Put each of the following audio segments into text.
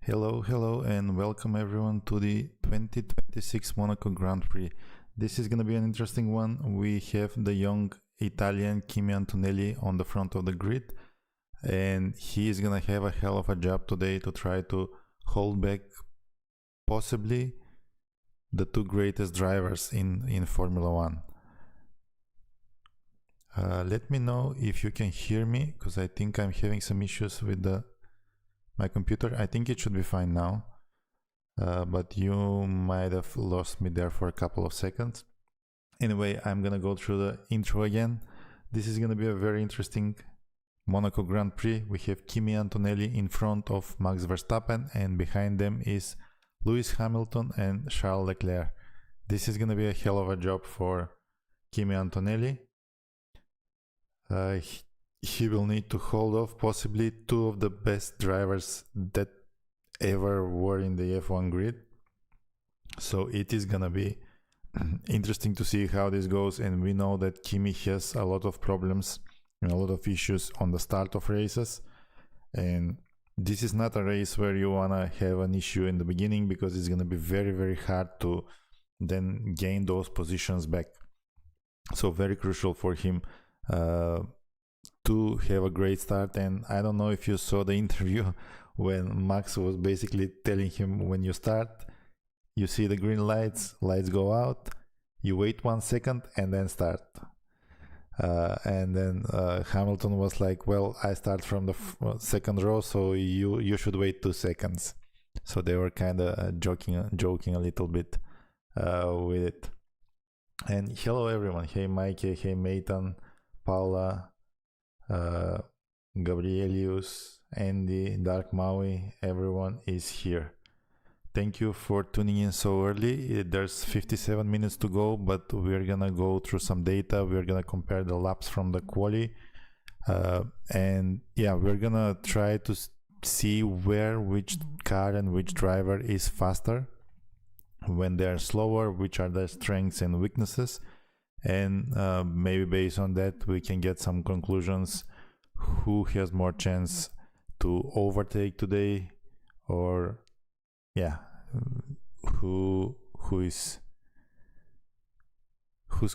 Hello, and welcome everyone to the 2026 Monaco Grand Prix. This is going to be an interesting one. We have the young Italian Kimi Antonelli on the front of the grid, and he is going to have a hell of a job today to try to hold back possibly the two greatest drivers in Formula One. Let me know if you can hear me, because I think I'm having some issues with my computer. I think it should be fine now, but you might have lost me there for a couple of seconds. Anyway, I'm gonna go through the intro again. This is gonna be a very interesting Monaco Grand Prix. We have Kimi Antonelli in front of Max Verstappen, and behind them is Lewis Hamilton and Charles Leclerc. This is gonna be a hell of a job for Kimi Antonelli. He will need to hold off possibly two of the best drivers that ever were in the F1 grid. So it is gonna be interesting to see how this goes, and we know that Kimi has a lot of problems and a lot of issues on the start of races, and this is not a race where you wanna have an issue in the beginning, because it's gonna be very hard to then gain those positions back. So very crucial for him to have a great start. And I don't know if you saw the interview when Max was basically telling him, when you start, you see the green lights go out, you wait 1 second and then start. And then Hamilton was like, well, I start from the second row, so you should wait 2 seconds. So they were kind of joking a little bit with it. And hello everyone. Hey Mike, hey Maitan, Paula, Gabrielius, Andy, Dark Maui, everyone is here. Thank you for tuning in so early. There's 57 minutes to go, but we're gonna go through some data. We're gonna compare the laps from the quali, and yeah, we're gonna try to see which car and which driver is faster, when they're slower, which are their strengths and weaknesses, and maybe based on that we can get some conclusions who has more chance to overtake today, or yeah, whose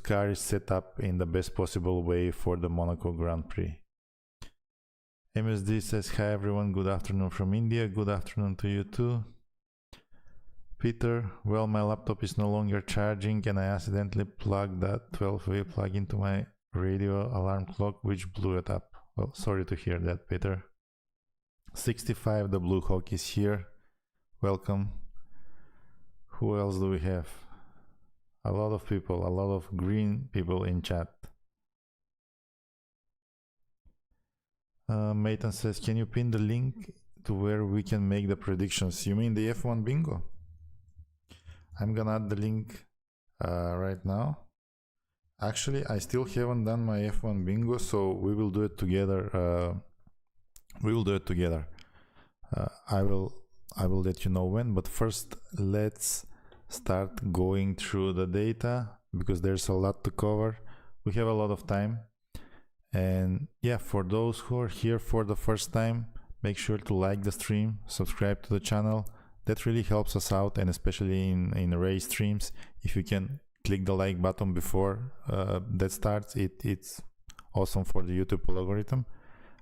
car is set up in the best possible way for the Monaco Grand Prix. MSD says, hi everyone, good afternoon from India. Good afternoon to you too. Peter, well, my laptop is no longer charging and I accidentally plugged that 12-way plug into my radio alarm clock, which blew it up. Well, sorry to hear that, Peter. 65, the Blue Hawk is here. Welcome. Who else do we have? A lot of people, a lot of green people in chat. Maitan says, can you pin the link to where we can make the predictions? You mean the F1 bingo? I'm gonna add the link right now. Actually, I still haven't done my F1 bingo, so we will do it together. I will let you know when, but first let's start going through the data, because there's a lot to cover. We have a lot of time, and yeah, for those who are here for the first time, make sure to like the stream, subscribe to the channel. That really helps us out, and especially in race streams, if you can click the like button before that starts, it's awesome for the YouTube algorithm.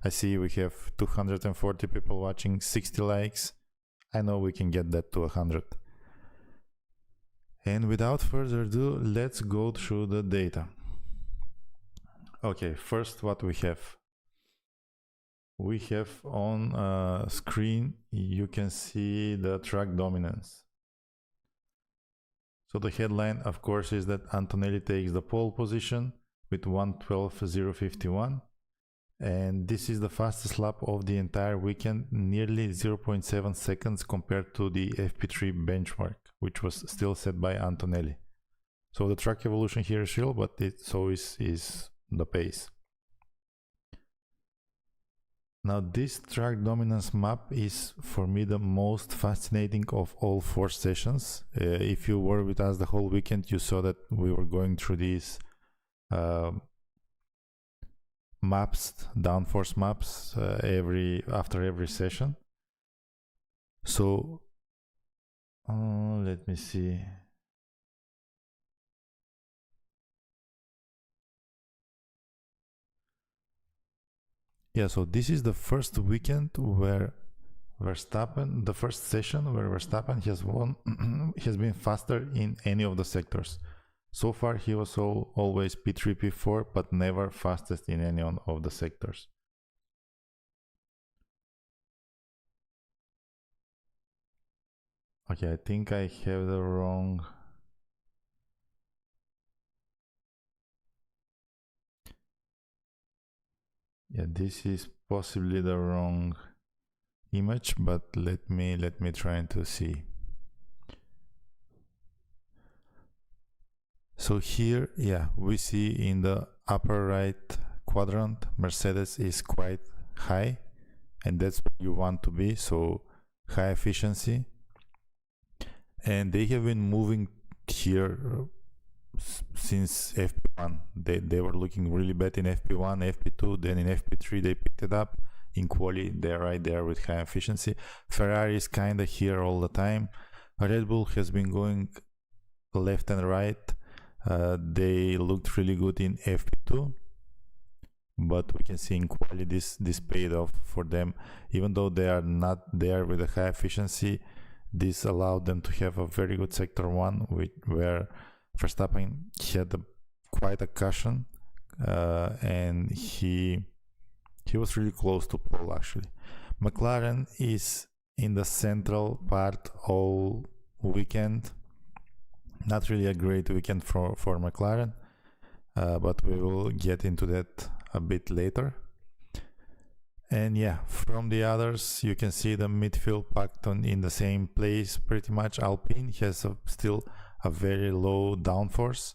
I see we have 240 people watching, 60 likes. I know we can get that to 100. And without further ado, let's go through the data. Okay, first what we have. We have on screen, you can see the track dominance. So the headline, of course, is that Antonelli takes the pole position with 1:12.051, and this is the fastest lap of the entire weekend, nearly 0.7 seconds compared to the FP3 benchmark, which was still set by Antonelli. So the track evolution here is real, but so is the pace. Now this track dominance map is for me the most fascinating of all 4 sessions. If you were with us the whole weekend, you saw that we were going through these maps, downforce maps, after every session. So let me see. Yeah, so this is the first weekend where Verstappen, the first session where Verstappen has won, has been faster in any of the sectors. So far, he was always P3, P4, but never fastest in any of the sectors. Okay, I think I have the wrong. Yeah, this is possibly the wrong image, but let me try to see. So here, yeah, we see in the upper right quadrant, Mercedes is quite high, and that's where you want to be, so high efficiency. And they have been moving here since FP1. They were looking really bad in FP1, FP2, then in FP3 they picked it up. In quali, they're right there with high efficiency. Ferrari is kind of here all the time. Red Bull has been going left and right. They looked really good in FP2, but we can see in quali this paid off for them. Even though they are not there with a high efficiency, this allowed them to have a very good sector 1, where Verstappen had quite a cushion, and he was really close to pole actually. McLaren is in the central part all weekend. Not really a great weekend for McLaren, but we will get into that a bit later. And yeah, from the others, you can see the midfield packed in the same place pretty much. Alpine has still a very low downforce,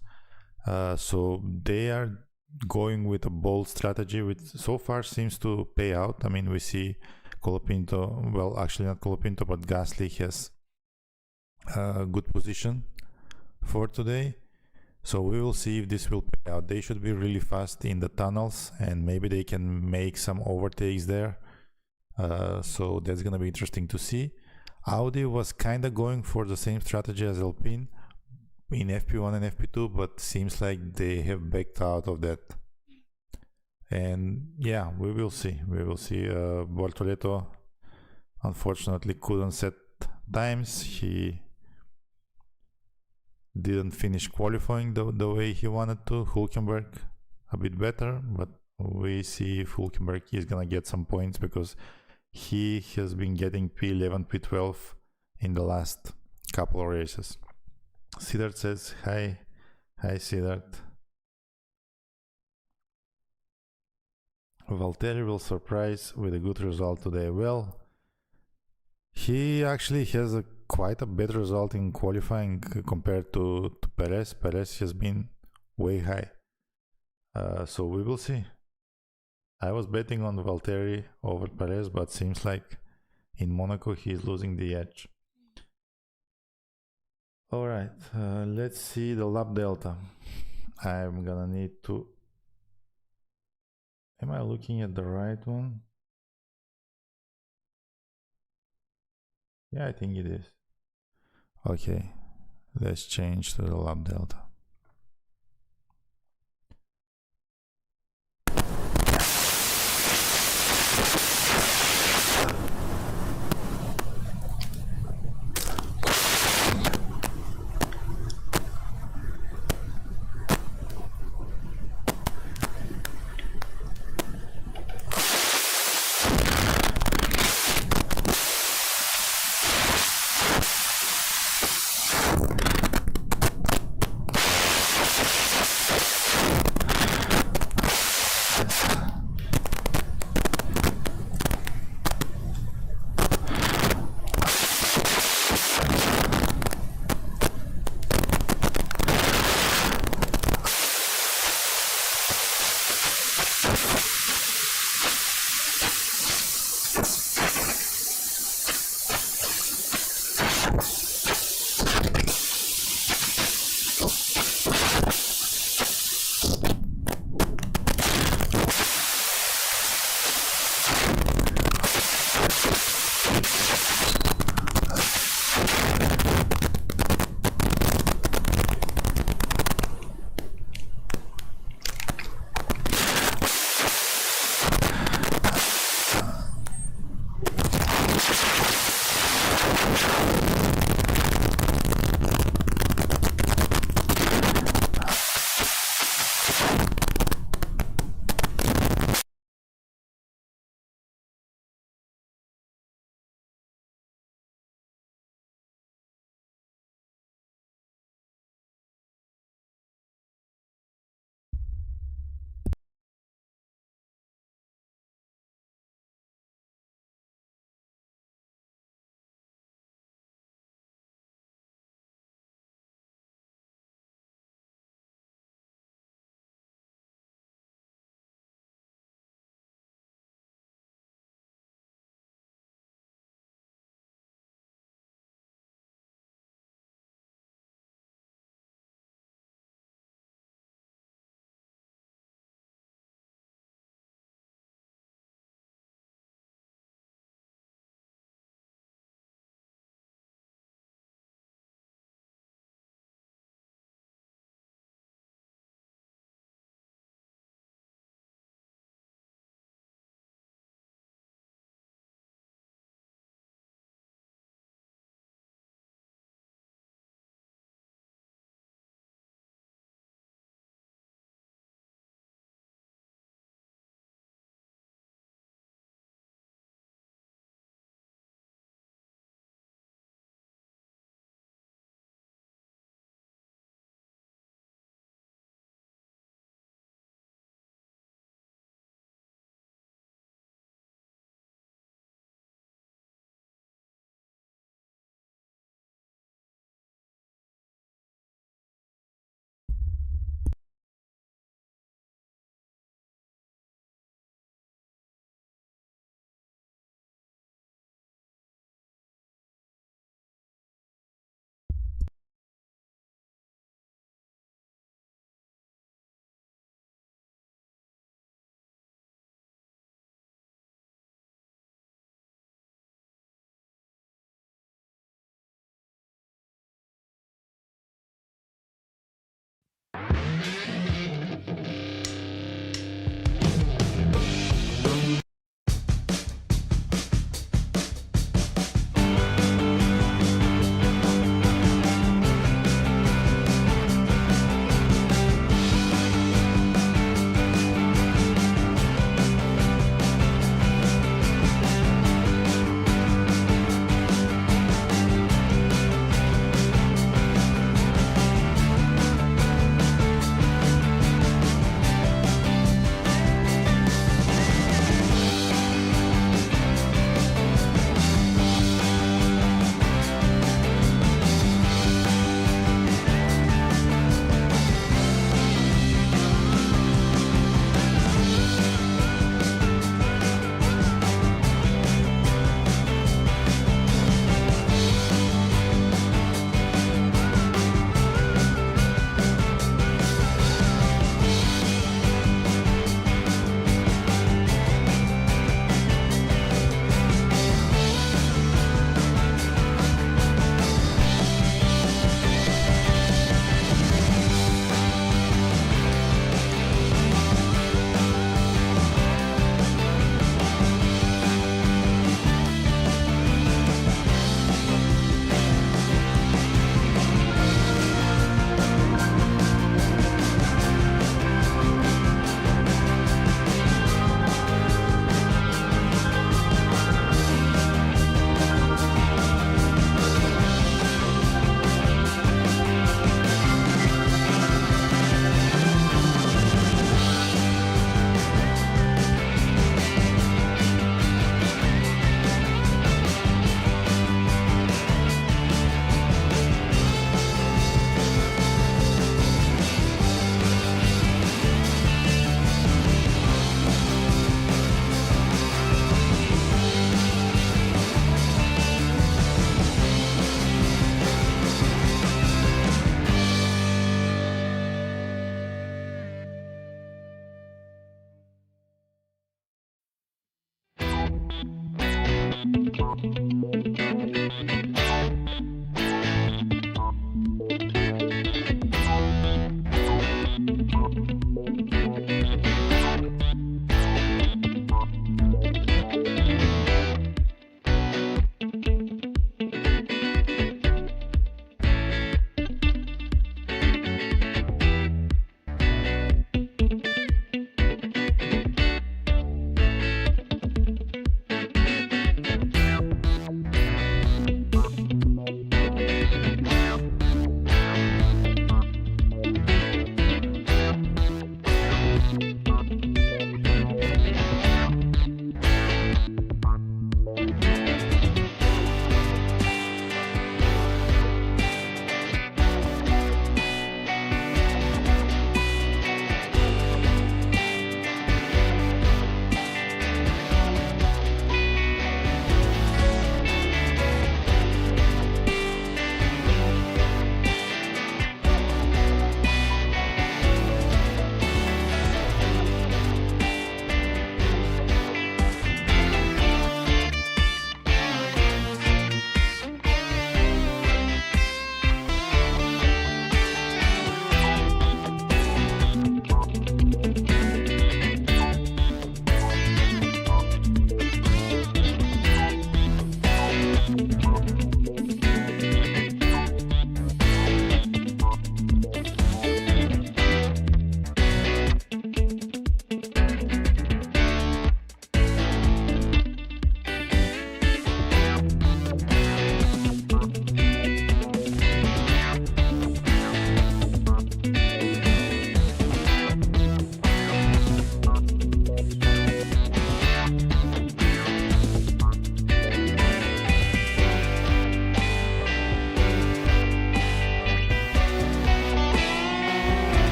so they are going with a bold strategy, which so far seems to pay out. I mean, we see Colapinto, well, actually not Colapinto, but Gasly has a good position for today. So we will see if this will pay out. They should be really fast in the tunnels, and maybe they can make some overtakes there. So that's gonna be interesting to see. Audi was kind of going for the same strategy as Alpine in FP1 and FP2, but seems like they have backed out of that. And yeah, we will see. We will see. Bortoleto unfortunately couldn't set times. He didn't finish qualifying the way he wanted to. Hülkenberg a bit better, but we see if Hülkenberg is gonna get some points, because he has been getting P11, P12 in the last couple of races. Siddharth says hi. Hi Siddharth. Valtteri will surprise with a good result today. Well, he actually has quite a better result in qualifying compared to Perez. Perez has been way high. So we will see. I was betting on Valtteri over Perez, but seems like in Monaco he's losing the edge. Alright, let's see the lap delta. I'm gonna need to... Am I looking at the right one? Yeah, I think it is. Okay, let's change to the lap delta.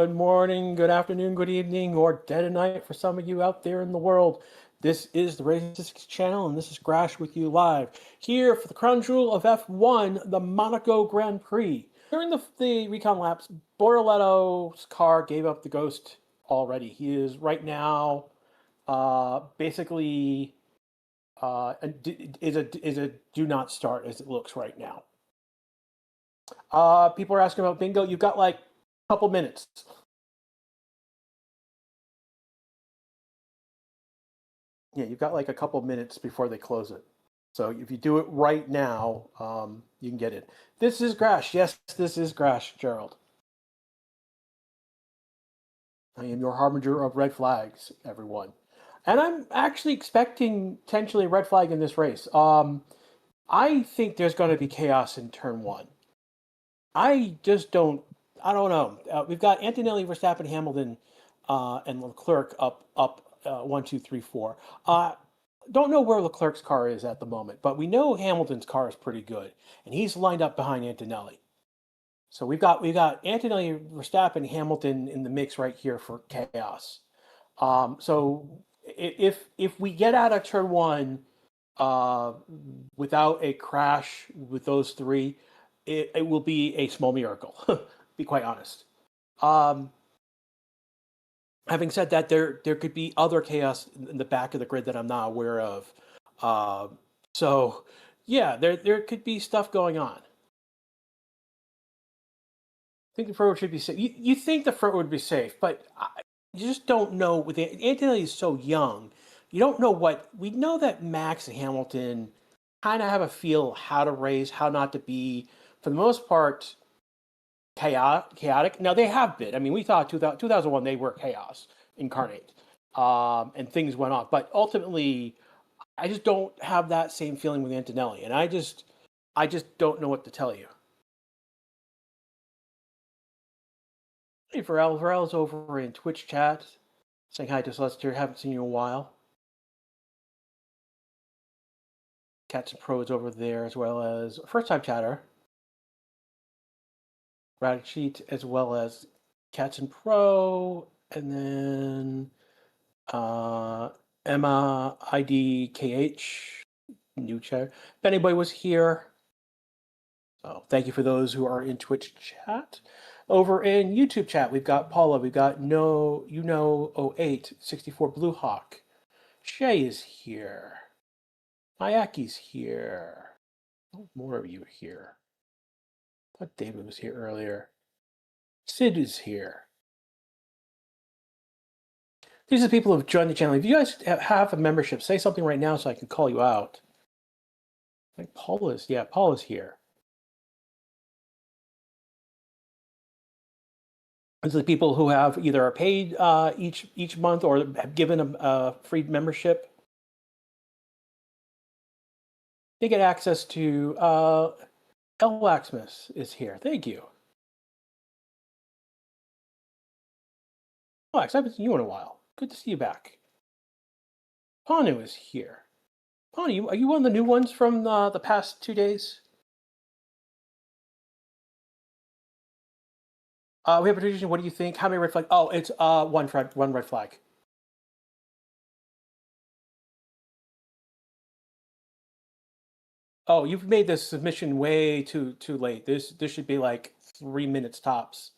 Good morning, good afternoon, good evening, or dead of night for some of you out there in the world. This is the Racing channel, and this is Grash with you live here for the crown jewel of F1, the Monaco Grand Prix. During the recon laps, Bortoletto's car gave up the ghost already. He is right now basically is a do not start as it looks right now. People are asking about bingo. You've got like a couple minutes. Yeah, you've got like a couple minutes before they close it. So if you do it right now, you can get it. This is Grash. Yes, this is Grash, Gerald. I am your harbinger of red flags, everyone. And I'm actually expecting potentially a red flag in this race. I think there's going to be chaos in turn one. I don't know. We've got Antonelli, Verstappen, Hamilton, and Leclerc up 1, 2, 3, 4. Don't know where Leclerc's car is at the moment, but we know Hamilton's car is pretty good, and he's lined up behind Antonelli. So we've got Antonelli, Verstappen, Hamilton in the mix right here for chaos. So if we get out of turn one without a crash with those three, it will be a small miracle. Be quite honest. Having said that, there could be other chaos in the back of the grid that I'm not aware of. So, yeah, there could be stuff going on. I think the front row should be safe. You think the front row would be safe, but you just don't know. With Antonelli is so young, you don't know what we know that Max and Hamilton kind of have a feel how to race, how not to be, for the most part, chaotic. Now they have been. I mean, we thought 2001 they were chaos incarnate, and things went off. But ultimately, I just don't have that same feeling with Antonelli, and I just don't know what to tell you. Hey, Varel's over in Twitch chat, saying hi to Celestier. Haven't seen you in a while. Cats and Pros over there, as well as first time chatter. Radic Sheet, as well as Cats and Pro, and then Emma IDKH, new chatter. Benny Boy was here. So thank you for those who are in Twitch chat. Over in YouTube chat, we've got Paula, we've got No 08 64 Blue Hawk. Shay is here. Mayaki's here. Oh, more of you are here. I thought David was here earlier. Sid is here. These are the people who have joined the channel. If you guys have a membership, say something right now so I can call you out. I think Paula's here. These are the people who have either are paid each month or have given a free membership. They get access to El Waxmas is here. Thank you. Wax, I haven't seen you in a while. Good to see you back. Panu is here. Panu, are you one of the new ones from the past 2 days? We have a tradition. What do you think? How many red flags? Oh, it's one red flag. Oh, you've made this submission way too late. This should be like 3 minutes tops.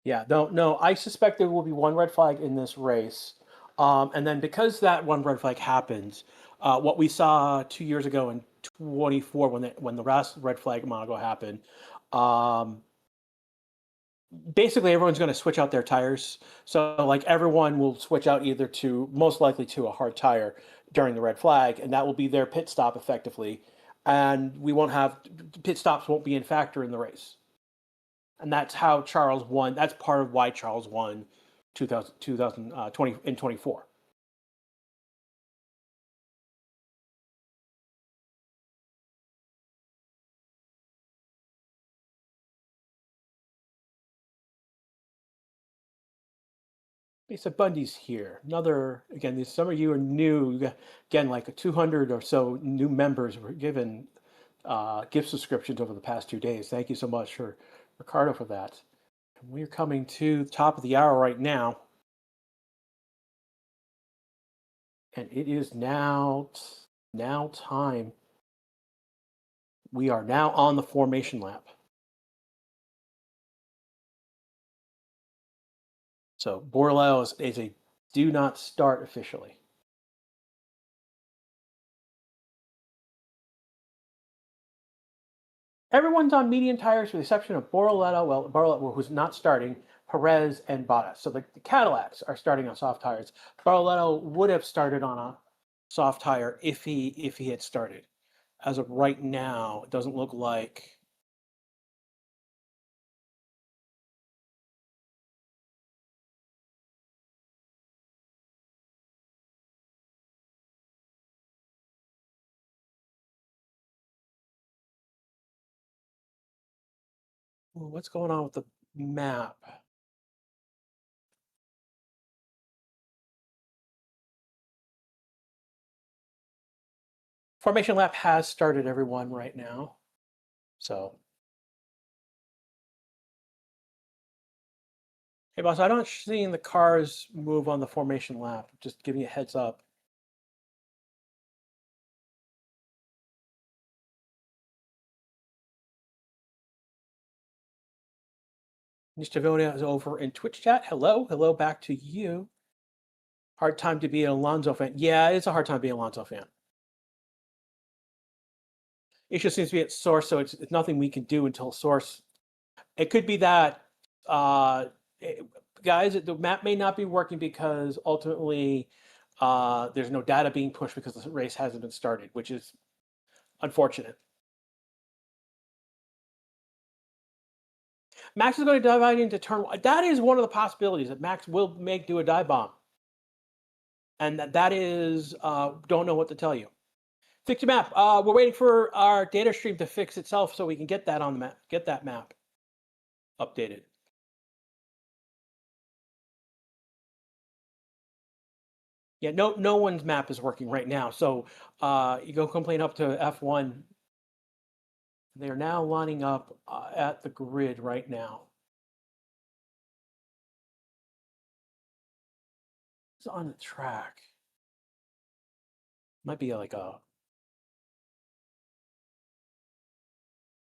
Yeah, no. I suspect there will be one red flag in this race, and then because that one red flag happens, what we saw 2 years ago in 24 when the last red flag Monaco happened, um, basically everyone's going to switch out their tires. So like everyone will switch out either to most likely to a hard tire during the red flag, and that will be their pit stop effectively, and we won't have pit stops won't be in factor in the race. And that's how Charles won. That's part of why Charles won 2020 in 24. Lisa Bundy's here. Another again. Some of you are new. Again, like 200 or so new members were given gift subscriptions over the past 2 days. Thank you so much for Ricardo for that. And we're coming to the top of the hour right now, and it is now time. We are now on the formation lap. So Borlau is a do not start officially. Everyone's on medium tires with the exception of Bortoletto, who's not starting, Perez and Bottas. So the Cadillacs are starting on soft tires. Bortoletto would have started on a soft tire if he had started. As of right now, it doesn't look like. What's going on with the map? Formation lap has started, everyone, right now. So, hey, boss, I'm not seeing the cars move on the formation lap. Just giving you a heads up. Nishtavoda is over in Twitch chat. Hello, hello back to you. Hard time to be an Alonso fan. Yeah, it's a hard time to be an Alonso fan. It just seems to be at source, so it's nothing we can do until source. It could be that, uh, guys, the map may not be working because ultimately there's no data being pushed because the race hasn't been started, which is unfortunate. Max is going to dive into turn one. That is one of the possibilities that Max will do a dive bomb. And that is, don't know what to tell you. Fix your map. We're waiting for our data stream to fix itself so we can get that on the map, get that map updated. Yeah, no one's map is working right now. So you go complain up to F1. They are now lining up at the grid right now. It's on the track. Might be like a, I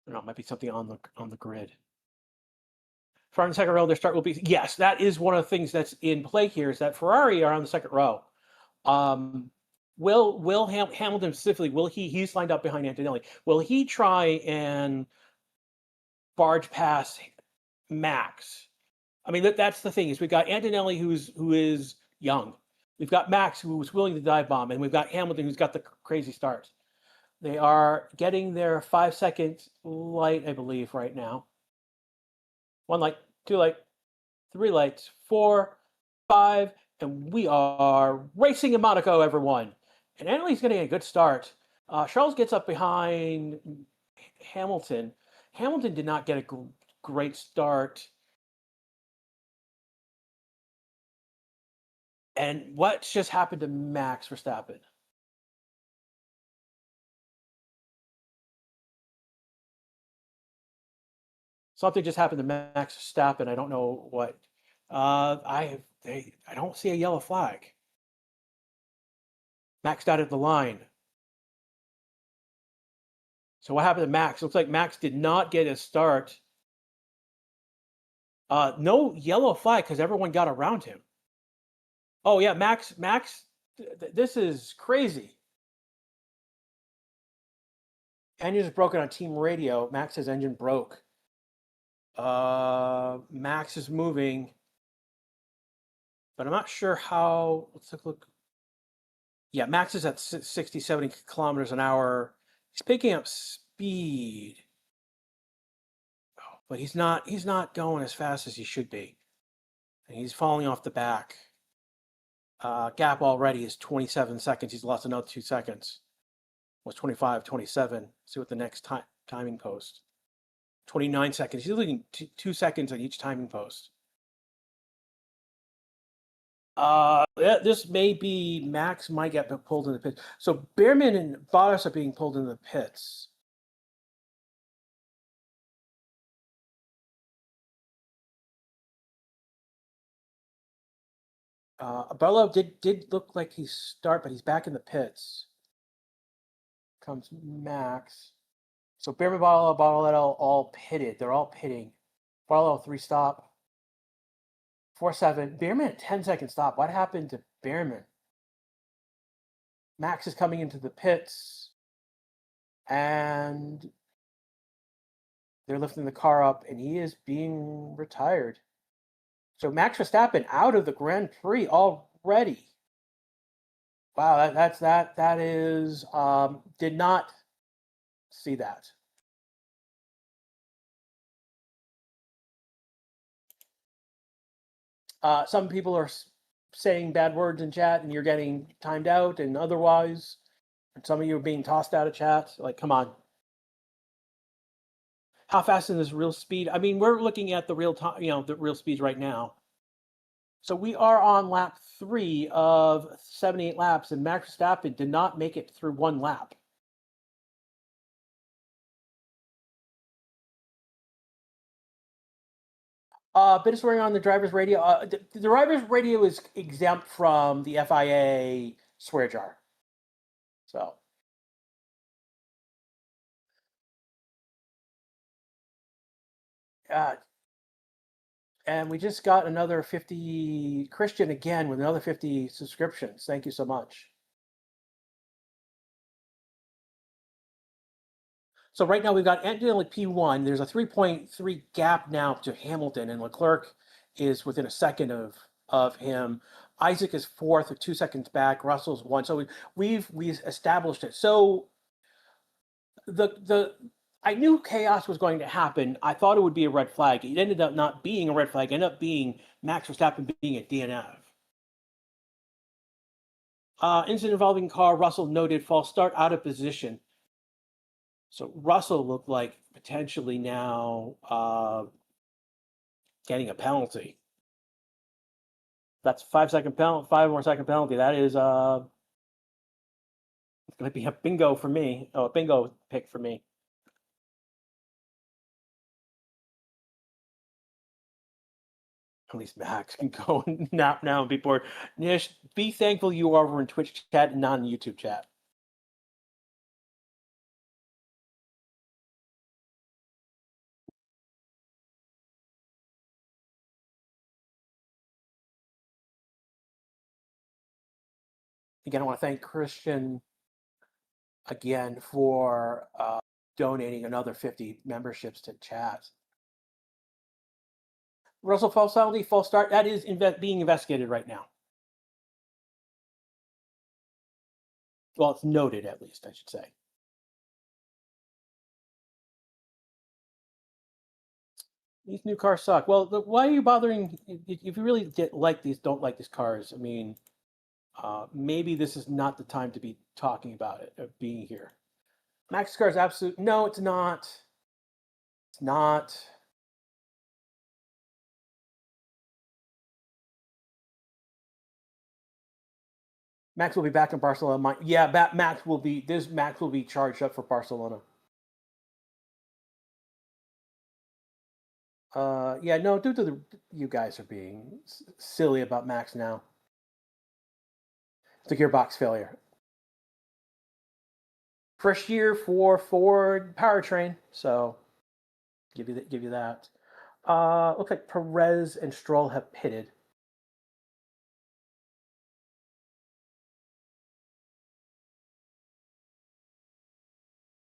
don't know, it might be something on the grid. Front and second row, their start will be, yes, that is one of the things that's in play here, is that Ferrari are on the second row. Will Hamilton specifically, he's lined up behind Antonelli, will he try and barge past Max? I mean, that's the thing, is we've got Antonelli who is young. We've got Max who was willing to dive bomb, and we've got Hamilton who's got the crazy start. They are getting their 5 second light, I believe, right now. 1 light, 2 light, 3 lights, 4, 5, and we are racing in Monaco, everyone. And Annalie's getting a good start. Charles gets up behind Hamilton. Hamilton did not get a great start. And what just happened to Max Verstappen? Something just happened to Max Verstappen. I don't know what. I don't see a yellow flag. Max got at the line. So what happened to Max? Looks like Max did not get a start. No yellow flag because everyone got around him. Oh yeah, Max. This is crazy. Engine is broken on team radio. Max's engine broke. Max is moving, but I'm not sure how. Let's look. Yeah, Max is at 60, 70 kilometers an hour. He's picking up speed, but he's not going as fast as he should be. And he's falling off the back. Gap already is 27 seconds. He's lost another 2 seconds. Was 25, 27. See what the next timing post. 29 seconds. He's losing 2 seconds on each timing post. This may be Max might get pulled in the pits. So Behrman and Bottas are being pulled in the pits. Barlow did look like he's start, but he's back in the pits. Comes Max. So Behrman, Barlow all pitted. They're all pitting. Barlow 3 stop. 4-7. Behrman 10-second stop. What happened to Behrman? Max is coming into the pits, and they're lifting the car up, and he is being retired. So Max Verstappen out of the Grand Prix already. Wow, that is did not see that. Some people are saying bad words in chat, and you're getting timed out, and otherwise, and some of you are being tossed out of chat. Like, come on. How fast is this real speed? I mean, we're looking at the real time, the real speeds right now. So we are on lap 3 of 78 laps, and Max Verstappen did not make it through 1 lap. Bit of swearing on the driver's radio. The driver's radio is exempt from the FIA swear jar. So. And we just got another 50, Christian again with another 50 subscriptions. Thank you so much. So right now we've got Antonelli P1. There's a 3.3 gap now to Hamilton, and Leclerc is within a second of him. Isaac is fourth with 2 seconds back. Russell's one. So we've established it. So the I knew chaos was going to happen. I thought it would be a red flag. It ended up not being a red flag. It ended up being Max Verstappen being a DNF. Incident involving car. Russell noted false start out of position. So Russell looked like potentially now getting a penalty. That's 5 second penalty, 5 more second penalty. That is it's going to be a bingo for me. Oh, a bingo pick for me. At least Max can go and nap now and be bored. Nish, be thankful you are over in Twitch chat and not in YouTube chat. Again, I want to thank Christian again for donating another 50 memberships to chat. Russell false penalty, false start. That is being investigated right now. Well, it's noted at least, I should say. These new cars suck. Well, why are you bothering? If you really don't like these cars, I mean, maybe this is not the time to be talking about it, of being here. Max car is absolute. No, it's not. It's not. Max will be back in Barcelona. Yeah, Max will be. Max will be charged up for Barcelona. Yeah, no, due to you guys are being silly about Max now. It's a gearbox failure. First year for Ford powertrain, so give you that. Looks like Perez and Stroll have pitted.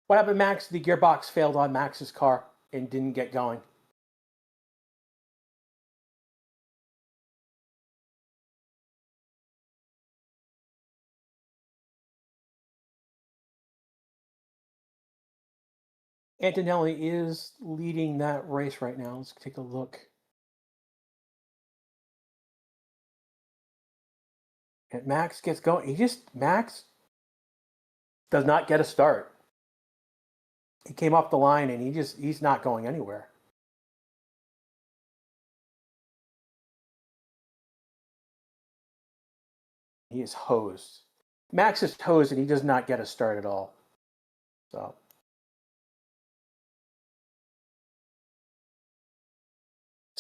What happened, Max? The gearbox failed on Max's car and didn't get going. Antonelli is leading that race right now. Let's take a look. And Max gets going. Max does not get a start. He came off the line and he's not going anywhere. He is hosed. Max is hosed and he does not get a start at all. So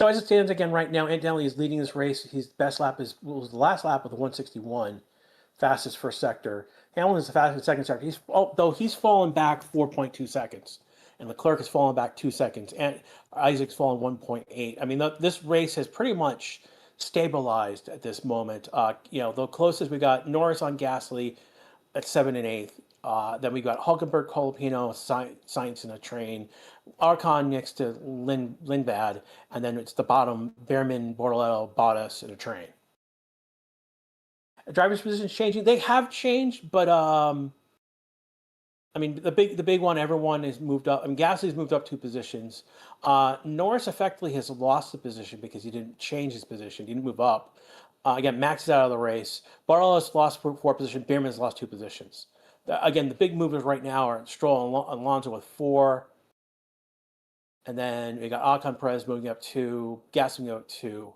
as it stands again right now, Antonelli is leading this race. His best lap was the last lap of the 161, fastest first sector. Hamilton is the fastest second sector. Though he's fallen back 4.2 seconds, and Leclerc has fallen back 2 seconds, and Isaac's fallen 1.8. I mean, this race has pretty much stabilized at this moment. The closest we got Norris on Gasly at 7 and 8. Then we got Hulkenberg, Colapino, Sainz in a train, Arcon next to Lindbad, and then it's the bottom, Behrman, Bortoletto, Bottas in a train. Drivers' positions changing. They have changed, but I mean the big one. Everyone has moved up. I mean Gasly's moved up 2 positions. Norris effectively has lost the position because he didn't change his position. He didn't move up. Again, Max is out of the race. Bartolo's lost 4 positions. Behrman's lost 2 positions. Again, the big movers right now are Stroll and Alonso with 4. And then we got Ocon Perez moving up 2, Gasly moving up 2.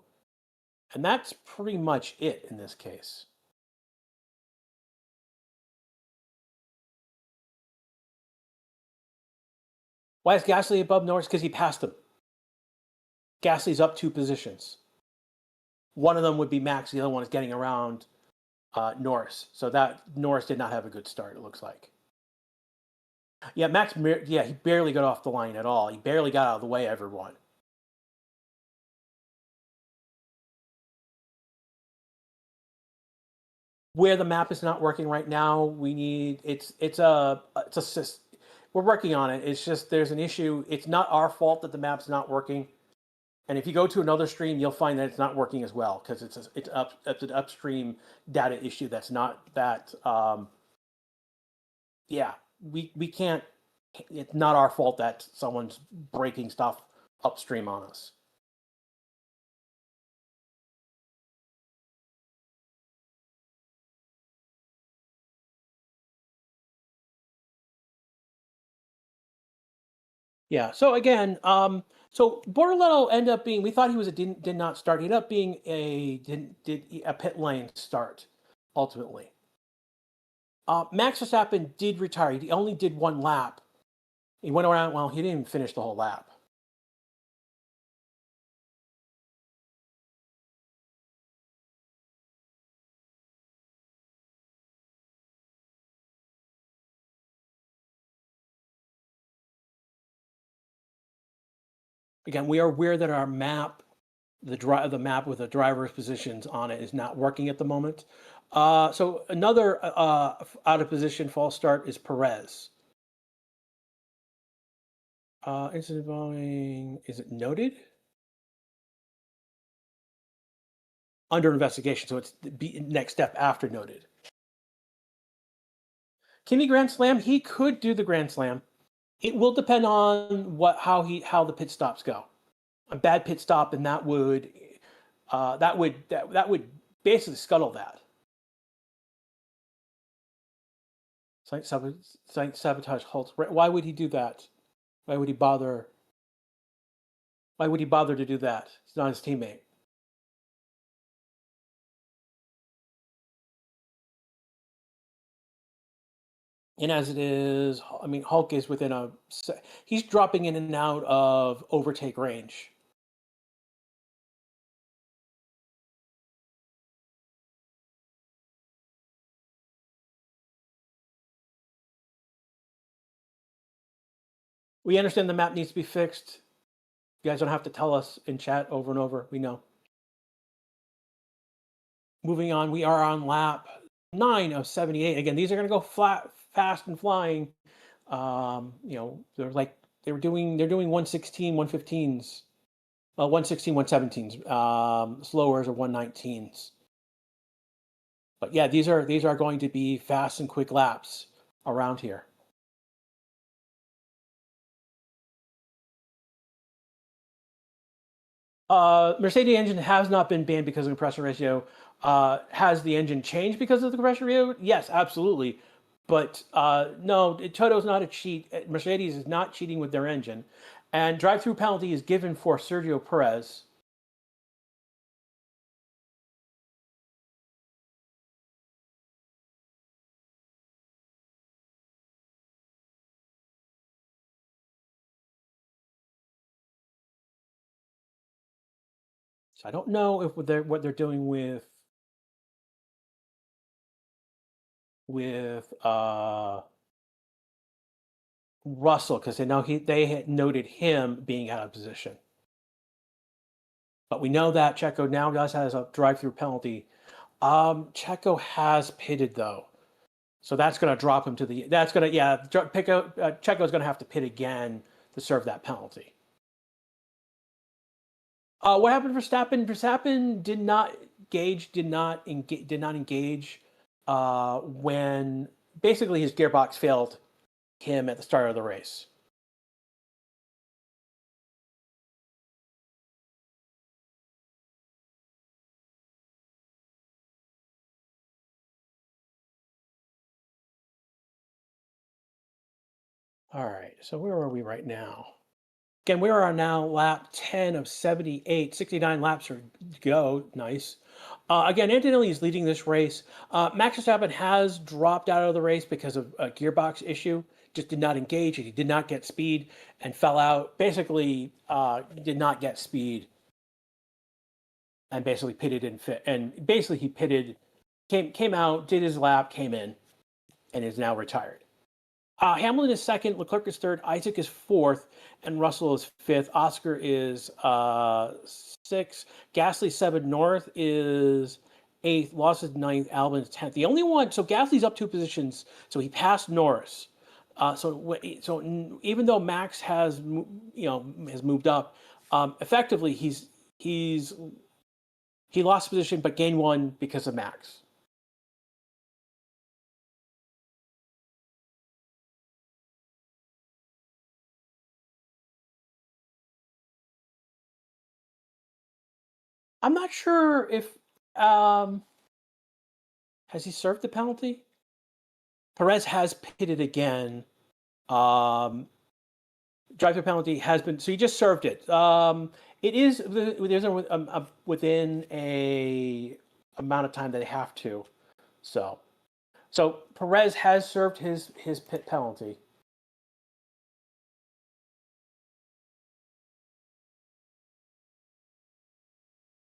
And that's pretty much it in this case. Why is Gasly above Norris? Because he passed him. Gasly's up 2 positions. One of them would be Max. The other one is getting around Norris. So that Norris did not have a good start, it looks like. Yeah, he barely got off the line at all. He barely got out of the way, everyone. where the map is not working right now, we need we're working on it. It's just there's an issue. It's not our fault that the map's not working. And if you go to another stream, you'll find that it's not working as well because it's an upstream data issue that's not that. Yeah, we can't. It's not our fault that someone's breaking stuff upstream on us. Yeah. So again, so Bortoletto ended up being. We thought he was a did not start. He ended up being did a pit lane start, ultimately. Max Verstappen did retire. He only did one lap. He went around. Well, he didn't even finish the whole lap. Again, we are aware that our map, the map with the driver's positions on it, is not working at the moment. So another out of position false start is Perez. Incident involving, is it noted? Under investigation, so it's the next step after noted. Can he Grand Slam? He could do the Grand Slam. It will depend on how the pit stops go. A bad pit stop, and that would basically scuttle that. Site sabotage halts. Why would he do that? Why would he bother? Why would he bother to do that? It's not his teammate. And as it is, I mean, Hulk is within he's dropping in and out of overtake range. We understand the map needs to be fixed. You guys don't have to tell us in chat over and over. We know. Moving on, we are on lap 9 of 78. Again, these are going to go fast and flying. They're doing 116, 115s, 116, 117s. Slowers are 119s. But yeah, these are going to be fast and quick laps around here. Mercedes engine has not been banned because of compression ratio. Has the engine changed because of the compression ratio? Yes, absolutely. But no, Toto's not a cheat. Mercedes is not cheating with their engine. And drive-through penalty is given for Sergio Perez. So I don't know if what they're doing with Russell, because they had noted him being out of position. But we know that Checo now has a drive-through penalty. Checo has pitted though, so that's going to drop him to the. That's going to Checo's going to have to pit again to serve that penalty. What happened for Verstappen? Verstappen did not engage when basically his gearbox failed him at the start of the race. All right, so where are we right now? Again, we are now lap 10 of 78, 69 laps to go. Nice. Again, Antonelli is leading this race. Max Verstappen has dropped out of the race because of a gearbox issue. Just did not engage. He did not get speed and fell out. Basically, did not get speed and basically pitted and fit. And basically, he pitted, came out, did his lap, came in, and is now retired. Hamilton is second, Leclerc is third, Isaac is fourth, and Russell is fifth. Oscar is sixth. Gasly 7 North is 8th, lost his 9th, Albon's 10th. The only one, so Gasly's up 2 positions, so he passed Norris. So even though Max has has moved up, effectively he lost position but gained 1 because of Max. I'm not sure if has he served the penalty? Perez has pitted again. Drive-through penalty has been, so he just served it. It is there's within a amount of time that they have to. So Perez has served his pit penalty.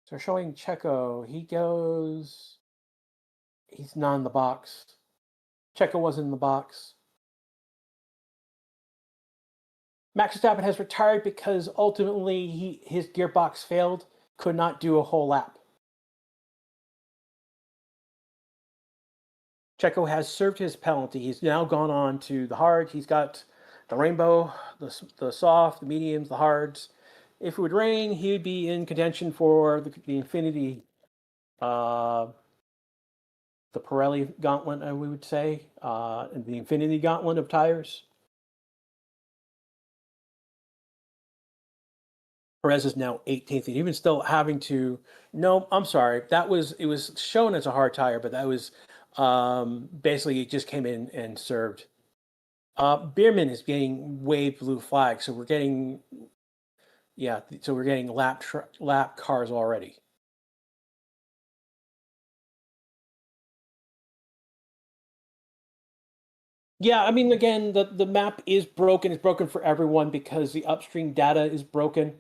So showing Checo, he's not in the box. Checo wasn't in the box. Max Verstappen has retired because ultimately his gearbox failed, could not do a whole lap. Checo has served his penalty. He's now gone on to the hard. He's got the rainbow, the soft, the mediums, the hards. If it would rain, he would be in contention for the Infinity, the Pirelli gauntlet, we would say, and the Infinity gauntlet of tires. Perez is now 18th, and even still having to. No, I'm sorry. It was shown as a hard tire, but that was basically it just came in and served. Bierman is getting waved blue flag, so we're getting lap cars already. Yeah, I mean, again, the map is broken. It's broken for everyone because the upstream data is broken,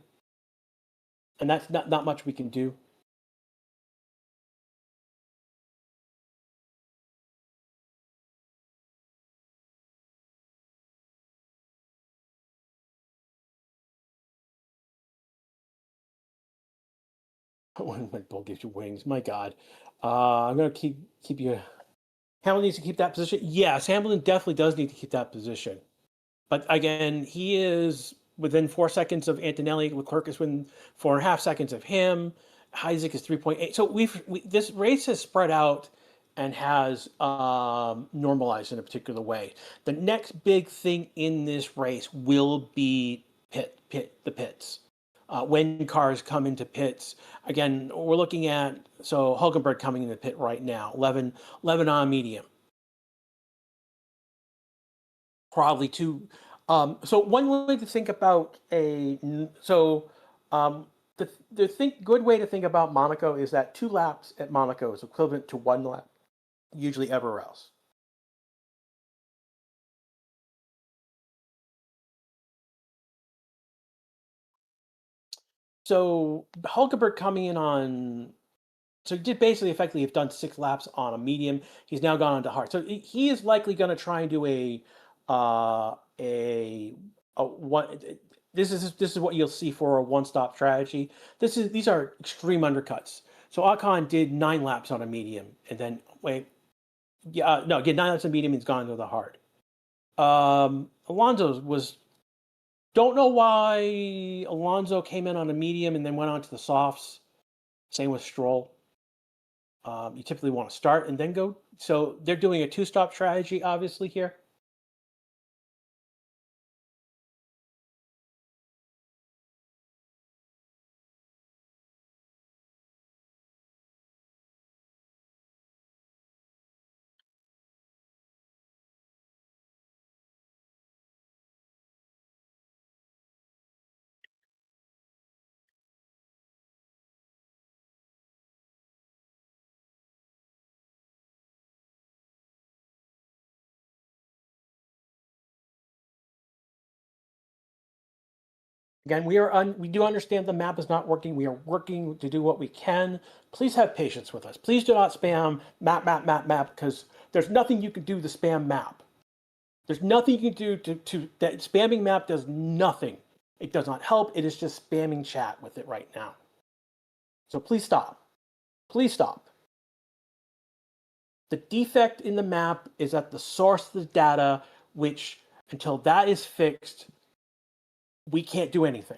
and that's not much we can do. When bull gives you wings, my God, I'm gonna keep you. Hamilton needs to keep that position. Yes, Hamilton definitely does need to keep that position. But again, he is within 4 seconds of Antonelli. Leclerc is within 4.5 seconds of him. Isaac is 3.8. So this race has spread out and has normalized in a particular way. The next big thing in this race will be the pits. When cars come into pits, again, we're looking at Hulkenberg coming in the pit right now, 11 on medium. Probably two. So one way to think about the good way to think about Monaco is that 2 laps at Monaco is equivalent to 1 lap, usually everywhere else. So Hulkenberg coming in on, so he did basically effectively have done 6 laps on a medium. He's now gone on to hard. So he is likely going to try and do a one. This is what you'll see for a one-stop strategy. These are extreme undercuts. So Ocon did 9 laps on a medium, and then no, get 9 laps on medium and he's gone to the hard. Alonso was, don't know why Alonso came in on a medium and then went on to the softs. Same with Stroll. You typically want to start and then go. So they're doing a 2-stop strategy, obviously, here. Again, we do understand the map is not working. We are working to do what we can. Please have patience with us. Please do not spam map, because there's nothing you can do to spam map. There's nothing you can do to that. Spamming map does nothing. It does not help. It is just spamming chat with it right now. So please stop. Please stop. The defect in the map is at the source of the data, which until that is fixed, we can't do anything.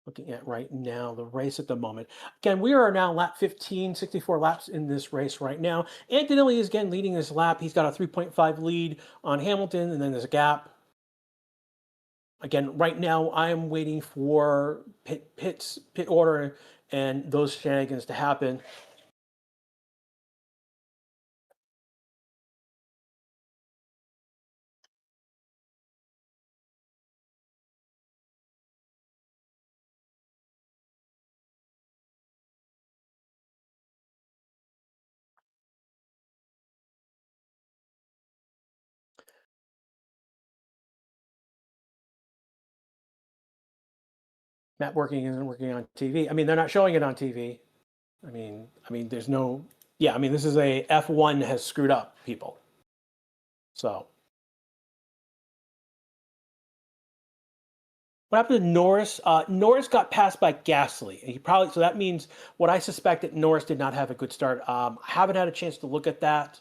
Looking at right now, the race at the moment. Again, we are now lap 15, 64 laps in this race right now. Antonelli is again leading this lap. He's got a 3.5 lead on Hamilton, and then there's a gap. Again, right now, I'm waiting for pit order and those shenanigans to happen. Not working isn't working on TV. I mean, they're not showing it on TV. There's no. Yeah, I mean, this is a F1 has screwed up people. So what happened to Norris? Norris got passed by Gasly. He probably so that means what I suspect that Norris did not have a good start. I haven't had a chance to look at that,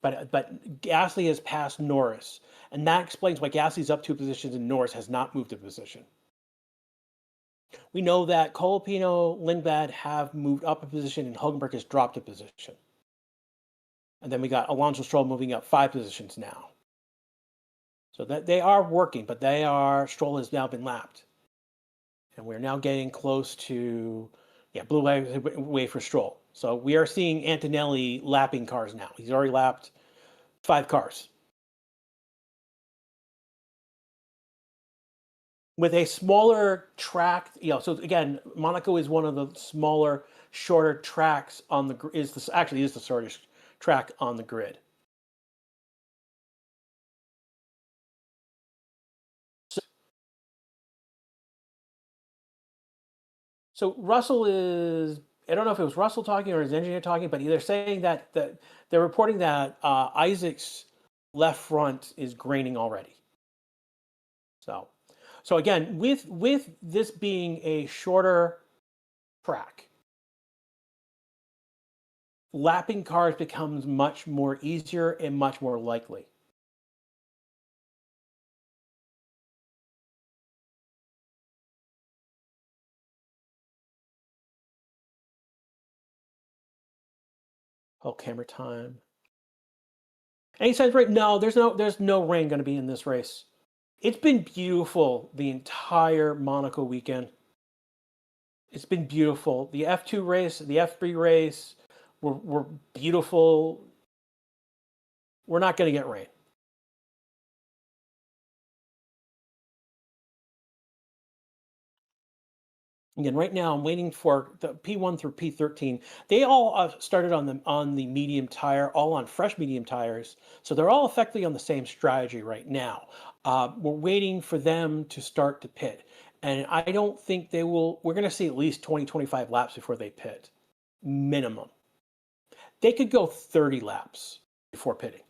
but Gasly has passed Norris, and that explains why Gasly's up 2 positions and Norris has not moved a position. We know that Colapino, Lindblad have moved up a position, and Hulkenberg has dropped a position. And then we got Alonso Stroll moving up 5 positions now. So that they are working, but Stroll has now been lapped. And we're now getting close to, blue way for Stroll. So we are seeing Antonelli lapping cars now. He's already lapped 5 cars. With a smaller track, so again, Monaco is one of the smaller, shorter tracks on the is the shortest track on the grid. So Russell is, I don't know if it was Russell talking or his engineer talking, but they're saying that they're reporting that Isaac's left front is graining already. So again, with this being a shorter track, lapping cars becomes much more easier and much more likely. Oh, camera time. Any signs right? No, there's no rain going to be in this race. It's been beautiful the entire Monaco weekend. It's been beautiful. The F2 race, the F3 race were beautiful. We're not going to get rain. Again, right now I'm waiting for the P1 through P13. They all started on the medium tire, all on fresh medium tires. So they're all effectively on the same strategy right now. We're waiting for them to start to pit. And I don't think they will. We're going to see at least 20, 25 laps before they pit. Minimum. They could go 30 laps before pitting.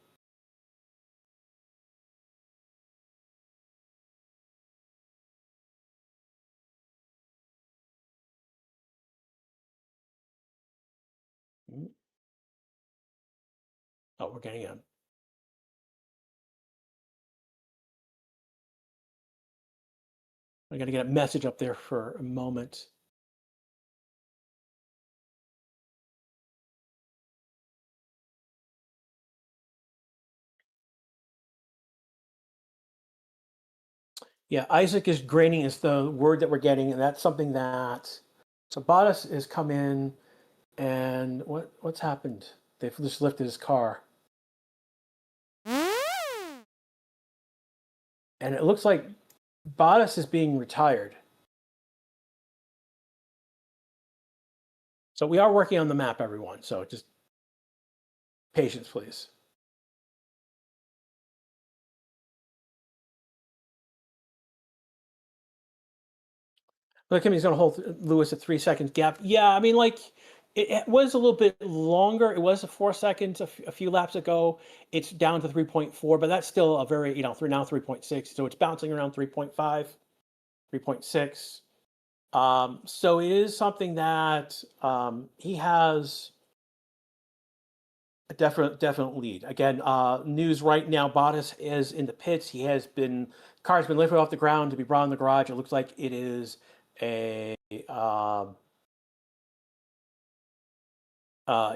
Oh, we're getting a. I got to get a message up there for a moment. Yeah, Isaac is graining is the word that we're getting, and that's something that. So Bottas has come in, and what's happened? They've just lifted his car, and it looks like Bottas is being retired. So we are working on the map, everyone. So just patience, please. Look at him, he's going to hold Lewis at 3 seconds gap. Yeah, I mean, like, It was a little bit longer. It was 4 seconds a few laps ago. It's down to 3.4, but that's still a very, now 3.6. So it's bouncing around 3.5, 3.6. So it is something that he has a definite lead. Again, news right now, Bottas is in the pits. Car's been lifted off the ground to be brought in the garage. It looks like it is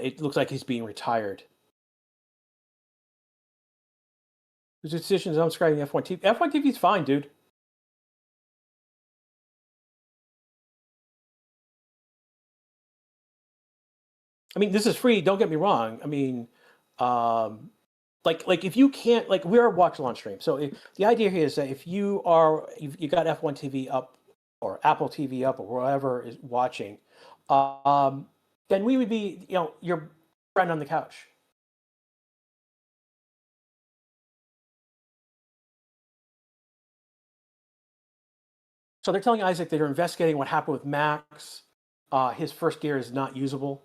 it looks like he's being retired. His decision is unscribing F1 TV. F1 TV is fine, dude. I mean, this is free. Don't get me wrong. I mean, like if you can't, like, we're watching on stream. So the idea here is that if you got F1 TV up or Apple TV up or whoever is watching, then we would be, your friend on the couch. So they're telling Isaac that they're investigating what happened with Max. His first gear is not usable.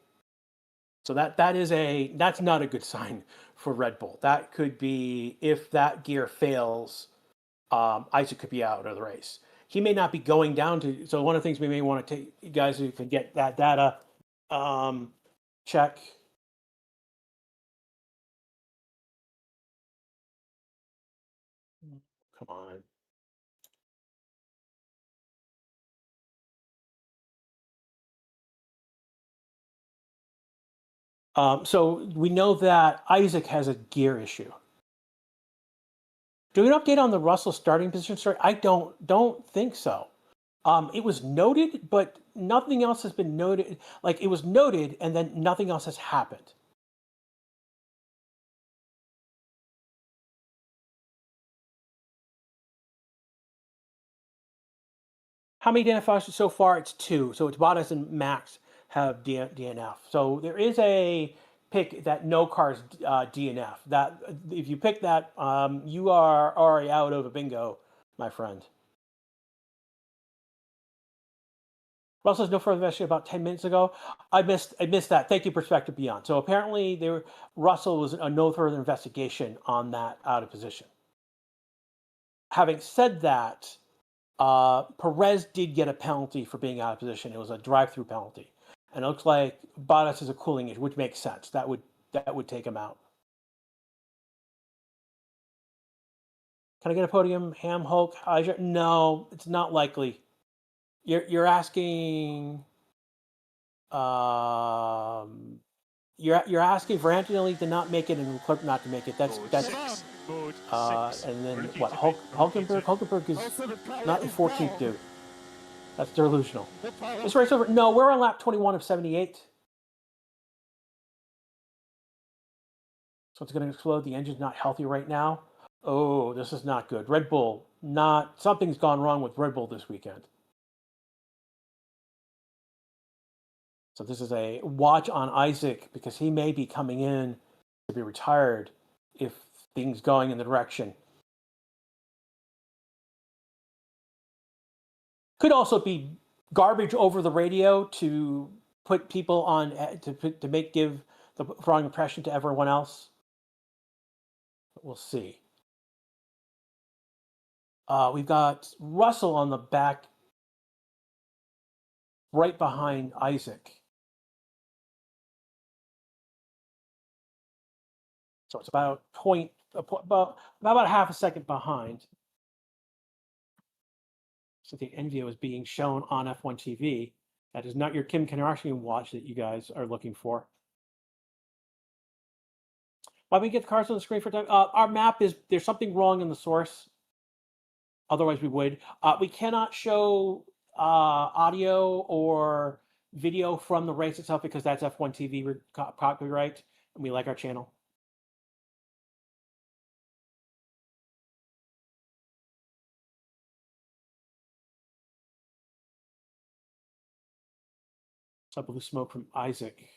So that's not a good sign for Red Bull. That could be, if that gear fails, Isaac could be out of the race. He may not be going down to. So one of the things we may want to take, you guys who can get that data, check. Come on. So we know that Isaac has a gear issue. Do we update on the Russell starting position story? I don't think so. It was noted, but nothing else has been noted. Like, it was noted, and then nothing else has happened. How many DNFs so far? It's 2. So it's Bottas and Max have DNF. So there is a pick that no cars DNF. That if you pick that, you are already out of a bingo, my friend. Russell has no further investigation about 10 minutes ago. I missed that. Thank you, Perspective Beyond. So apparently Russell was a no further investigation on that out of position. Having said that, Perez did get a penalty for being out of position. It was a drive-through penalty, and it looks like Bottas is a cooling issue, which makes sense. That would take him out. Can I get a podium? Ham, Hulk, Heiser? No, it's not likely. You're asking. You're asking for Antonelli to not make it and Leclerc not to make it. That's and then what? Hulkenberg is not a 14th dude. That's delusional. This race over. No, we're on lap 21 of 78. So it's going to explode. The engine's not healthy right now. Oh, this is not good. Red Bull, something's gone wrong with Red Bull this weekend. So this is a watch on Isaac, because he may be coming in to be retired if things going in the direction. Could also be garbage over the radio to put people on to give the wrong impression to everyone else. But we'll see. We've got Russell on the back, right behind Isaac. So it's about about half a second behind. So the NVIDIA is being shown on F1 TV. That is not your Kim Kardashian watch that you guys are looking for. Why we get the cars on the screen for time? Our map there's something wrong in the source. Otherwise, we would. We cannot show audio or video from the race itself, because that's F1 TV copyright, and we like our channel. So blue smoke from Isaac.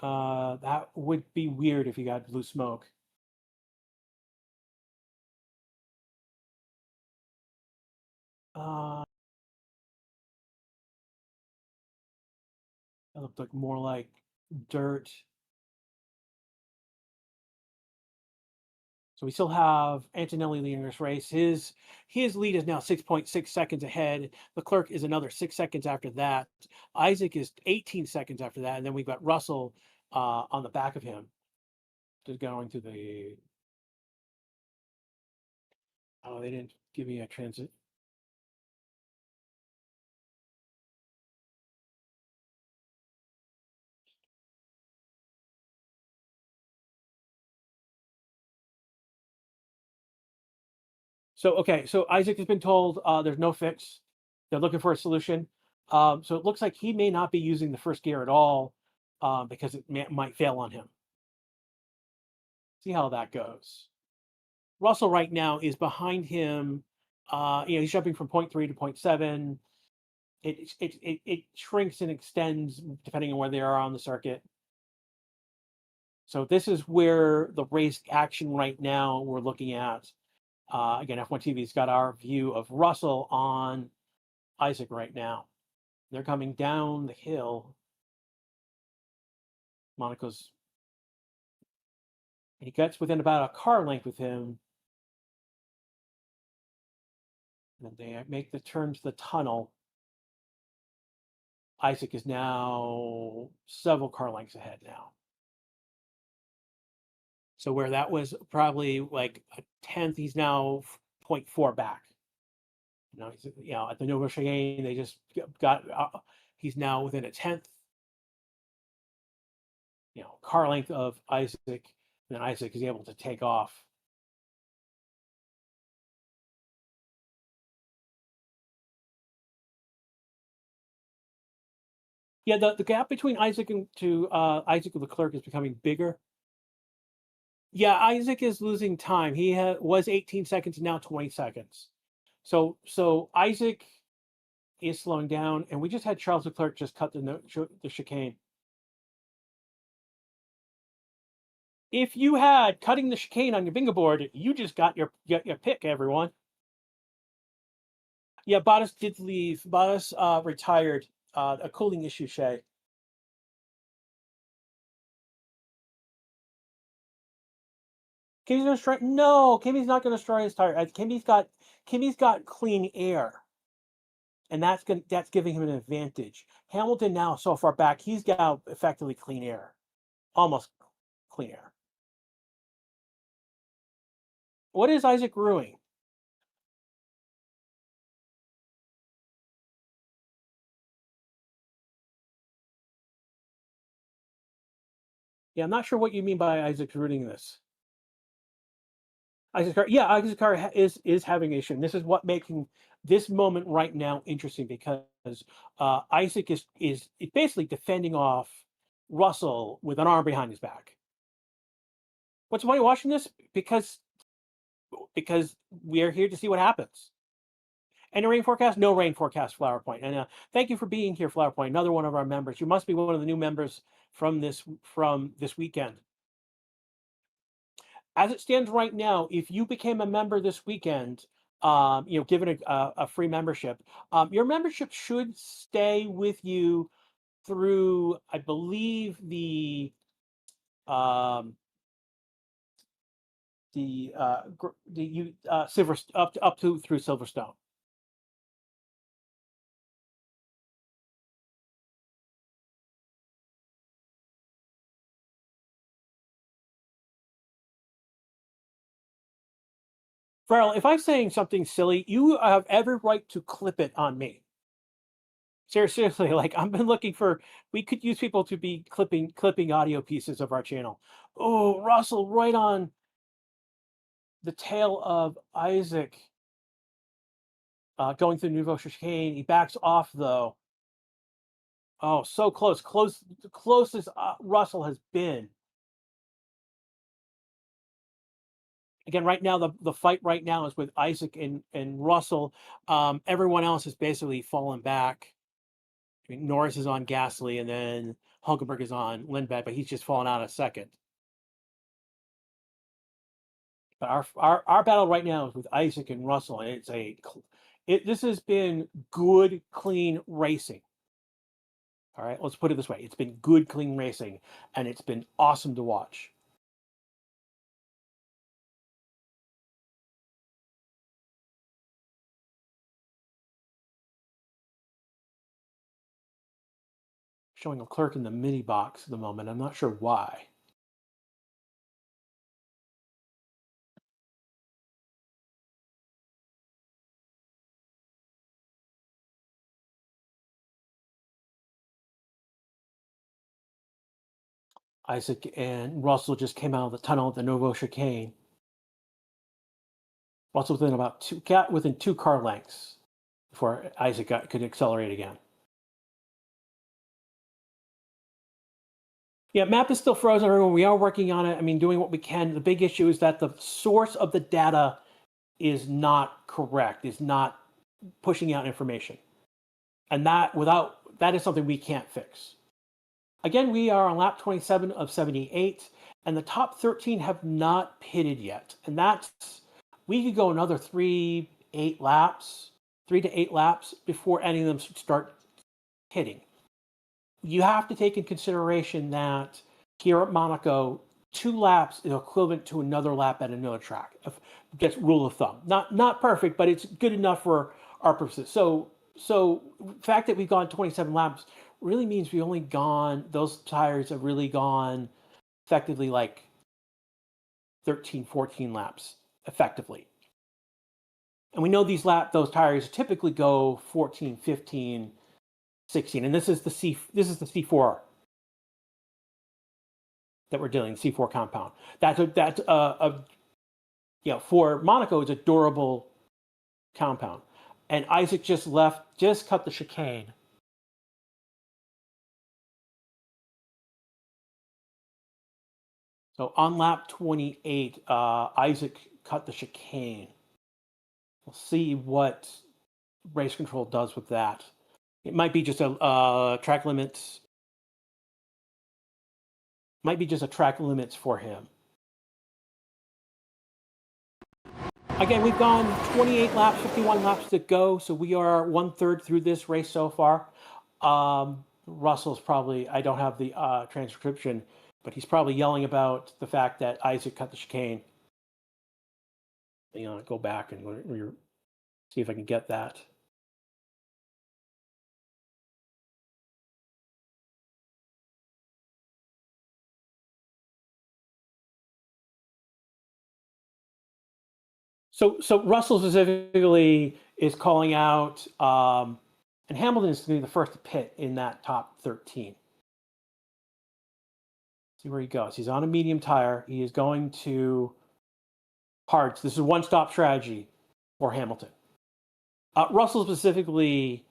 That would be weird if you got blue smoke. That looked like more like dirt. So we still have Antonelli leading this race. His lead is now 6.6 seconds ahead. Leclerc is another 6 seconds after that. Isaac is 18 seconds after that, and then we've got Russell on the back of him. Just going to the. Oh, they didn't give me a transit. So okay, so Isaac has been told there's no fix. They're looking for a solution. So it looks like he may not be using the first gear at all because it might fail on him. See how that goes. Russell right now is behind him. He's jumping from 0.3 to 0.7. It shrinks and extends depending on where they are on the circuit. So this is where the race action right now we're looking at. Again, F1 TV's got our view of Russell on Isaac right now. They're coming down the hill. Monaco's. He gets within about a car length with him. And they make the turn to the tunnel. Isaac is now several car lengths ahead now. So where that was probably like a tenth, he's now 0.4 back. He's at the Nova Cheyenne, they just got. He's now within a tenth. Car length of Isaac, and then Isaac is able to take off. Yeah, the gap between Isaac and Isaac and Leclerc is becoming bigger. Yeah, Isaac is losing time. He was 18 seconds, now 20 seconds. So Isaac is slowing down, and we just had Charles Leclerc just cut the chicane. If you had cutting the chicane on your bingo board, you just got your pick, everyone. Yeah, Bottas did leave. Bottas retired. A cooling issue, Shay. Kimi's gonna destroy. No, Kimi's not gonna destroy his tire. Kimi's got clean air, and that's giving him an advantage. Hamilton now so far back, he's got effectively clean air, almost clean air. What is Isaac ruining? Yeah, I'm not sure what you mean by Isaac's ruining this. Isaac's car is having an issue. And this is what making this moment right now interesting because Isaac is basically defending off Russell with an arm behind his back. What's the point of watching this? Because we are here to see what happens. Any rain forecast? No rain forecast, Flower Point. And thank you for being here, Flower Point. Another one of our members. You must be one of the new members from this weekend. As it stands right now, if you became a member this weekend, given a free membership, your membership should stay with you through, I believe, silver up to through Silverstone. Farrell, if I'm saying something silly, you have every right to clip it on me. Seriously, like I've been looking for. We could use people to be clipping audio pieces of our channel. Oh, Russell, right on the tail of Isaac, going through Nouveau Chicane. He backs off though. Oh, so close, the closest Russell has been. Again, right now the fight right now is with Isaac and Russell. Everyone else has basically fallen back. I mean, Norris is on Gasly, and then Hulkenberg is on Lindbergh, but he's just fallen out a second. But our battle right now is with Isaac and Russell, and this has been good, clean racing. All right, let's put it this way. It's been good, clean racing, and it's been awesome to watch. Showing a clerk in the mini box at the moment. I'm not sure why. Isaac and Russell just came out of the tunnel at the Novo chicane. Russell got within 2 car lengths before Isaac could accelerate again. Yeah, map is still frozen, everyone. We are working on it. I mean, doing what we can. The big issue is that the source of the data is not correct, is not pushing out information. And that is something we can't fix. Again, we are on lap 27 of 78, and the top 13 have not pitted yet. And we could go another 3 to 8 laps before any of them start hitting. You have to take in consideration that here at Monaco, 2 laps is equivalent to another lap at another track. Gets rule of thumb. Not perfect, but it's good enough for our purposes. So the fact that we've gone 27 laps really means those tires have really gone effectively like 13, 14 laps effectively. And we know those tires typically go 14, 15, 16, and this is the C4 that we're dealing, C4 compound. For Monaco, it's a durable compound. And Isaac just cut the chicane. So on lap 28, Isaac cut the chicane. We'll see what race control does with that. It might be just a track limits. Might be just a track limits for him. Again, we've gone 28 laps, 51 laps to go, so we are 1/3 through this race so far. Russell's probably, I don't have the transcription, but he's probably yelling about the fact that Isaac cut the chicane. Go back and see if I can get that. So Russell specifically is calling out, and Hamilton is going to be the first to pit in that top 13. See where he goes. He's on a medium tire. He is going to hards. This is a one-stop strategy for Hamilton. Russell specifically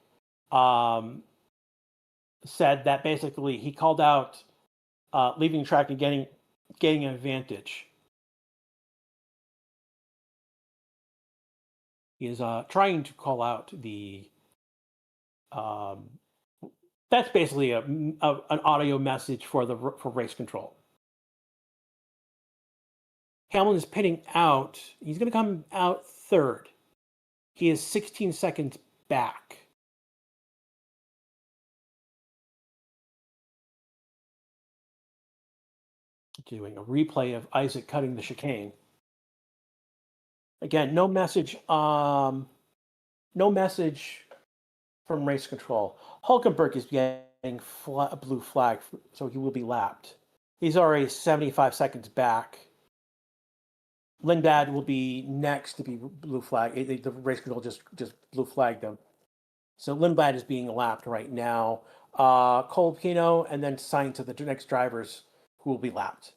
said that basically he called out leaving the track and getting an advantage. He is trying to call out the. That's basically an audio message for race control. Hamilton is pitting out. He's going to come out third. He is 16 seconds back. Doing a replay of Isaac cutting the chicane. Again, no message. No message from race control. Hulkenberg is getting a blue flag, so he will be lapped. He's already 75 seconds back. Lindblad will be next to be blue flag. The race control just blue flagged them. So Lindblad is being lapped right now. Cole Pino, and then signed to the next drivers who will be lapped.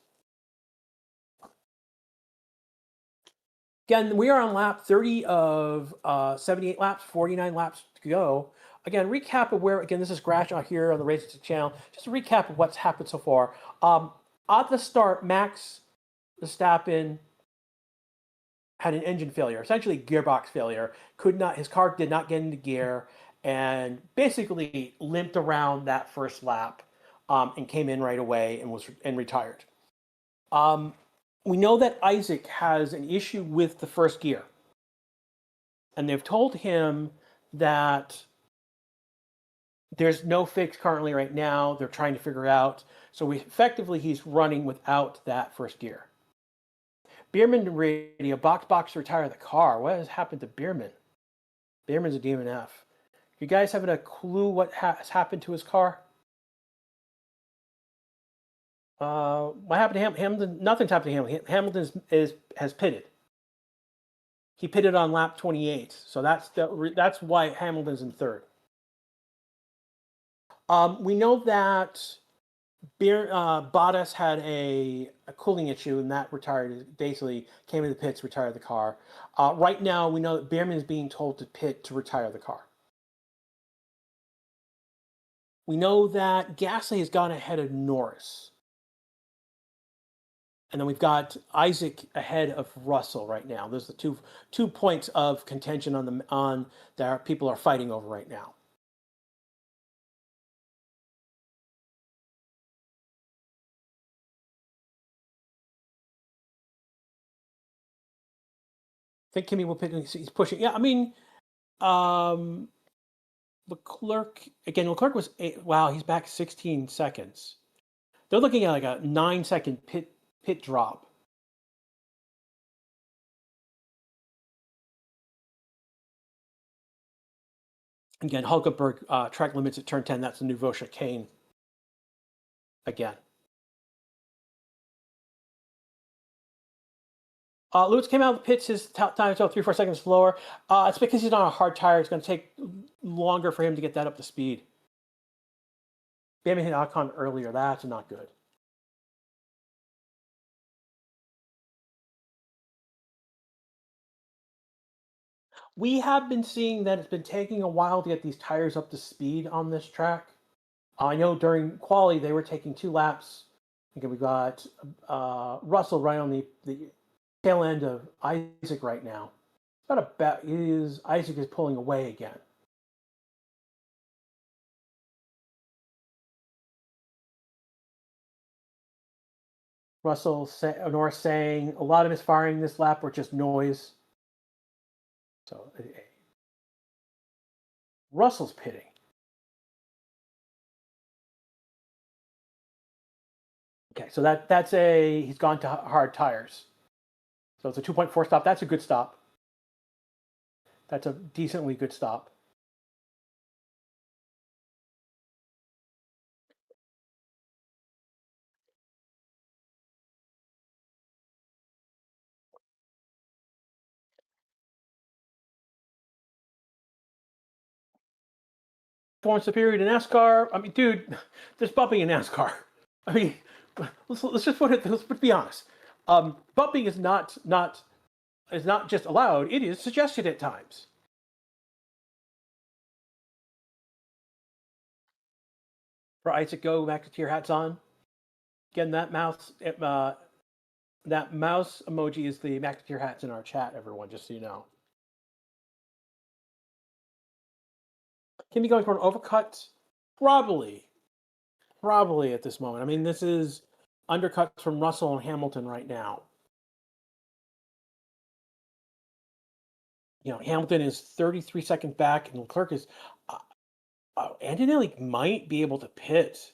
Again, we are on lap 30 of 78 laps, 49 laps to go. Again, recap of this is Grash out here on the Racing channel. Just a recap of what's happened so far. At the start, Max Verstappen had an engine failure, essentially gearbox failure. His car did not get into gear, and basically limped around that first lap, and came in right away and retired. We know that Isaac has an issue with the first gear, and they've told him that There's no fix currently right now. They're trying to figure out. So effectively, he's running without that first gear. Bierman radio, box retire the car. What has happened to Bierman? Bierman's a DNF. You guys having a clue what has happened to his car? What happened to Hamilton? Nothing's happened to Hamilton. Hamilton has pitted. He pitted on lap 28, so that's why Hamilton's in third. We know that Bottas had a cooling issue, and that basically came into the pits, retired the car. Right now, we know that Bierman is being told to pit to retire the car. We know that Gasly has gone ahead of Norris. And then we've got Isaac ahead of Russell right now. Those are the two points of contention on that people are fighting over right now. I think Kimi will pick. He's pushing. Yeah, I mean, Leclerc was 8. Wow, he's back 16 seconds. They're looking at like a 9-second pit drop. Again, Hulkenberg track limits at turn 10. That's the nouveau chicane. Again. Lewis came out of the pits. His time is 3-4 seconds slower. It's because he's on a hard tire. It's going to take longer for him to get that up to speed. Bama hit Ocon earlier. That's not good. We have been seeing that it's been taking a while to get these tires up to speed on this track. I know during quali they were taking 2 laps. Again, we got Russell right on the tail end of Isaac right now. Isaac is pulling away again. Norris saying a lot of misfiring this lap were just noise. So Russell's pitting. Okay, so he's gone to hard tires. So it's a 2.4 stop. That's a good stop. That's a decently good stop. Performance superior to NASCAR. I mean, dude, there's bumping in NASCAR. I mean, let's just let's be honest. Bumping is not just allowed; it is suggested at times. For Isaac, go back to your hats on. Again, that mouse emoji is the back to your hats in our chat. Everyone, just so you know. Can be going for an overcut? Probably at this moment. I mean, this is undercuts from Russell and Hamilton right now. You know, Hamilton is 33 seconds back, and Leclerc is. Antonelli might be able to pit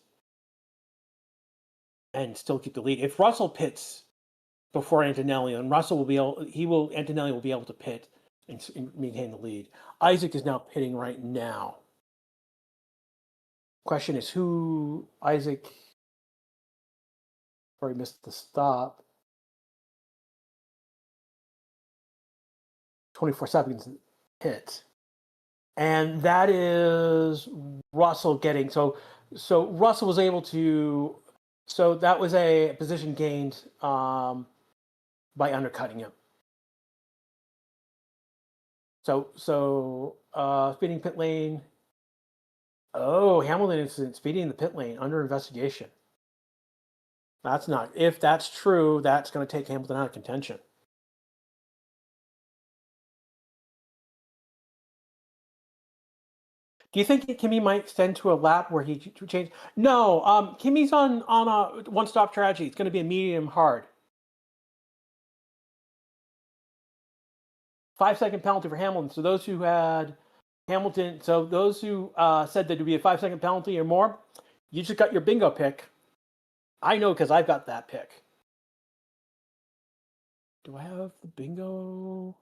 and still keep the lead. If Russell pits before Antonelli, then Antonelli will be able to pit and maintain the lead. Isaac is now pitting right now. Question is who Isaac probably missed the stop. 24 seconds hit. And that is Russell getting so Russell was able to that was a position gained by undercutting him. So speeding pit lane. Oh, Hamilton is speeding the pit lane under investigation. If that's true, that's going to take Hamilton out of contention. Do you think Kimi might extend to a lap where he change? No, Kimi's on a one-stop strategy. It's going to be a medium hard. 5-second penalty for Hamilton. So those who had Hamilton. So those who said that it would be a 5-second penalty or more, you just got your bingo pick. I know because I've got that pick. Do I have the bingo?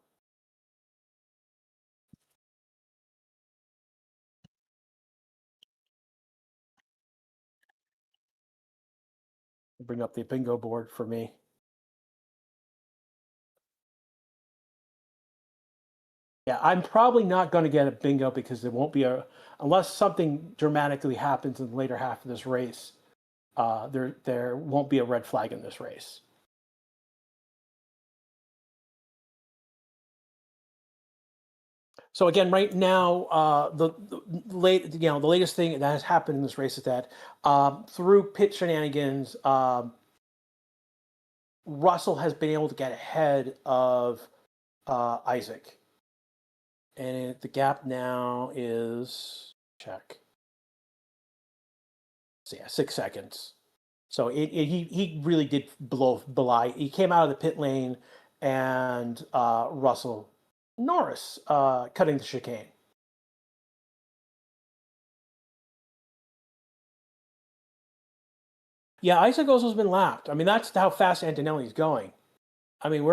Bring up the bingo board for me. Yeah, I'm probably not going to get a bingo because there won't be unless something dramatically happens in the later half of this race. There won't be a red flag in this race. So again, right now, the latest thing that has happened in this race is that through pit shenanigans, Russell has been able to get ahead of Isaac, and the gap now is check. So yeah, 6 seconds. So he really did belie. He came out of the pit lane, and Russell Norris cutting the chicane. Yeah, Isaac has been lapped. I mean, that's how fast Antonelli's going. I mean,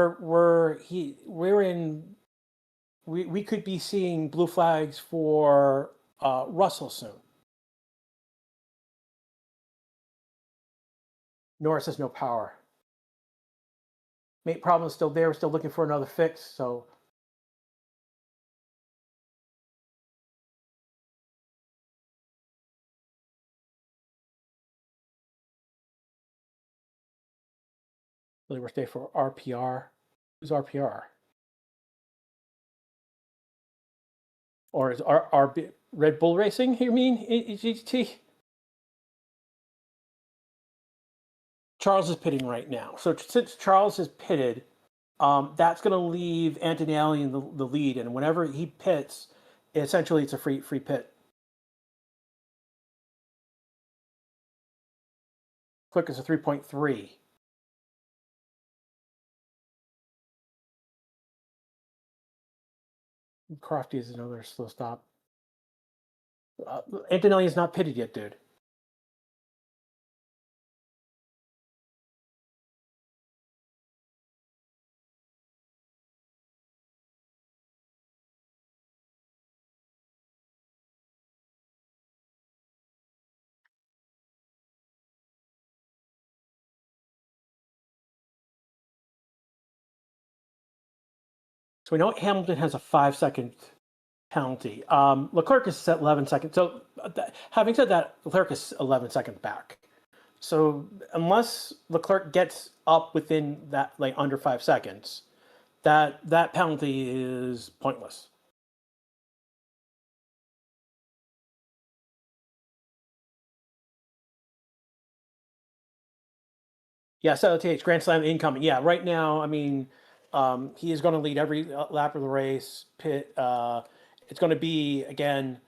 we could be seeing blue flags for Russell soon. Norris has no power. Mate problem is still there. We're still looking for another fix. So really, we're staying for RPR. Who's RPR? Or is Red Bull Racing? You mean GT? Charles is pitting right now. So since Charles is pitted, that's going to leave Antonelli in the lead. And whenever he pits, essentially it's a free pit. Quick is a 3.3. Crofty is another slow stop. Antonelli is not pitted yet, dude. So we know Hamilton has a 5-second penalty. Leclerc is at 11 seconds. So having said that, Leclerc is 11 seconds back. So unless Leclerc gets up within that, like under 5 seconds, that penalty is pointless. Yeah, so TH Grand Slam incoming. Yeah, right now, I mean, he is going to lead every lap of the race. It's going to be again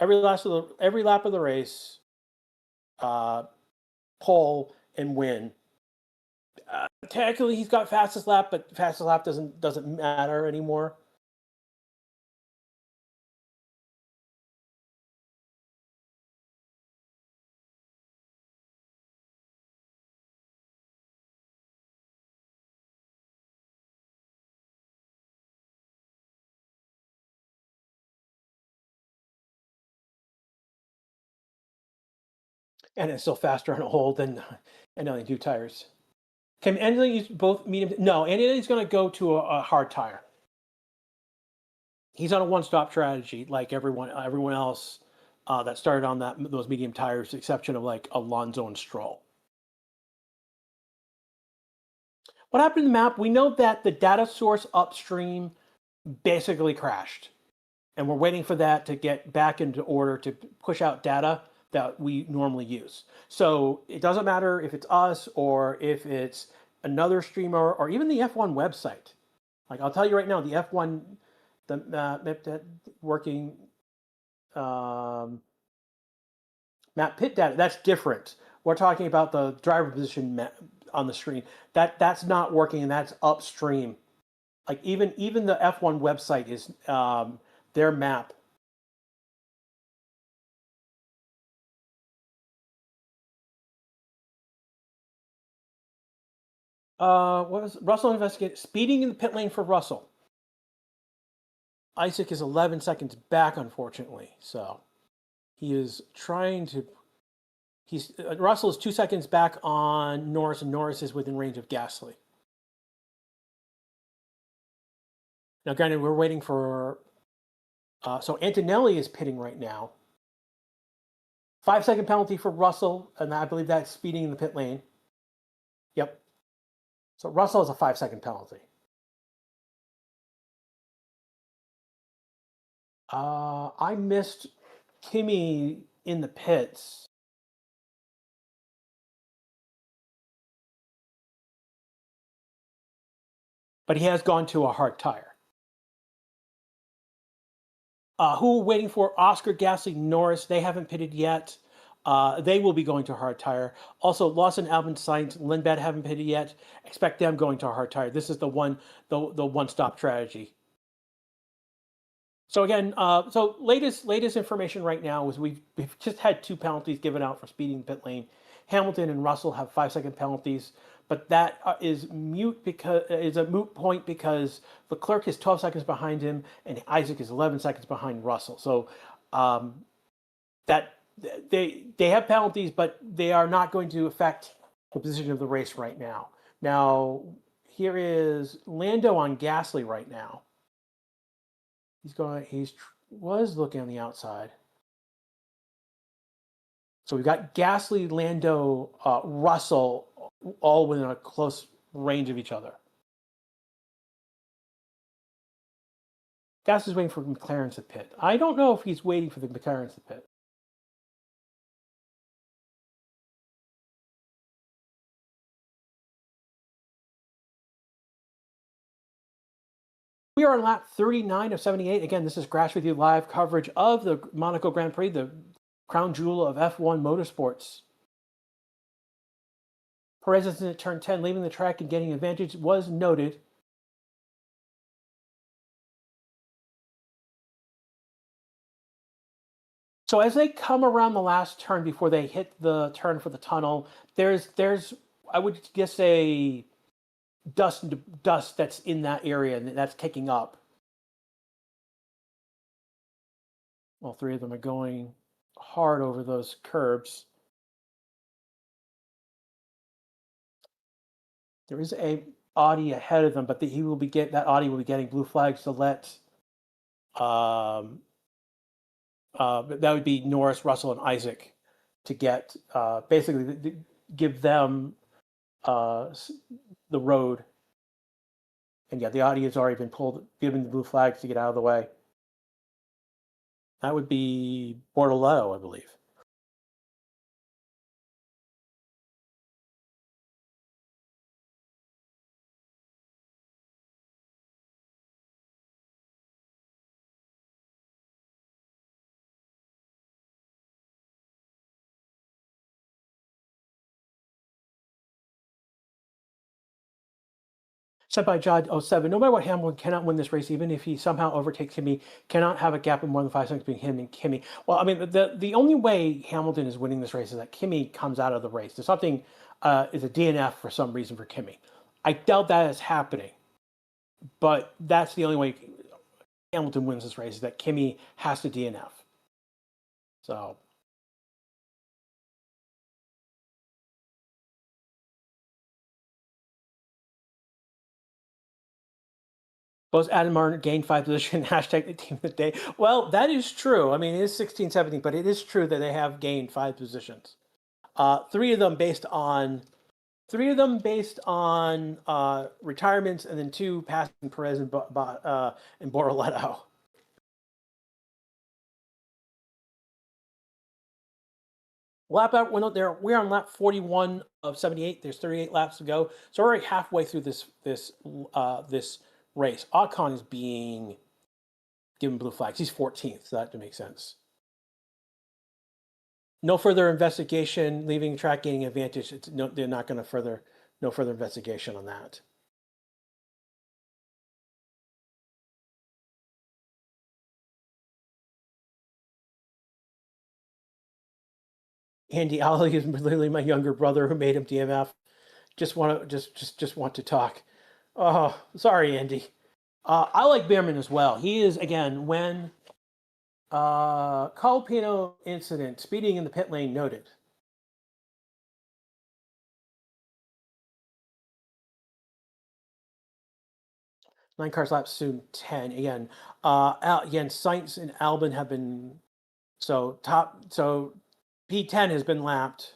every lap of the race, pole and win. Technically, he's got fastest lap, but fastest lap doesn't matter anymore. And it's still faster on a hole than only 2 tires. Can Andy use both medium? No, Andy's going to go to a hard tire. He's on a one-stop strategy, like everyone else that started on those medium tires, exception of like Alonso and Stroll. What happened in the map? We know that the data source upstream basically crashed, and we're waiting for that to get back into order to push out data that we normally use. So it doesn't matter if it's us or if it's another streamer or even the F1 website. Like I'll tell you right now, the F1, the working map pit data, that's different. We're talking about the driver position map on the screen. That's not working, and that's upstream. Like even the F1 website is their map What was Russell investigate speeding in the pit lane for Russell? Isaac is 11 seconds back, unfortunately. So he is trying to. Russell is 2 seconds back on Norris, and Norris is within range of Gasly. Now, granted, we're waiting for. So Antonelli is pitting right now. 5-second penalty for Russell, and I believe that's speeding in the pit lane. Yep. So Russell has a 5-second penalty. I missed Kimi in the pits. But he has gone to a hard tire. Who are waiting for? Oscar, Gasly, Norris. They haven't pitted yet. They will be going to a hard tire. Also, Lawson, Albon, Sainz, Lindblad haven't pitted yet. Expect them going to a hard tire. This is the one-stop strategy. So again, so latest information right now is we've just had 2 penalties given out for speeding pit lane. Hamilton and Russell have 5-second penalties, but that is a moot point because Leclerc is 12 seconds behind him and Isaac is 11 seconds behind Russell. So that they have penalties, but they are not going to affect the position of the race right now. Now here is Lando on Gasly right now. He was looking on the outside. So we've got Gasly, Lando, Russell, all within a close range of each other. Gasly's waiting for McLaren to pit. I don't know if he's waiting for the McLaren to pit. We are on lap 39 of 78. Again, this is Grass with You live coverage of the Monaco Grand Prix, the crown jewel of F1 motorsports. Perez is in turn 10, leaving the track and getting advantage was noted. So as they come around the last turn before they hit the turn for the tunnel, there's I would guess a dust that's in that area and that's kicking up. All 3 of them are going hard over those curbs. There is a Audi ahead of them, but that Audi will be getting blue flags to let that would be Norris, Russell, and Isaac to get basically give them the road. And yeah, the Audi has already been given the blue flags to get out of the way. That would be Bortoletto, I believe. Said by Jod07, no matter what, Hamilton cannot win this race, even if he somehow overtakes Kimi, cannot have a gap of more than 5 seconds between him and Kimi. Well, I mean, the only way Hamilton is winning this race is that Kimi comes out of the race. There's something, is a DNF for some reason for Kimi. I doubt that is happening, but that's the only way Hamilton wins this race, is that Kimi has to DNF. So both Adam Martin gained 5 position, hashtag the team of the day. Well, that is true. I mean, it is 16, 17, but it is true that they have gained 5 positions. 3 of them based on retirements, and then 2 passing Perez and Bortoletto. Lap out window there. We're on lap 41 of 78. There's 38 laps to go, so we're already halfway through this race. Ocon is being given blue flags. He's 14th, so that makes sense. No further investigation. Leaving the track, gaining advantage. They're not going to no further investigation on that. Andy Ali is literally my younger brother who made him DMF. just want to just want to talk. Oh, sorry, Andy. I like Behrman as well. He is again when Colapino incident, speeding in the pit lane noted. Nine cars laps soon 10 again. Again, Sainz and Albon have been so P10 has been lapped.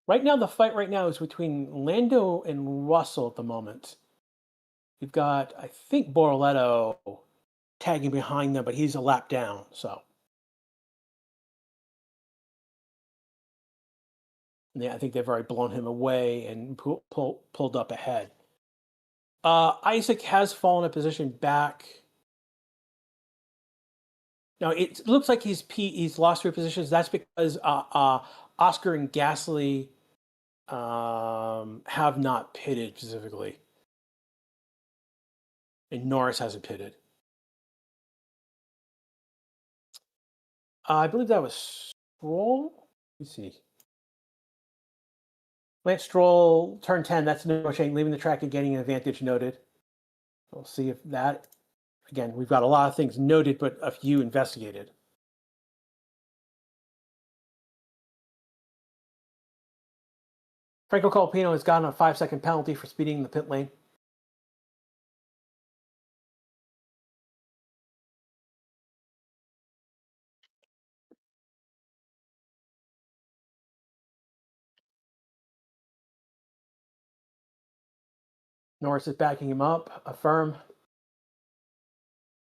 Right now, the fight right now is between Lando and Russell at the moment. You've got, I think, Borletto tagging behind them, but he's a lap down. So, yeah, I think they've already blown him away and pulled up ahead. Isaac has fallen a position back. Now it looks like he's lost 3 positions. That's because Oscar and Gasly have not pitted specifically, and Norris hasn't pitted. I believe that was Stroll. Let me see. Lance Stroll, turn 10. That's no change. Leaving the track and getting an advantage noted. We'll see if that. Again, we've got a lot of things noted, but a few investigated. Franco Colapino has gotten a 5-second penalty for speeding in the pit lane. Norris is backing him up. Affirm.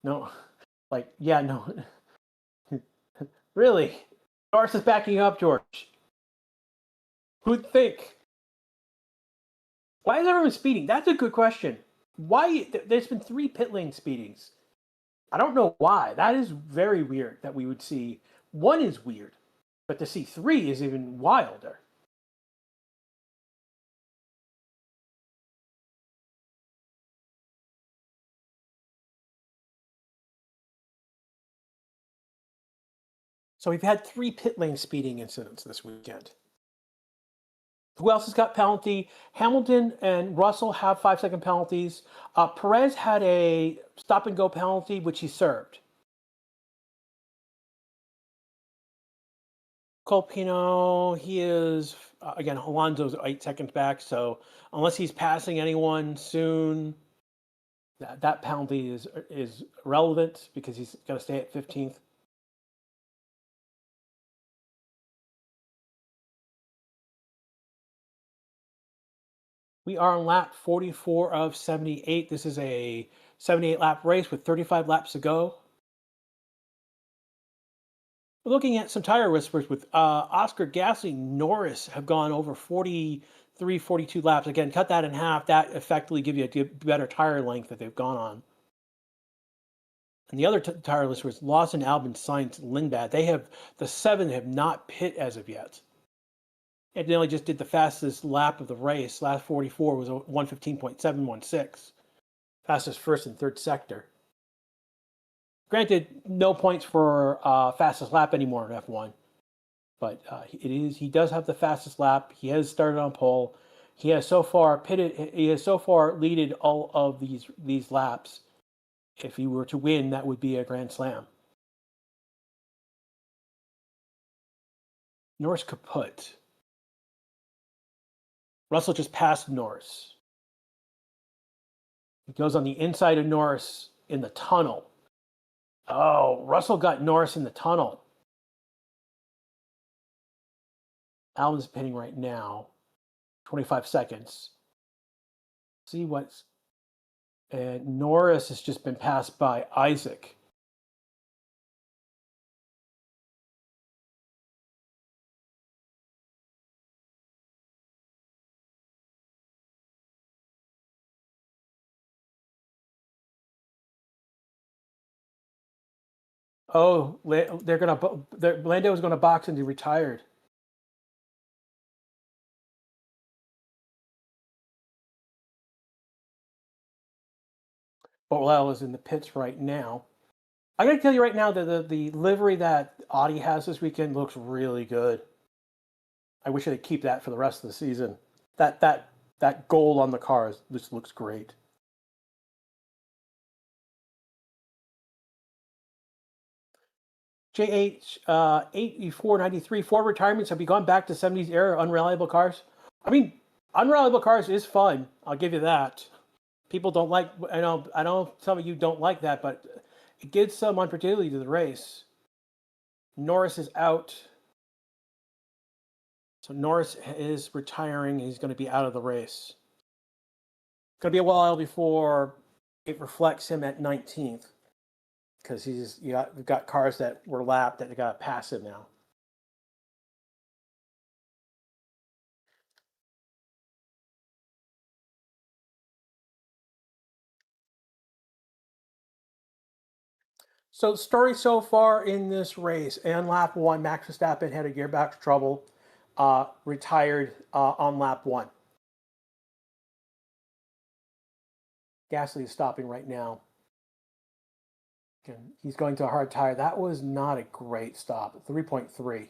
No, like, yeah, no. Really? Norris is backing up, George. Who'd think? Why is everyone speeding? That's a good question. Why? There's been 3 pit lane speedings. I don't know why. That is very weird that we would see. 1 is weird, but to see 3 is even wilder. So we've had 3 pit lane speeding incidents this weekend. Who else has got penalty? Hamilton and Russell have 5-second penalties. Perez had a stop and go penalty, which he served. Colpino, he is, again, Alonso's 8 seconds back. So unless he's passing anyone soon, that penalty is relevant because he's going to stay at 15th. We are on lap 44 of 78. This is a 78 lap race with 35 laps to go. We're looking at some tire whispers with Oscar Gasly, Norris have gone over 43, 42 laps. Again, cut that in half. That effectively give you a better tire length that they've gone on. And the other tire whispers, Lawson, Albon, Sainz, Lindblad, the 7 have not pit as of yet. And they only just did the fastest lap of the race. Last 44 was a 1:15.716. Fastest first and third sector. Granted, no points for fastest lap anymore in F1, but he does have the fastest lap. He has started on pole. He has so far pitted. He has so far leaded all of these laps. If he were to win, that would be a grand slam. Norris kaput. Russell just passed Norris. He goes on the inside of Norris in the tunnel. Oh, Russell got Norris in the tunnel. Albon's pitting right now. 25 seconds. See what's... And Norris has just been passed by Isaac. Oh, Lando is going to box and he retired. Borletto is in the pits right now. I gotta tell you right now that the livery that Audi has this weekend looks really good. I wish I'd keep that for the rest of the season. That gold on the cars just looks great. JH 8493 Ford retirements. Have you gone back to 70s era unreliable cars? I mean, unreliable cars is fun. I'll give you that. People don't like. I know some of you don't like that, but it gives some unpredictability to the race. Norris is out. So Norris is retiring. He's going to be out of the race. It's going to be a while before it reflects him at 19th because we've got cars that were lapped that they got to pass him now. So the story so far in this race, and lap one, Max Verstappen had a gearbox trouble, retired on lap one. Gasly is stopping right now. And he's going to a hard tire. That was not a great stop. 3.3.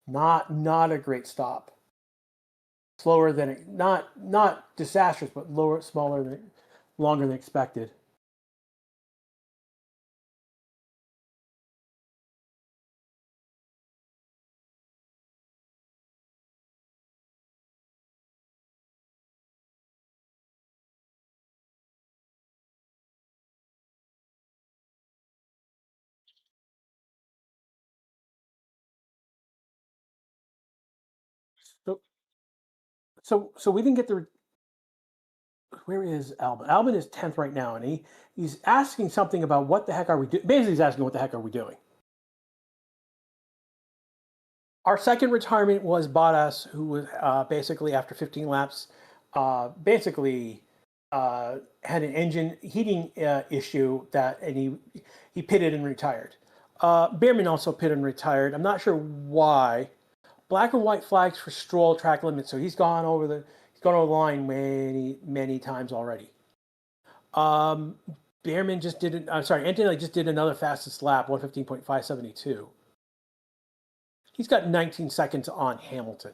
Not a great stop. Slower than it, not disastrous, but longer than expected. So so we didn't get the. Where is Albon? Albon is 10th right now, and he's asking something about what the heck are we doing. Basically, he's asking what the heck are we doing. Our second retirement was Bottas, who was basically after 15 laps, basically had an engine heating issue and he pitted and retired. Bierman also pitted and retired. I'm not sure why. Black and white flags for Stroll track limits, so he's gone over the line many times already. Bierman just did it. I'm sorry, Antonelli just did another fastest lap, 115.572. He's got 19 seconds on Hamilton.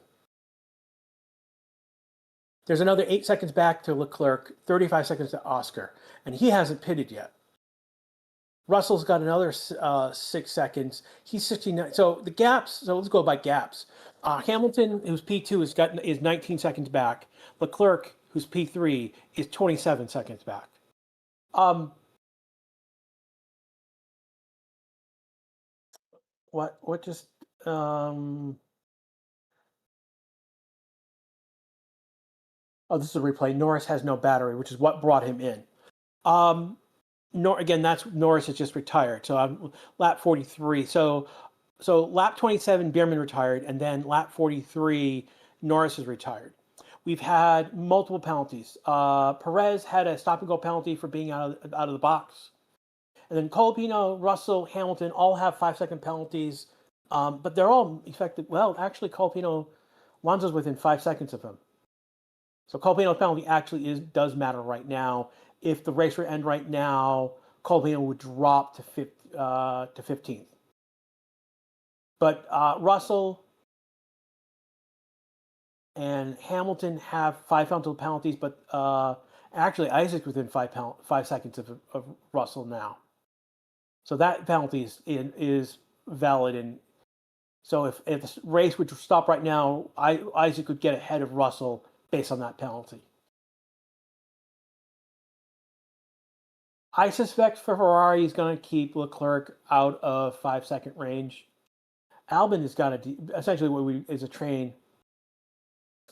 There's another 8 seconds back to Leclerc, 35 seconds to Oscar, and he hasn't pitted yet. Russell's got another 6 seconds. He's 69. So the gaps. So let's go by gaps. Hamilton, who's P2, is 19 seconds back. Leclerc, who's P3, is 27 seconds back. What just Oh, this is a replay. Norris has no battery, which is what brought him in. Again, that's Norris has just retired. So I'm lap 43. So lap 27, Bierman retired, and then lap 43, Norris is retired. We've had multiple penalties. Perez had a stop and go penalty for being out of the box, and then Colapino, Russell, Hamilton all have 5-second penalties, but they're all effective. Well, actually, Colapino, Alonso's within 5 seconds of him. So Colapino's penalty actually does matter right now. If the race were to end right now, Colapino would drop to 15th. But Russell and Hamilton have 5 penalties, but actually Isaac's within 5 seconds of Russell now. So that penalty is valid. And so if the race would stop right now, Isaac could get ahead of Russell based on that penalty. I suspect for Ferrari, he's going to keep Leclerc out of 5-second range. Albon has got essentially what is a train.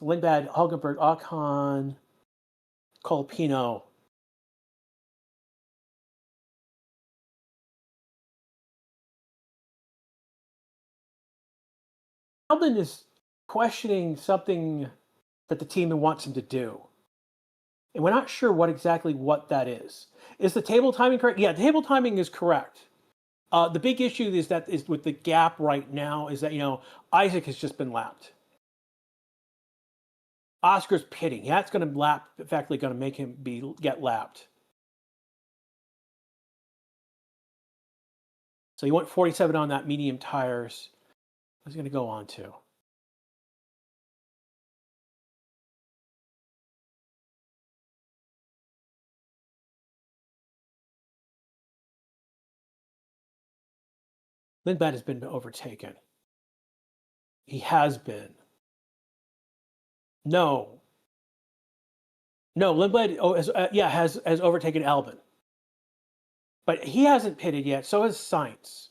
Lindblad, Hulkenberg, Ocon, Colapino. Albon is questioning something that the team wants him to do. And we're not sure exactly what that is. Is the table timing correct? Yeah, the table timing is correct. The big issue is with the gap right now is that, Isaac has just been lapped. Oscar's pitting. That's going to effectively going to make him get lapped. So you want 47 on that medium tires. I was going to go on to. Lindblad has been overtaken. He has been. No. No, Lindblad has overtaken Albon. But he hasn't pitted yet. So has Sainz.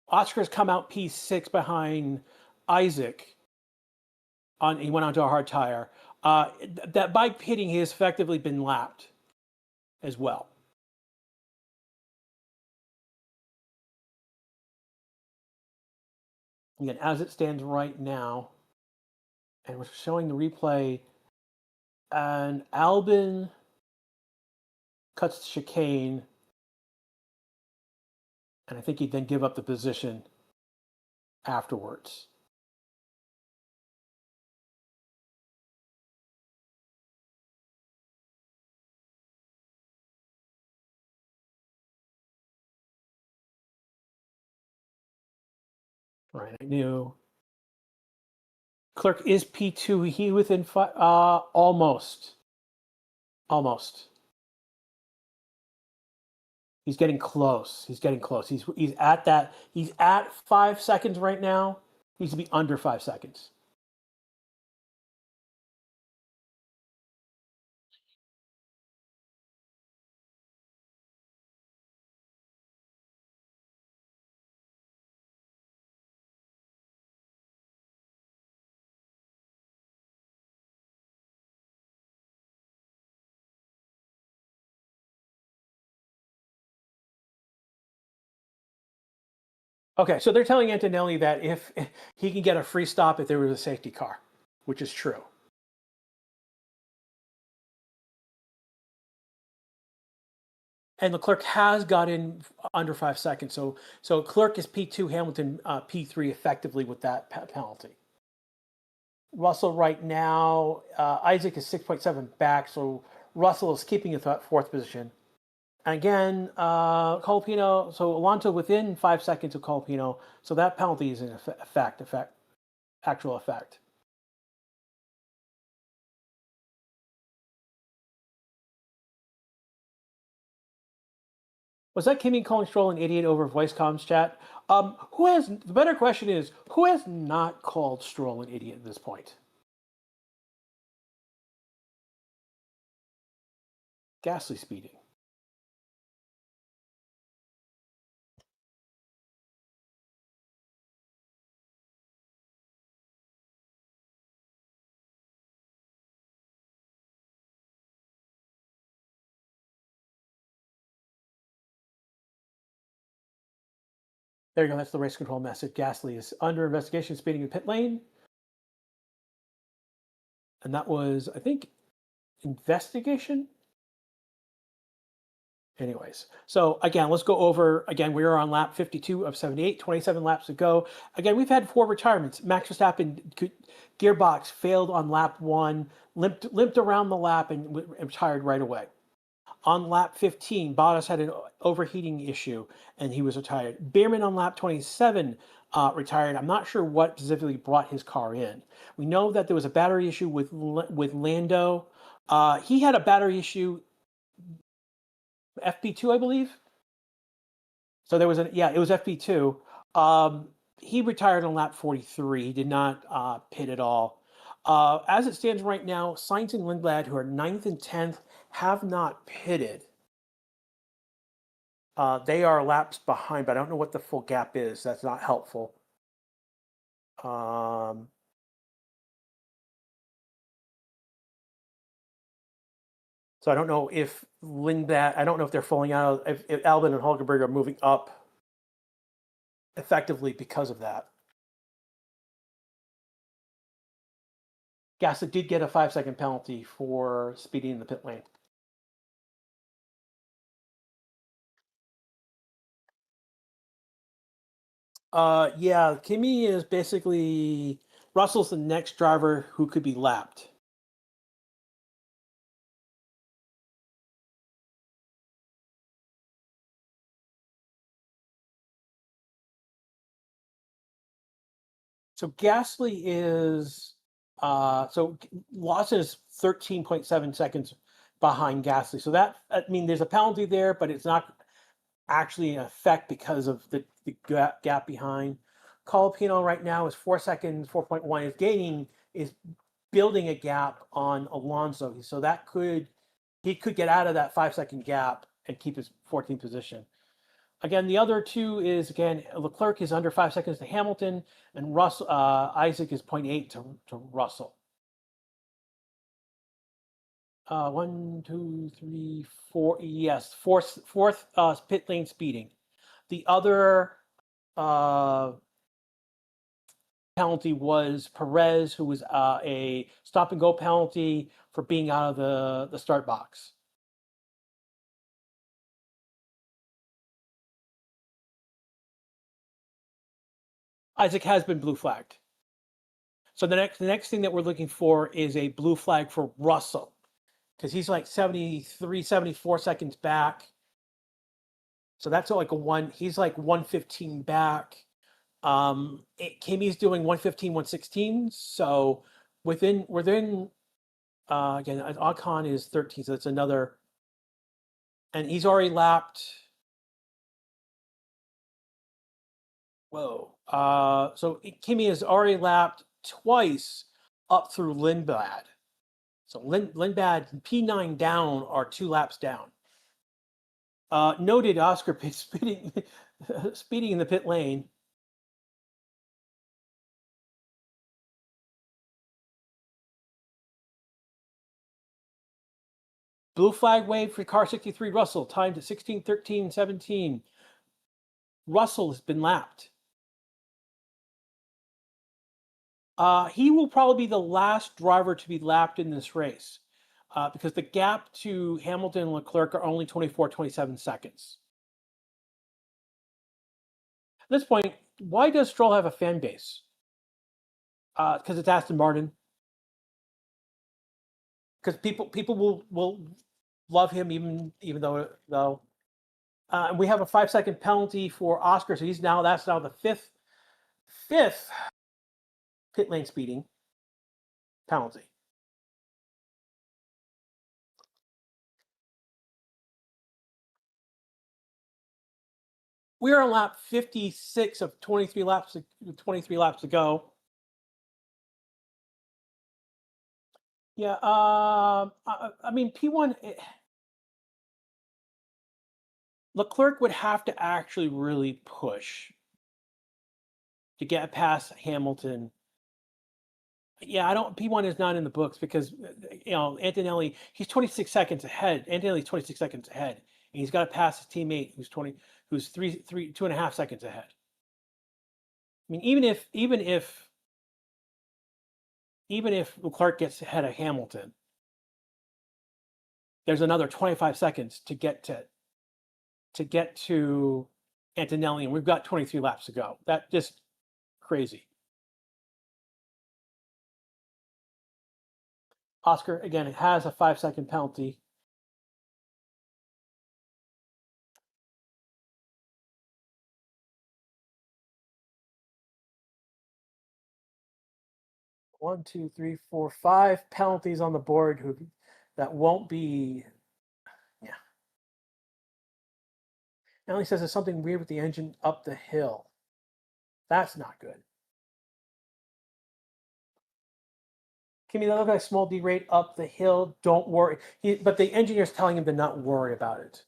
Oscar's come out P6 behind Isaac. He went onto a hard tire. That by pitting, he has effectively been lapped as well. Again, as it stands right now, and we're showing the replay, and Albon cuts the chicane, and I think he'd then give up the position afterwards. Right, I knew. Clerk is P2. He within five, almost. Almost. He's getting close. He's getting close. He's at that. He's at 5 seconds right now. He needs to be under 5 seconds. Okay, so they're telling Antonelli that if he can get a free stop if there was a safety car, which is true. And Leclerc has got in under 5 seconds. So Leclerc is P2, Hamilton P3 effectively with that penalty. Russell right now, Isaac is 6.7 back, so Russell is keeping a fourth position. And again, Colapino, so Alonso within 5 seconds of Colapino, so that penalty is in actual effect. Was that Kimmy calling Stroll an idiot over voice comms chat? The better question is, who has not called Stroll an idiot at this point? Gasly speeding. There you go. That's the race control message. Gasly is under investigation, speeding in pit lane. And that was, I think, investigation. Anyways, so again, let's go over. Again, we are on lap 52 of 78, 27 laps to go. Again, we've had 4 retirements. Max Verstappen, gearbox failed on lap 1, limped around the lap and retired right away. On lap 15, Bottas had an overheating issue and he was retired. Beerman on lap 27 retired. I'm not sure what specifically brought his car in. We know that there was a battery issue with Lando. He had a battery issue, FP2, I believe. So there was it was FP2. He retired on lap 43. He did not pit at all. As it stands right now, Sainz and Lindblad, who are 9th and 10th, have not pitted. They are laps behind, but I don't know what the full gap is. That's not helpful. So I don't know if I don't know if they're falling out, if Albon and Hulkenberg are moving up effectively because of that. Gasly did get a 5-second penalty for speeding in the pit lane. Kimi is basically Russell's the next driver who could be lapped. So Gasly is Lawson is 13.7 seconds behind Gasly. So that, I mean, there's a penalty there, but it's not actually in effect because of the gap behind. Colapino right now is 4 seconds, 4.1 is building a gap on Alonso. So he could get out of that 5 second gap and keep his 14th position. Again, the other two is, again, Leclerc is under 5 seconds to Hamilton, and Isaac is 0.8 to Russell. 1, 2, 3, 4. Yes, fourth pit lane speeding. The other penalty was Perez, who was a stop and go penalty for being out of the start box. Isaac has been blue flagged. So the next thing that we're looking for is a blue flag for Russell, because he's like 73, 74 seconds back. So that's like he's like 115 back. Kimi's doing 115, 116. So within again, Ocon is 13, so that's another, and he's already lapped. Whoa. So Kimi has already lapped twice up through Lindblad. So Lindblad and P9 down are 2 laps down. Noted Oscar speeding in the pit lane. Blue flag wave for car 63 Russell, timed at 16, 13, 17. Russell has been lapped. He will probably be the last driver to be lapped in this race, because the gap to Hamilton and Leclerc are only 24, 27 seconds. At this point, why does Stroll have a fan base? Because it's Aston Martin. Because people will love him even though. And we have a 5-second penalty for Oscar, so that's now the fifth pit lane speeding penalty. We are on lap 56 of 23 laps to go. Yeah, I mean, P1, Leclerc would have to actually really push to get past Hamilton. Yeah, P1 is not in the books because, Antonelli, he's 26 seconds ahead. Antonelli's 26 seconds ahead, and he's got to pass his teammate who's 2.5 seconds ahead. I mean, even if Leclerc gets ahead of Hamilton, there's another 25 seconds to get to Antonelli, and we've got 23 laps to go. That just crazy. Oscar, again, it has a 5-second penalty. One, two, three, four, 5 penalties on the board that won't be. Yeah. Ellie says there's something weird with the engine up the hill. That's not good. Kimi, that looks like small derate up the hill. Don't worry. But the engineer's telling him to not worry about it.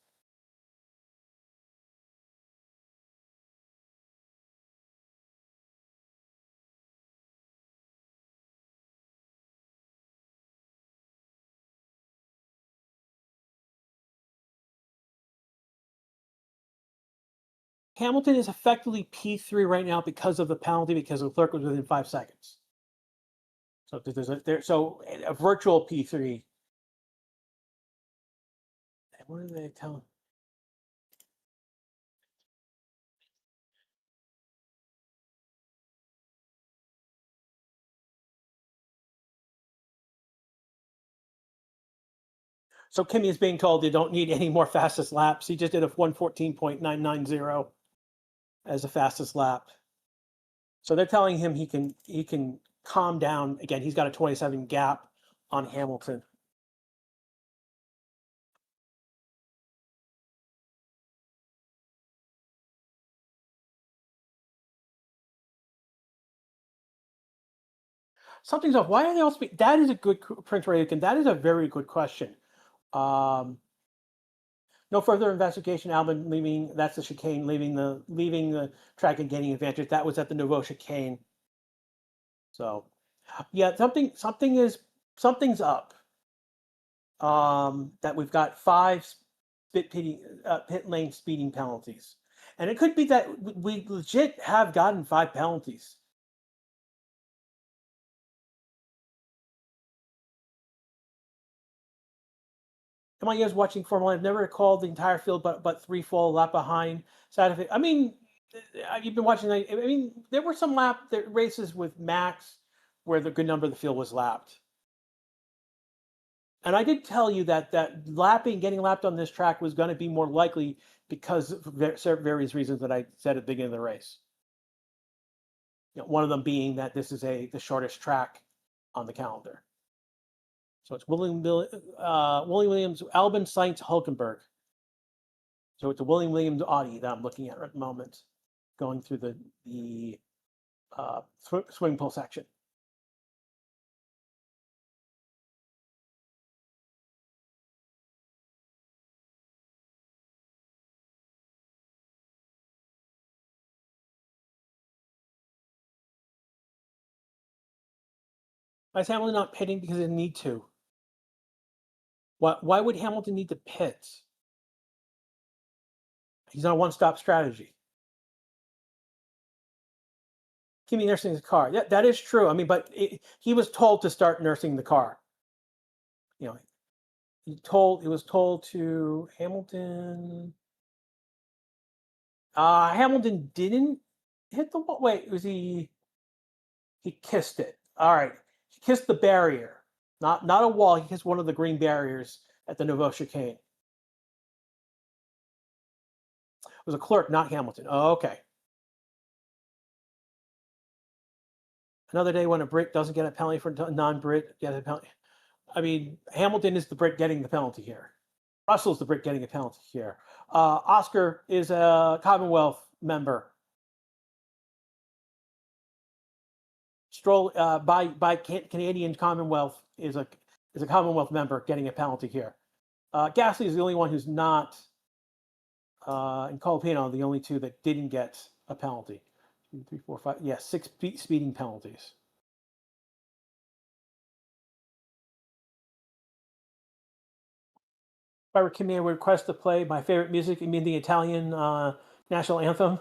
Hamilton is effectively P3 right now because of the penalty, because Leclerc was within 5 seconds. So there's a virtual P3. What are they telling? So Kimi is being told they don't need any more fastest laps. He just did a 114.990 as the fastest lap. So they're telling him he can calm down. Again, he's got a 27 gap on Hamilton. Something's off. Why are they all speaking? That is a good, Prince Rayukin. That is a very good question. Um, no further investigation. Albin leaving. That's the chicane. Leaving the track and gaining advantage. That was at the Nouveau chicane. So, yeah, something's up. That we've got 5 pit lane speeding penalties, and it could be that we legit have gotten 5 penalties. In my years watching Formula 1, I've never called the entire field but 3 full lap behind. I mean, you've been watching. I mean, there were some races with Max where the good number of the field was lapped. And I did tell you that getting lapped on this track was going to be more likely because of various reasons that I said at the beginning of the race. One of them being that this is the shortest track on the calendar. So it's William Williams, Albin, Sainz, Hulkenberg. So it's a William Williams Audi that I'm looking at the moment, going through the swimming pool section. Why is Hamilton not pitting? Because they need to. Why would Hamilton need to pit? He's on a one-stop strategy. Kimi nursing his car. Yeah, that is true. I mean, but he was told to start nursing the car. He was told to Hamilton. Hamilton didn't hit the wall. Wait, he kissed it. All right. He kissed the barrier. Not a wall. He kissed one of the green barriers at the Nouveau chicane. It was a clerk, not Hamilton. Oh, okay. Another day when a Brit doesn't get a penalty for non-Brit get a penalty. I mean, Hamilton is the Brit getting the penalty here. Russell's the Brit getting a penalty here. Oscar is a Commonwealth member. Stroll by Canadian Commonwealth is a Commonwealth member getting a penalty here. Gasly is the only one who's not, and Colapino the only two that didn't get a penalty. 2, 3, 4, 5. Yeah, 6 speeding penalties. If I were Kimi, I would request to play my favorite music. I mean, the Italian national anthem.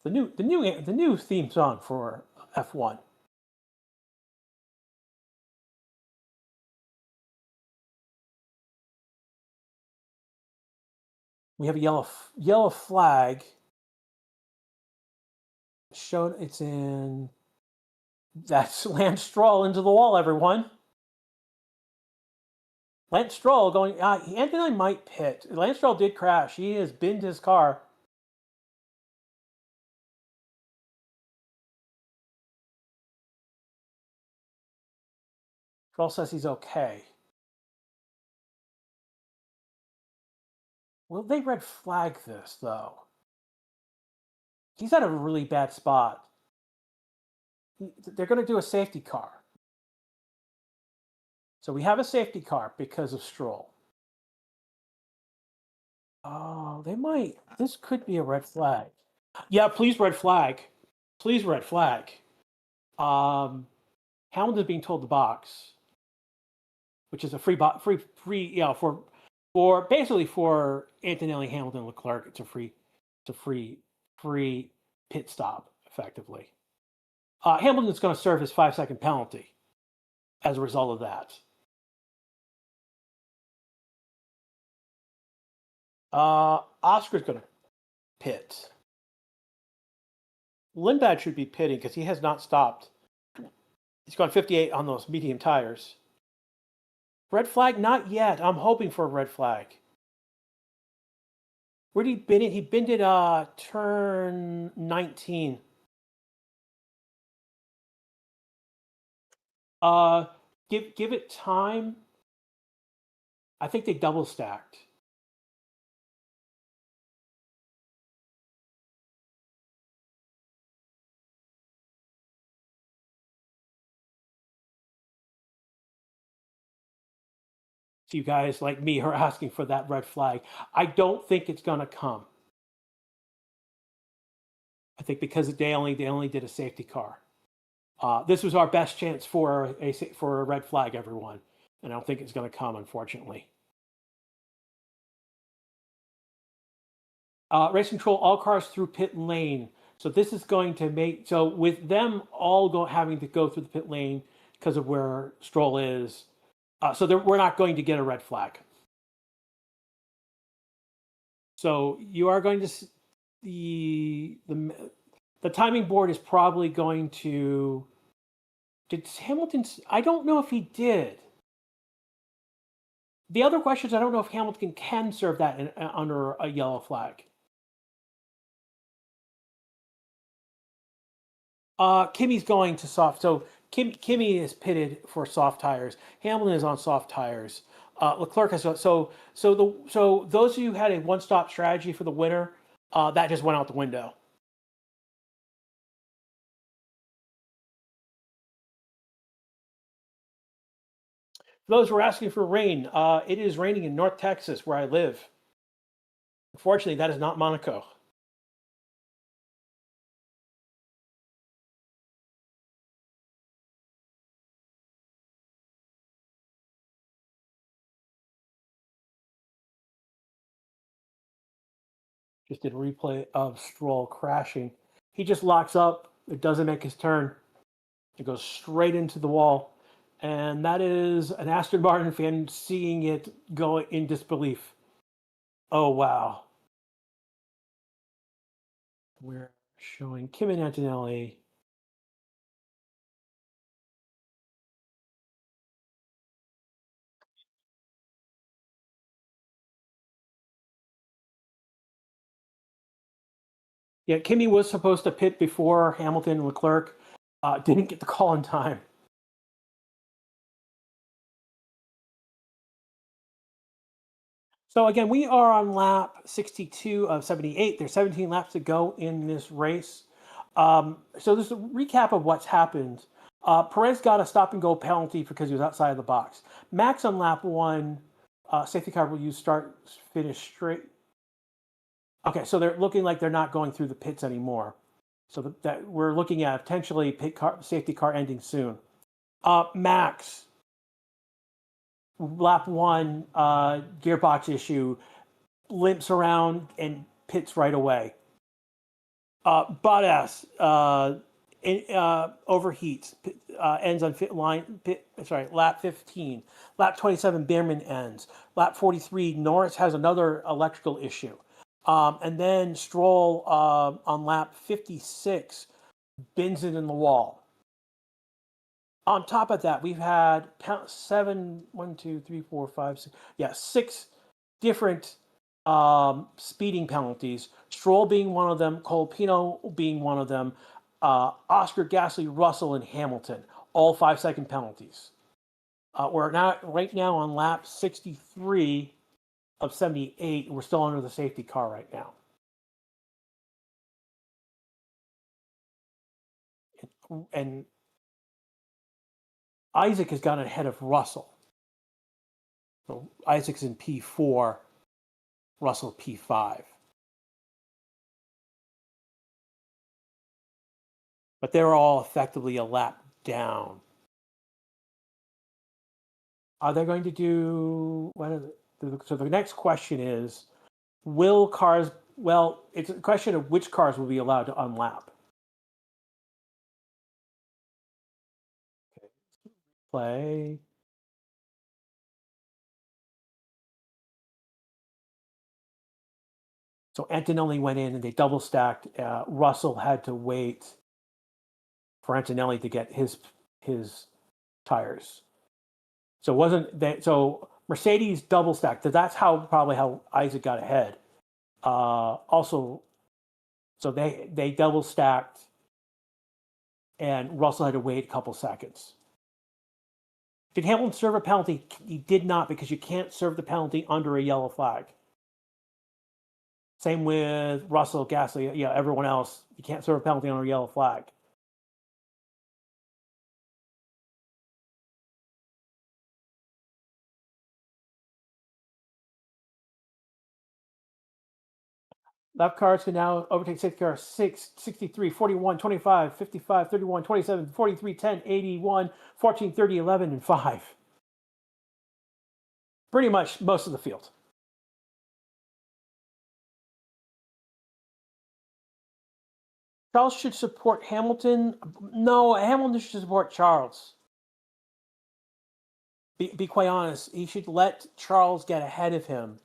The new theme song for F1. We have a yellow flag. It's in. That's Lance Stroll into the wall, everyone. Lance Stroll going. Anthony might pit. Lance Stroll did crash. He has binned his car. Stroll says he's okay. Will they red flag this though? He's at a really bad spot. They're going to do a safety car. So we have a safety car because of Stroll. Oh, they might. This could be a red flag. Yeah, please red flag. Please red flag. Hamilton's being told to box, which is a free, for basically for Antonelli, Hamilton, Leclerc. It's a free pit stop effectively. Hamilton's going to serve his 5-second penalty as a result of that. Oscar's going to pit. Lindblad should be pitting because he has not stopped. He's gone 58 on those medium tires. Red flag? Not yet. I'm hoping for a red flag. Where did he bin it? He binned it turn 19. Uh, give it time. I think they double stacked. So you guys like me are asking for that red flag. I don't think it's gonna come. I think because they only did a safety car. This was our best chance for a red flag, everyone, and I don't think it's going to come, unfortunately. Race control all cars through pit lane. So this is going to make with them all having to go through the pit lane because of where Stroll is. We're not going to get a red flag. So you are going to the timing board is probably going to. Did Hamilton? I don't know if he did. The other question is, I don't know if Hamilton can serve that under a yellow flag. Kimmy's going to soft. So Kimmy is pitted for soft tires. Hamilton is on soft tires. Leclerc has so those of you who had a one-stop strategy for the winner, that just went out the window. For those who are asking for rain, it is raining in North Texas where I live. Unfortunately, that is not Monaco. Just did a replay of Stroll crashing. He just locks up. It doesn't make his turn. It goes straight into the wall. And that is an Aston Martin fan seeing it go in disbelief. Oh, wow. We're showing Kim and Antonelli. Yeah, Kimmy was supposed to pit before Hamilton and Leclerc. Didn't get the call in time. So again, we are on lap 62 of 78. There's 17 laps to go in this race. So this is a recap of what's happened. Perez got a stop and go penalty because he was outside of the box. Max on lap 1, safety car will use start finish straight. Okay, so they're looking like they're not going through the pits anymore. So that we're looking at potentially safety car ending soon. Max, lap 1, gearbox issue, limps around and pits right away. Bottas overheats, ends on lap 15. Lap 27, Bierman ends. Lap 43, Norris has another electrical issue. And then Stroll on lap 56 bins it in the wall. On top of that, we've had 6 different speeding penalties. Stroll being one of them, Colpino being one of them, Oscar, Gasly, Russell, and Hamilton, all 5-second penalties. We're right now on lap 63 of 78. We're still under the safety car right now. And Isaac has gotten ahead of Russell. So Isaac's in P4, Russell P5. But they're all effectively a lap down. Are they going to do so the next question is, will cars, well, it's a question of which cars will be allowed to unlap. Okay. Play. So Antonelli went in and they double stacked. Russell had to wait for Antonelli to get his tires. So it wasn't that. So Mercedes double stacked. That's probably how Isaac got ahead. Also, so they double stacked, and Russell had to wait a couple seconds. Did Hamilton serve a penalty? He did not, because you can't serve the penalty under a yellow flag. Same with Russell, Gasly, yeah, everyone else. You can't serve a penalty under a yellow flag. Lap cars can now overtake safety car 6, 63, 41, 25, 55, 31, 27, 43, 10, 81, 14, 30, 11, and 5. Pretty much most of the field. Charles should support Hamilton. No, Hamilton should support Charles. Be quite honest. He should let Charles get ahead of him.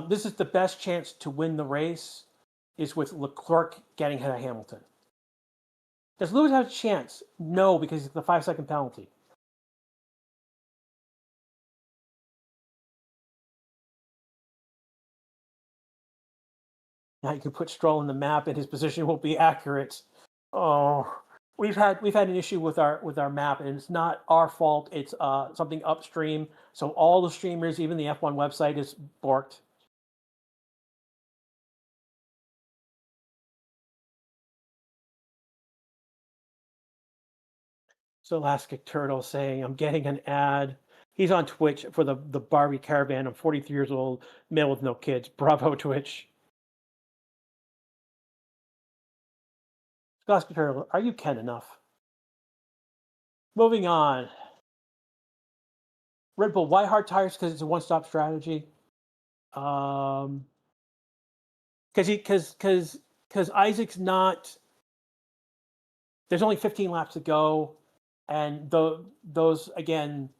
This is the best chance to win the race, is with Leclerc getting ahead of Hamilton. Does Lewis have a chance? No, because it's the 5-second penalty. Now you can put Stroll in the map, and his position will be accurate. Oh, we've had an issue with our map, and it's not our fault. It's something upstream. So all the streamers, even the F1 website, is borked. So Elastic Turtle saying, I'm getting an ad. He's on Twitch for the Barbie Caravan. I'm 43 years old, male with no kids. Bravo, Twitch. Elastic Turtle, are you Ken enough? Moving on. Red Bull, why hard tires? Because it's a one-stop strategy. Because Isaac's not. There's only 15 laps to go, and those again.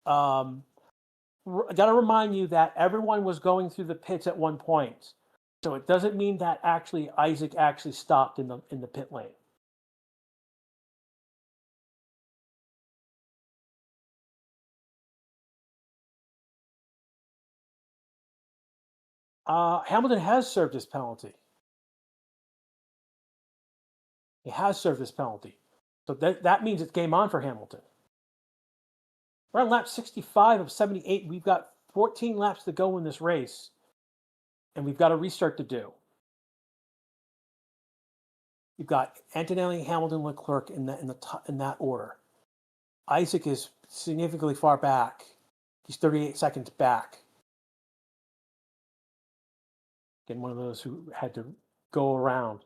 I got to remind you that everyone was going through the pits at one point, so it doesn't mean that Isaac actually stopped in the pit lane. Hamilton has served his penalty. He has served his penalty, so that means it's game on for Hamilton. We're on lap 65 of 78. We've got 14 laps to go in this race, and we've got a restart to do. You've got Antonelli, Hamilton, Leclerc in that order. Isaac is significantly far back. He's 38 seconds back. Again, one of those who had to go around.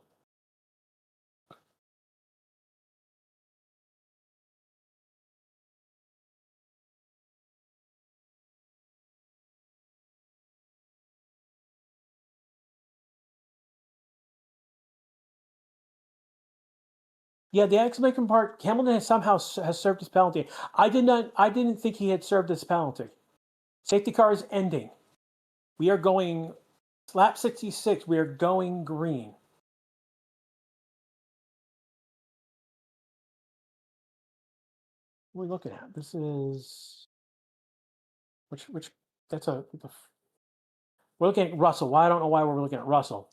Yeah, the exclamation part. Hamilton has served his penalty. I didn't think he had served his penalty. Safety car is ending. We are going lap 66. We are going green. What are we looking at? This is which that's we're looking at Russell. Why I don't know why we're looking at Russell.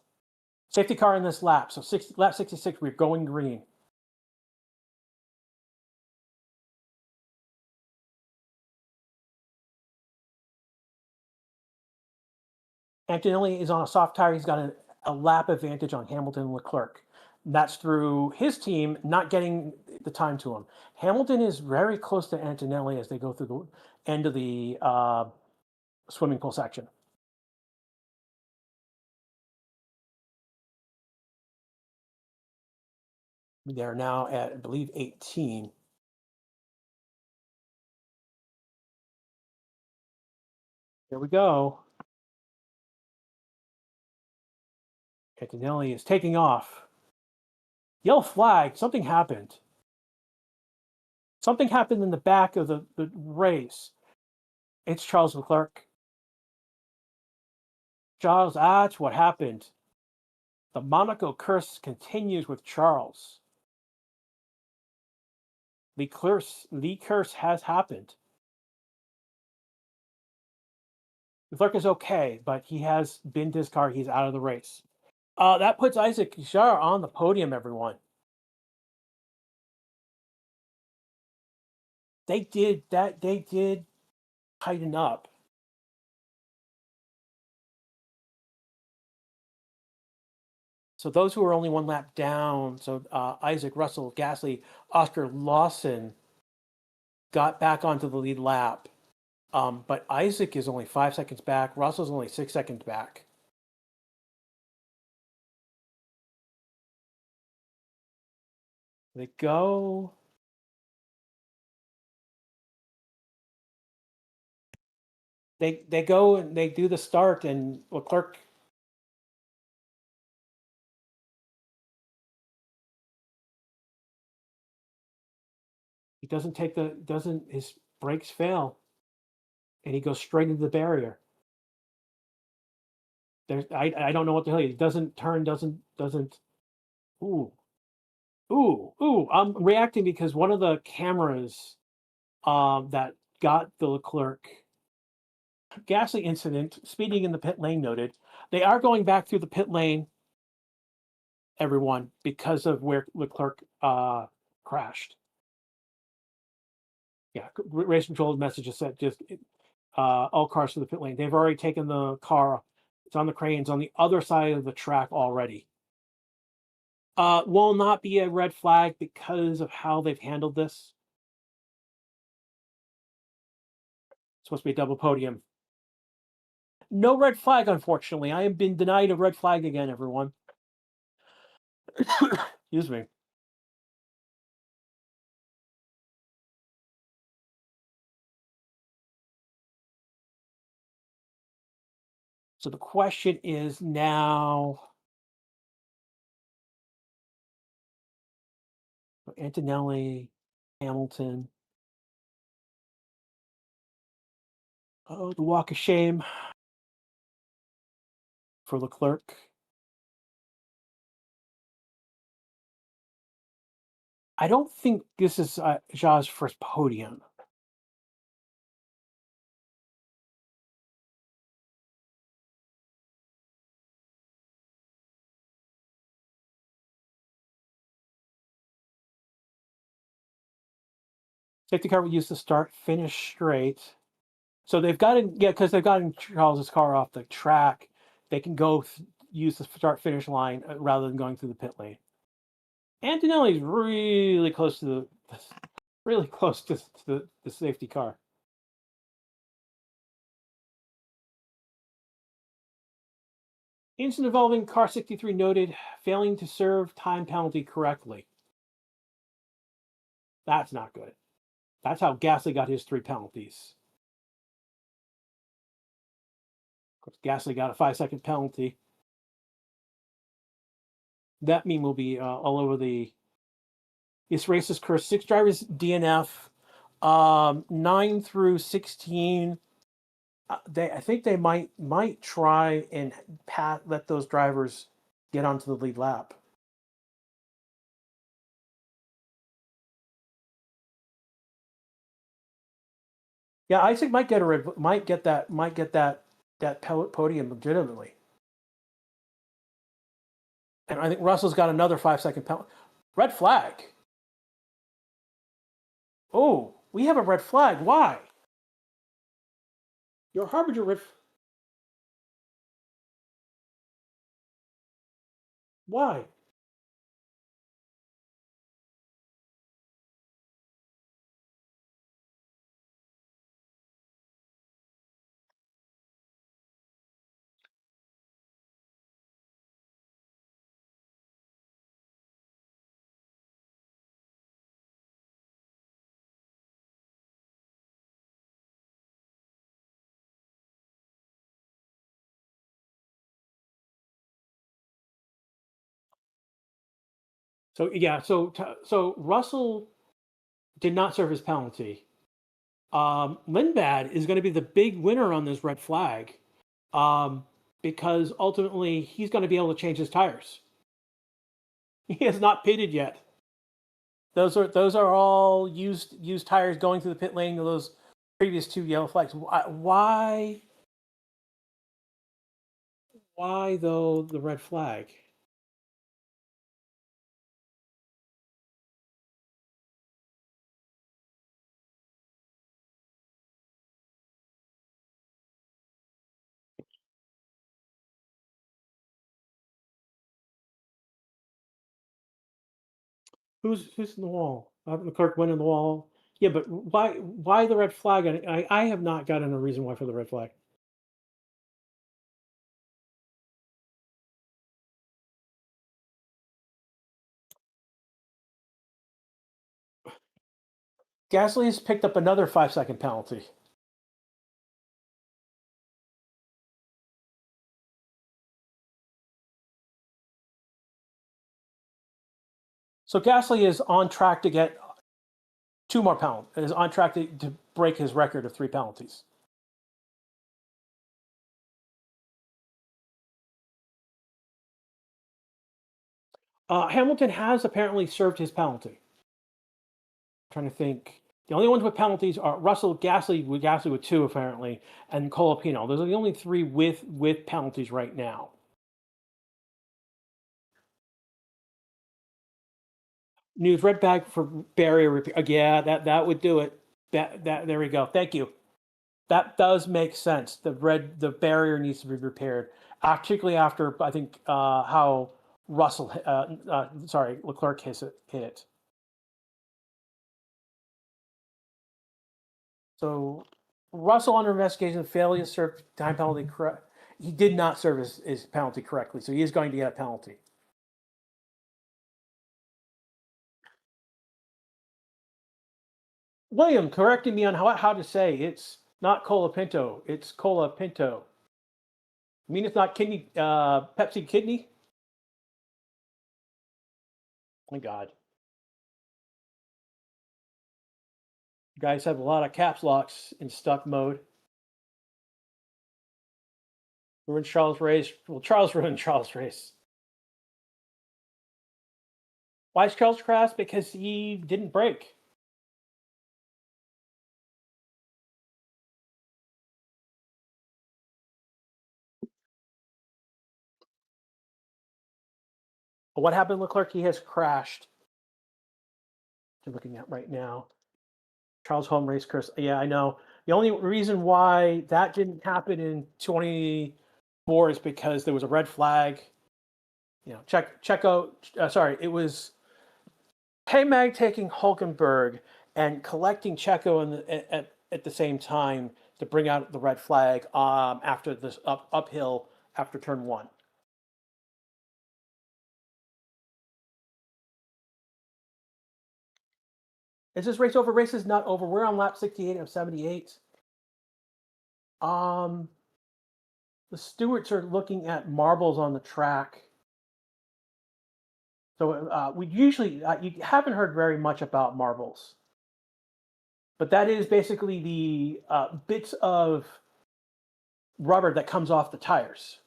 Safety car in this lap. So lap 66. We're going green. Antonelli is on a soft tire. He's got a lap advantage on Hamilton and Leclerc. That's through his team not getting the time to him. Hamilton is very close to Antonelli as they go through the end of the swimming pool section. They're now at, I believe, 18. Here we go. Antonelli is taking off. Yellow flag. Something happened. Something happened in the back of the race. It's Charles Leclerc. Charles, that's what happened. The Monaco curse continues with Charles. The curse has happened. Leclerc is okay, but he has binned his car. He's out of the race. That puts Isaac Shar on the podium, everyone. They did that. They did tighten up. So those who are only one lap down, so Isaac, Russell, Gasly, Oscar, Lawson got back onto the lead lap. But Isaac is only 5 seconds back. Russell's only 6 seconds back. They go. They go and they do the start, and Leclerc. He doesn't his brakes fail, and he goes straight into the barrier. I don't know what to tell you. It doesn't turn, doesn't. Ooh, ooh! I'm reacting because one of the cameras, that got the Leclerc Gasly incident, speeding in the pit lane noted. They are going back through the pit lane, everyone, because of where Leclerc crashed. Yeah, race control message just said just all cars to the pit lane. They've already taken the car. It's on the cranes on the other side of the track already. Will not be a red flag because of how they've handled this. It's supposed to be a double podium. No red flag, unfortunately. I have been denied a red flag again, everyone. Excuse me. So the question is now, Antonelli, Hamilton. Oh, the walk of shame for Leclerc. I don't think this is Zha's first podium. Safety car will use the start finish straight. So they've gotten, yeah, because they've gotten Charles's car off the track. They can go use the start finish line rather than going through the pit lane. Antonelli's really close to the safety car. Incident involving car 63 noted failing to serve time penalty correctly. That's not good. That's how Gasly got his 3 penalties. Of course, Gasly got a 5-second penalty. That meme will be all over the. This race is cursed. 6 drivers DNF. 9 through 16. I think they might try and let those drivers get onto the lead lap. Yeah, Isaac might get that podium legitimately. And I think Russell's got another 5-second penalty. Red flag. Oh, we have a red flag. Why? Your harbinger red. Why? So yeah, so Russell did not serve his penalty. Lindbad is going to be the big winner on this red flag, because ultimately he's going to be able to change his tires. He has not pitted yet. Those are all used tires going through the pit lane to those previous 2 yellow flags. Why though the red flag? Who's in the wall? Leclerc went in the wall. Yeah, but why the red flag? I have not gotten a reason why for the red flag. Gasly has picked up another 5-second penalty. So Gasly is on track to get 2 more penalties. Is on track to break his record of 3 penalties. Hamilton has apparently served his penalty. I'm trying to think. The only ones with penalties are Russell, Gasly with 2 apparently, and Colapino. Those are the only 3 with penalties right now. News red bag for barrier repair. Yeah, that would do it. That there we go. Thank you. That does make sense. The barrier needs to be repaired, particularly after I think how Russell, Leclerc hit it. So Russell under investigation, failure to serve time penalty correct. He did not serve his penalty correctly, so he is going to get a penalty. William correcting me on how to say it's not Colapinto, it's Colapinto. I mean, it's not kidney, Pepsi kidney. Oh my God, you guys have a lot of caps locks in stuck mode. Ruined Charles' race. Well, Charles ruined Charles' race. Why is Charles crash? Because he didn't brake. What happened, Leclerc? He has crashed. I'm looking at right now. Charles home race curse. Yeah, I know. The only reason why that didn't happen in 24 is because there was a red flag. You know, Checo. Sorry, it was K-Mag taking Hulkenberg and collecting Checo at the same time to bring out the red flag after this uphill after turn 1. Is this race over? Race is not over. We're on lap 68 of 78. Um, the stewards are looking at marbles on the track. So we usually you haven't heard very much about marbles, but that is basically the bits of rubber that comes off the tires.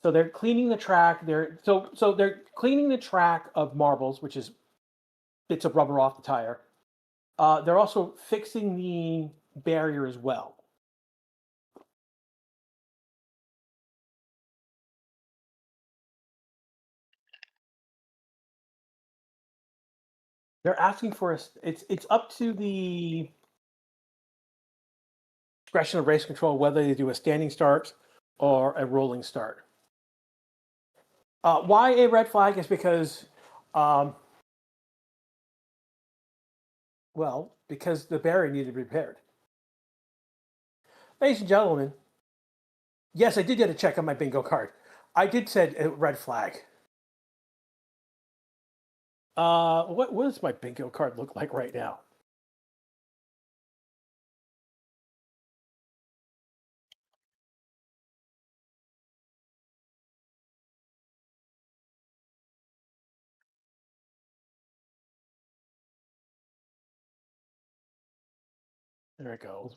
So they're cleaning the track. They're cleaning the track of marbles, which is bits of rubber off the tire. They're also fixing the barrier as well. They're asking for us. It's up to the discretion of race control whether they do a standing start or a rolling start. Why a red flag is because, because the barrier needed to be repaired. Ladies and gentlemen, yes, I did get a check on my bingo card. I did said a red flag. What does my bingo card look like right now? There it goes.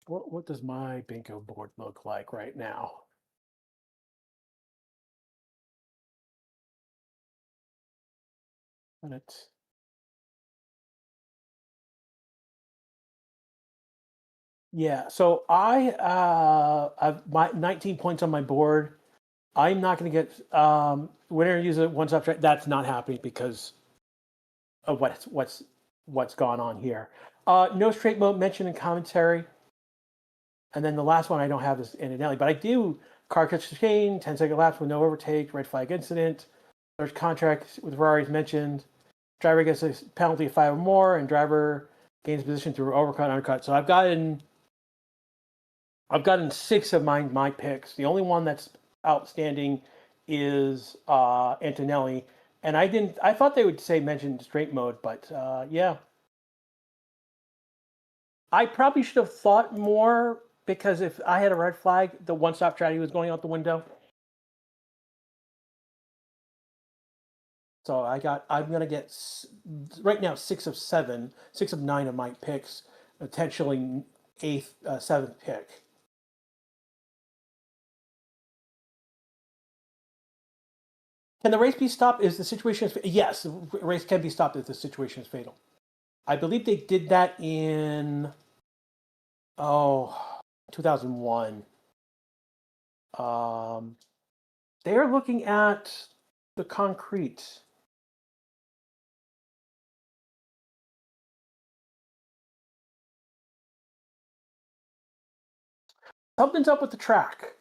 What does my bingo board look like right now? And it's yeah. So I've my 19 points on my board. I'm not going to get winner use it once after. That's not happening because of what's gone on here. No straight mode mentioned in commentary, and then the last one I don't have is in an alley, but I do car catch chain, 10-second laps with no overtake, red flag incident. There's contracts with Ferraris mentioned. Driver gets a penalty of 5 or more, and driver gains position through overcut, undercut. So I've gotten 6 of my picks. The only one that's outstanding is Antonelli, and I thought they would mention straight mode, but yeah. I probably should have thought more, because if I had a red flag, the one-stop strategy was going out the window. So I'm gonna get right now 6 of 7, 6 of 9 of my picks, potentially 8th, 7th pick. Can the race be stopped if the situation is? Yes, the race can be stopped if the situation is fatal. I believe they did that in 2001. They're looking at the concrete. Something's up with the track.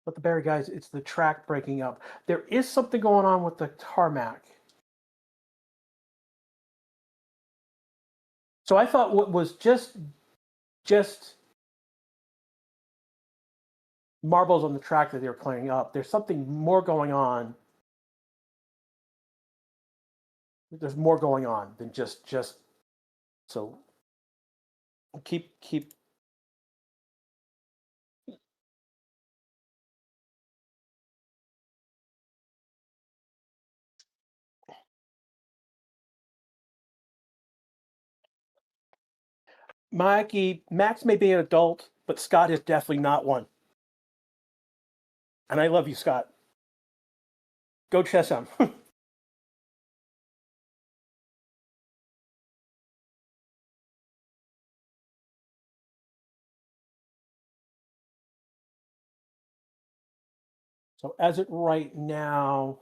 But the Barry guys, it's the track breaking up. There is something going on with the tarmac. So I thought what was just marbles on the track that they were clearing up. There's something more going on. There's more going on than just so keep Max may be an adult, but Scott is definitely not one. And I love you, Scott. Go Chesham. So as it right now,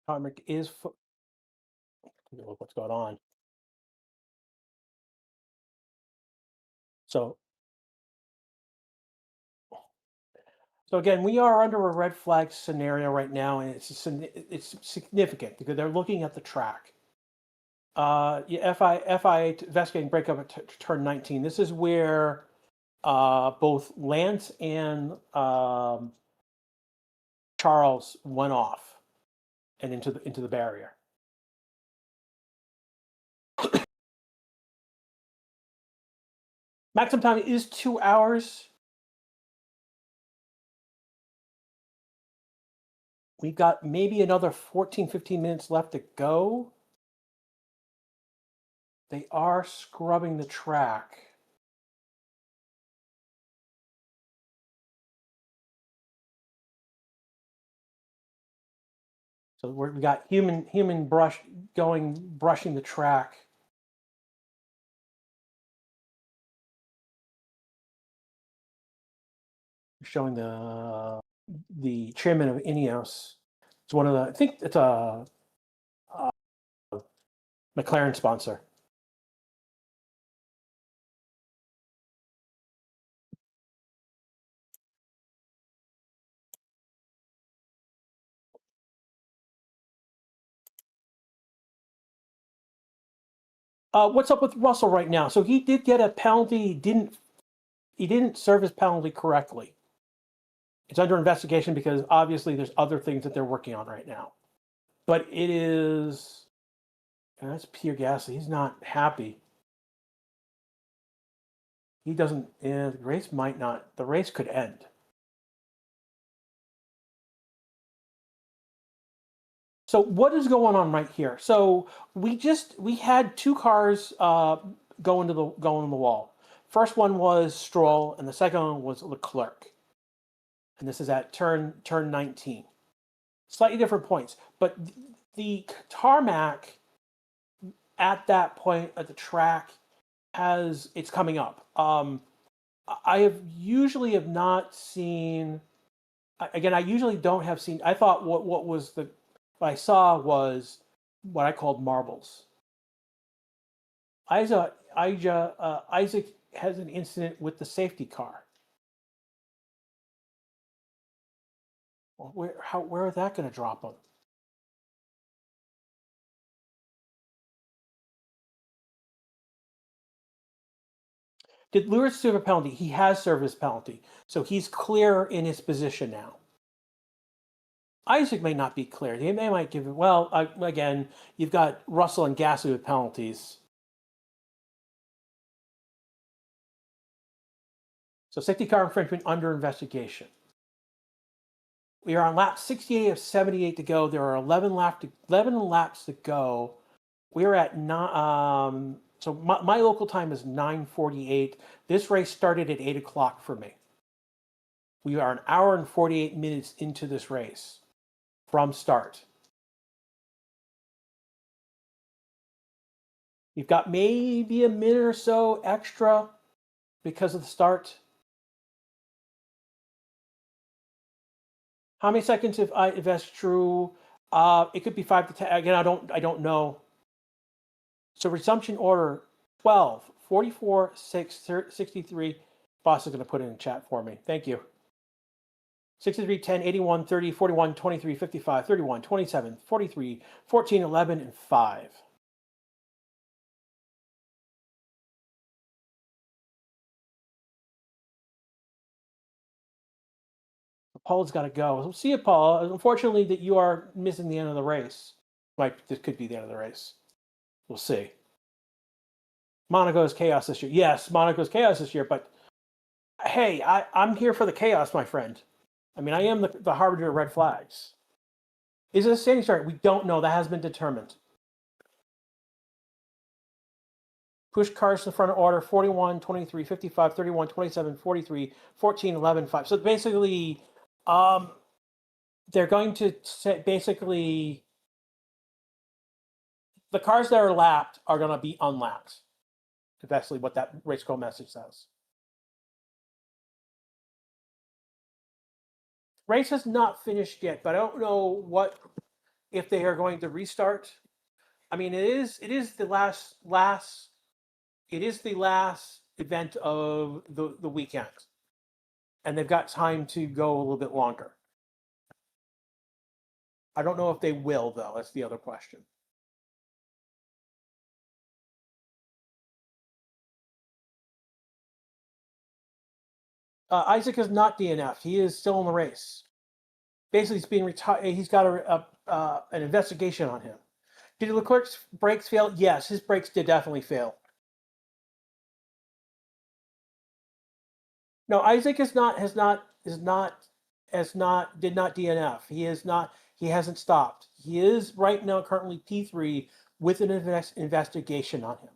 Tarmac is look what's going on. So again, we are under a red flag scenario right now, and it's significant because they're looking at the track. Yeah, FI investigating breakup at turn 19. This is where both Lance and Charles went off and into the barrier. Maximum time is 2 hours. We've got maybe another 14, 15 minutes left to go. They are scrubbing the track. So we got human brushing the track. Showing the chairman of Ineos. It's one of the, I think it's a McLaren sponsor. What's up with Russell right now? So he did get a penalty. He didn't serve his penalty correctly. It's under investigation because obviously there's other things that they're working on right now. But it is, and that's Pierre Gasly. He's not happy. He doesn't. The race might not. The race could end. So what is going on right here? So we had two cars go into the wall. First one was Stroll, and the second one was Leclerc. And this is at turn 19. Slightly different points, but the tarmac at that point at the track it's coming up. I usually have not seen. Again, I usually don't have seen. I thought what I saw was what I called marbles. Isaac has an incident with the safety car. Well, where is that going to drop him? Did Lewis serve a penalty? He has served his penalty, so he's clear in his position now. Isaac may not be clear. They might give it. Well, again, you've got Russell and Gasly with penalties. So safety car infringement under investigation. We are on lap 68 of 78 to go. There are 11 laps to go. We're at so my local time is 9:48. This race started at 8 o'clock for me. We are an hour and 48 minutes into this race from start. You've got maybe a minute or so extra because of the start. How many seconds if that's true? It could be 5 to 10. Again, I don't know. So resumption order 12, 44, 6, 63. Boss is going to put it in chat for me. Thank you. 63, 10, 81, 30, 41, 23, 55, 31, 27, 43, 14, 11, and 5. Paul's got to go. So see you, Paul. Unfortunately, that you are missing the end of the race. This could be the end of the race. We'll see. Monaco's chaos this year. Yes, Monaco's chaos this year, but hey, I'm here for the chaos, my friend. I mean, I am the harbinger of red flags. Is it a standing start? We don't know. That has been determined. Push cars to the front of order 41, 23, 55, 31, 27, 43, 14, 11, 5. So basically, they're going to say basically the cars that are lapped are going to be unlapped. That's basically what that race call message says. Race has not finished yet, but I don't know if they are going to restart. I mean, it is the last event of the weekend, and they've got time to go a little bit longer. I don't know if they will, though. That's the other question. Isaac is not DNF. He is still in the race. Basically, he's being retired. He's got an investigation on him. Did Leclerc's brakes fail? Yes, his brakes did definitely fail. No, Isaac did not DNF. He hasn't stopped. He is right now currently P3 with an investigation on him.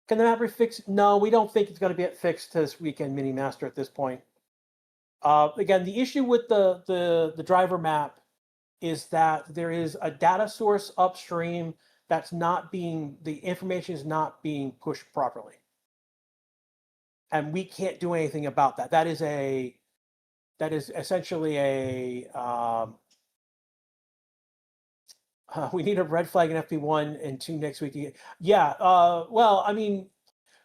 Can the map be fixed? No, we don't think it's going to be fixed this weekend, Mini Master, at this point. Again, the issue with the driver map is that there is a data source upstream that's the information is not being pushed properly. And we can't do anything about that. That is essentially we need a red flag in FP1 and 2 next week. Yeah, well, I mean,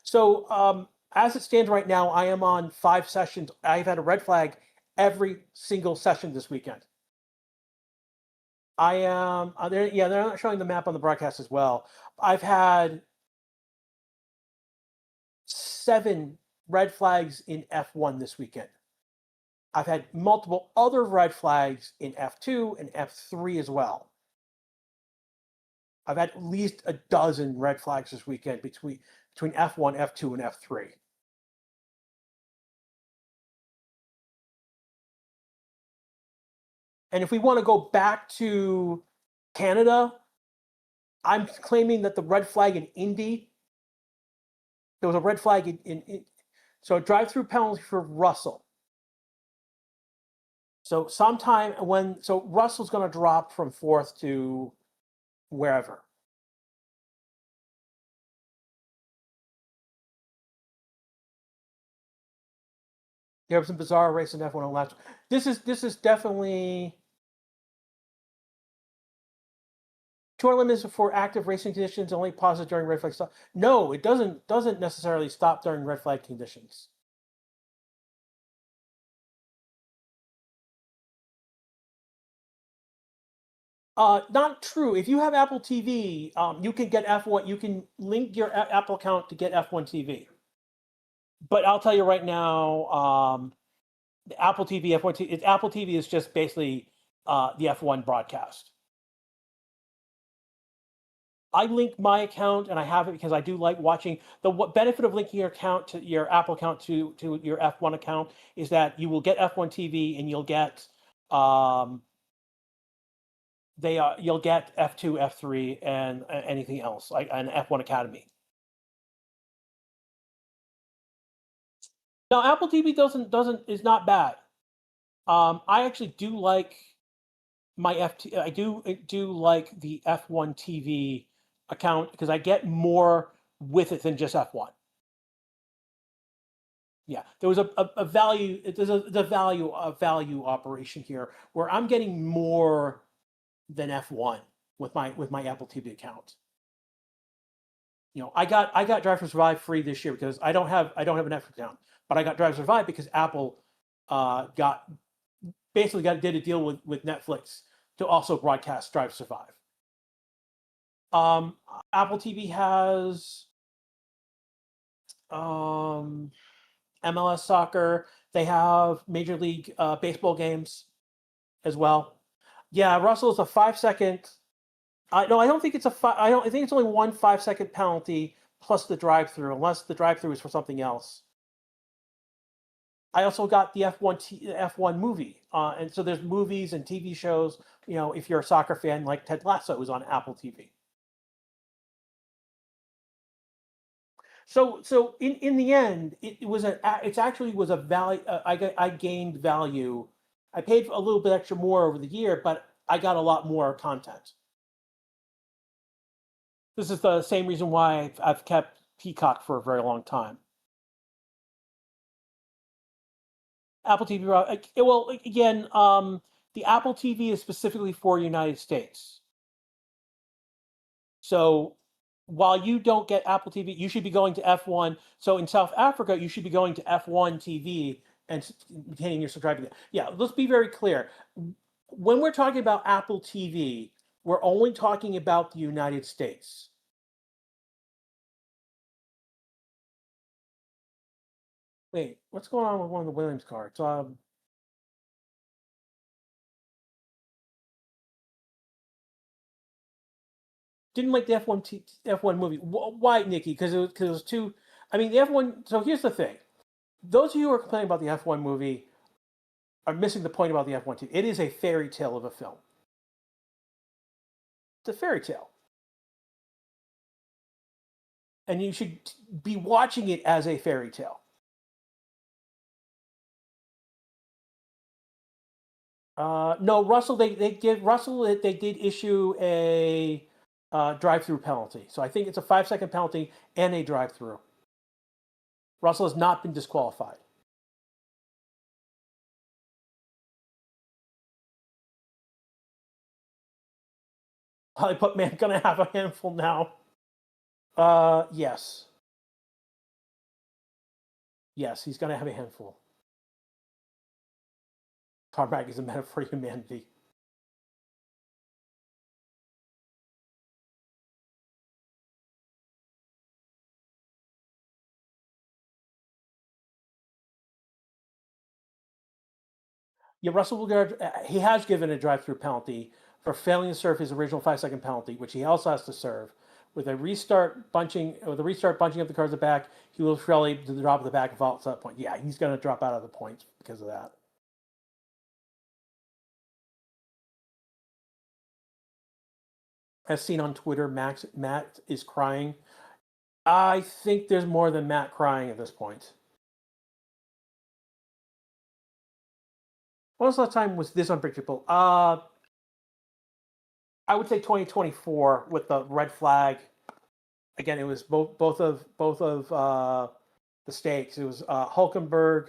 so as it stands right now, I am on 5 sessions. I've had a red flag every single session this weekend. I am they're not showing the map on the broadcast as well. I've had 7 red flags in F1 this weekend. I've had multiple other red flags in F2 and F3 as well. I've had at least a dozen red flags this weekend between F1, F2, and F3. And if we want to go back to Canada, I'm claiming that the red flag in Indy, there was a red flag so a drive-through penalty for Russell. So Russell's going to drop from fourth to wherever. There was some bizarre race in F1 on last. This is definitely. Tour limits for active racing conditions only pauses during red flag stop. No, it doesn't necessarily stop during red flag conditions. Not true. If you have Apple TV, you can get F1. You can link your Apple account to get F1 TV. But I'll tell you right now, the Apple TV, F1 TV, Apple TV is just basically the F1 broadcast. I link my account, and I have it because I do like watching. The benefit of linking your account to your Apple account to your F1 account is that you will get F1 TV, and you'll get you'll get F2, F3, and anything else, like an F1 Academy. Now, Apple TV is not bad. I actually do like my I do like the F1 TV account because I get more with it than just F1. Yeah, there was a value. There's a value operation here where I'm getting more than F1 with my Apple TV account. I got Drive to Survive free this year because I don't have an Netflix account, but I got Drive to Survive because Apple did a deal with Netflix to also broadcast Drive to Survive. Apple TV has MLS soccer. They have Major League Baseball games as well. Yeah, Russell is a 5-second. No, I don't think it's I think it's only 1 5-second penalty plus the drive-through, unless the drive-through is for something else. I also got the F1 movie, and so there's movies and TV shows. If you're a soccer fan, like Ted Lasso is on Apple TV. So in the end, it actually was a value. I gained value. I paid a little bit extra more over the year, but I got a lot more content. This is the same reason why I've kept Peacock for a very long time. Apple TV. Well, again, the Apple TV is specifically for United States. So while you don't get Apple TV, you should be going to F1. So in South Africa, you should be going to F1 TV and maintaining your subscriber. Yeah, let's be very clear. When we're talking about Apple TV, we're only talking about the United States. Wait, what's going on with one of the Williams cards? Didn't like the F1 movie. Why, Nikki? Because it was too. I mean, the F1. So here's the thing: those of you who are complaining about the F1 movie are missing the point about the F1 TV. It is a fairy tale of a film. It's a fairy tale, and you should be watching it as a fairy tale. No, Russell. They did issue a drive-through penalty. So I think it's a 5-second penalty and a drive-through. Russell has not been disqualified. I put man gonna have a handful now. Yes. Yes, he's gonna have a handful. Tarmac is a metaphor for humanity. Yeah, Russell will get. He has given a drive-through penalty for failing to serve his original 5-second penalty, which he also has to serve. With a restart bunching of the cars at the back, he will fail to drop at the back and fall at that point. Yeah, he's going to drop out of the points because of that. as seen on Twitter, Matt is crying. I think there's more than Matt crying at this point. When was the last time was this unpredictable? I would say 2024 with the red flag. Again, it was both of the stakes. It was Hulkenberg.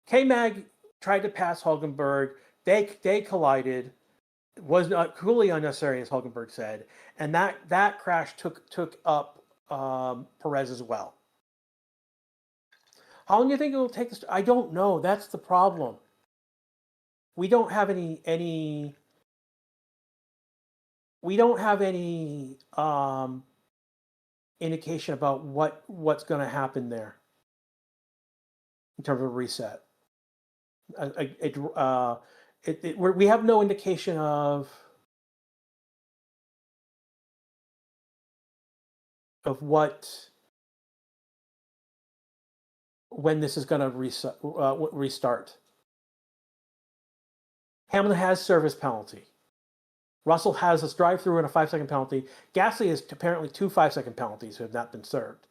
K-Mag tried to pass Hulkenberg. They collided. It was not cruelly unnecessary, as Hulkenberg said, and that crash took up Perez as well. How long do you think it will take? I don't know. That's the problem. We don't have any. We don't have any indication about what's going to happen there in terms of reset. We have no indication of what when this is going to restart. Hamilton has service penalty. Russell has a drive-through and a 5-second penalty. Gasly has apparently 2 5-second penalties who have not been served.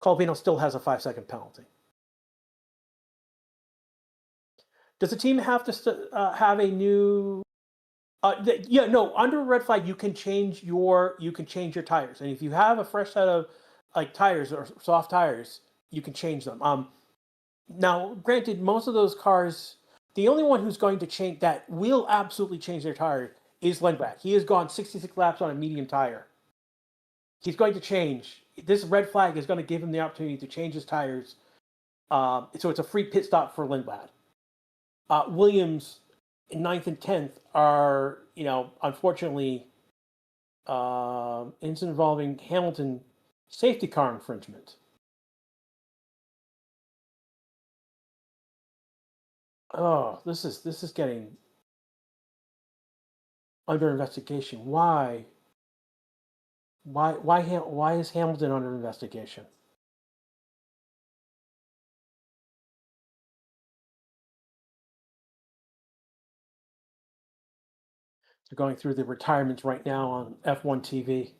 Colpino still has a 5-second penalty. Does the team have to have a new? Under a red flag, you can change your tires, and if you have a fresh set of tires or soft tires, you can change them. Now, granted, most of those cars, the only one who's going to change that will absolutely change their tire is Lindblad. He has gone 66 laps on a medium tire. He's going to change. This red flag is going to give him the opportunity to change his tires. So it's a free pit stop for Lindblad. Williams in 9th and 10th are, unfortunately, incident involving Hamilton safety car infringement. Oh, this is getting under investigation. Why? Why is Hamilton under investigation? They're going through the retirements right now on F1 TV.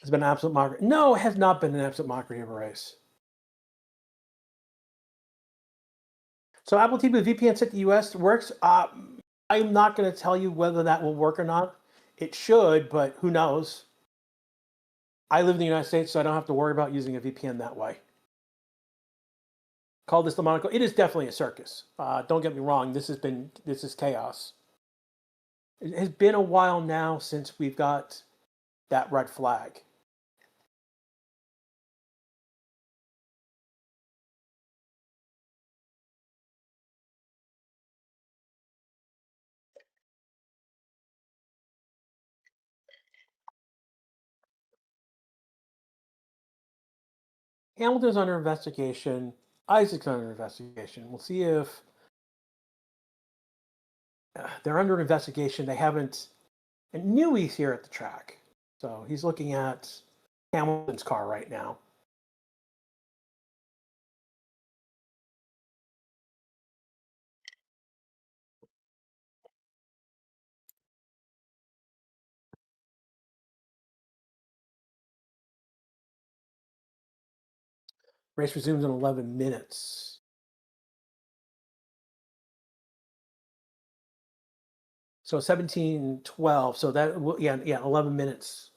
It's been an absolute mockery. No, it has not been an absolute mockery of a race. So Apple TV with VPN set to US works. I'm not going to tell you whether that will work or not. It should, but who knows? I live in the United States, so I don't have to worry about using a VPN that way. Call this the Monaco. It is definitely a circus. Don't get me wrong. This is chaos. It has been a while now since we've got that red flag. Hamilton's under investigation. Isaac's under investigation. We'll see if they're under investigation. They haven't. And Newey's here at the track, so he's looking at Hamilton's car right now. Race resumes in 11 minutes. So 17:12. So that 11 minutes.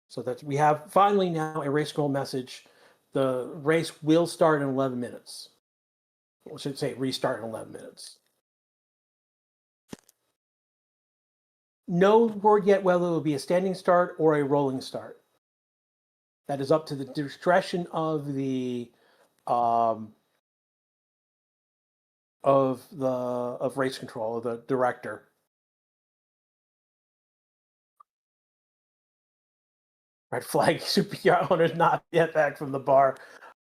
So that we have finally now a race goal message. The race will start in 11 minutes. I should say restart in 11 minutes. No word yet whether it will be a standing start or a rolling start. That is up to the discretion of the race control, of the director. Red flag, super owners not yet back from the bar.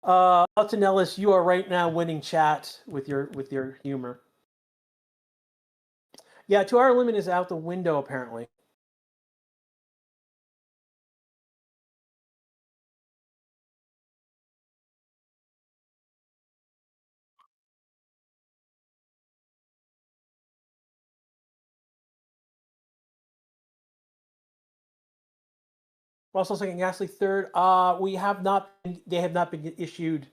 Elton Ellis, you are right now winning chat with your humor. Yeah, 2-hour limit is out the window apparently. Russell second, Gasly third. We have not. They have not been issued.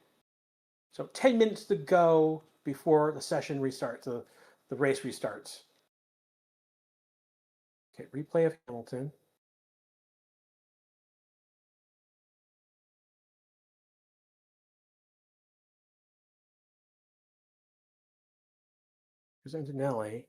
So 10 minutes to go before the session restarts. The race restarts. Okay, replay of Hamilton. Here's Antonelli.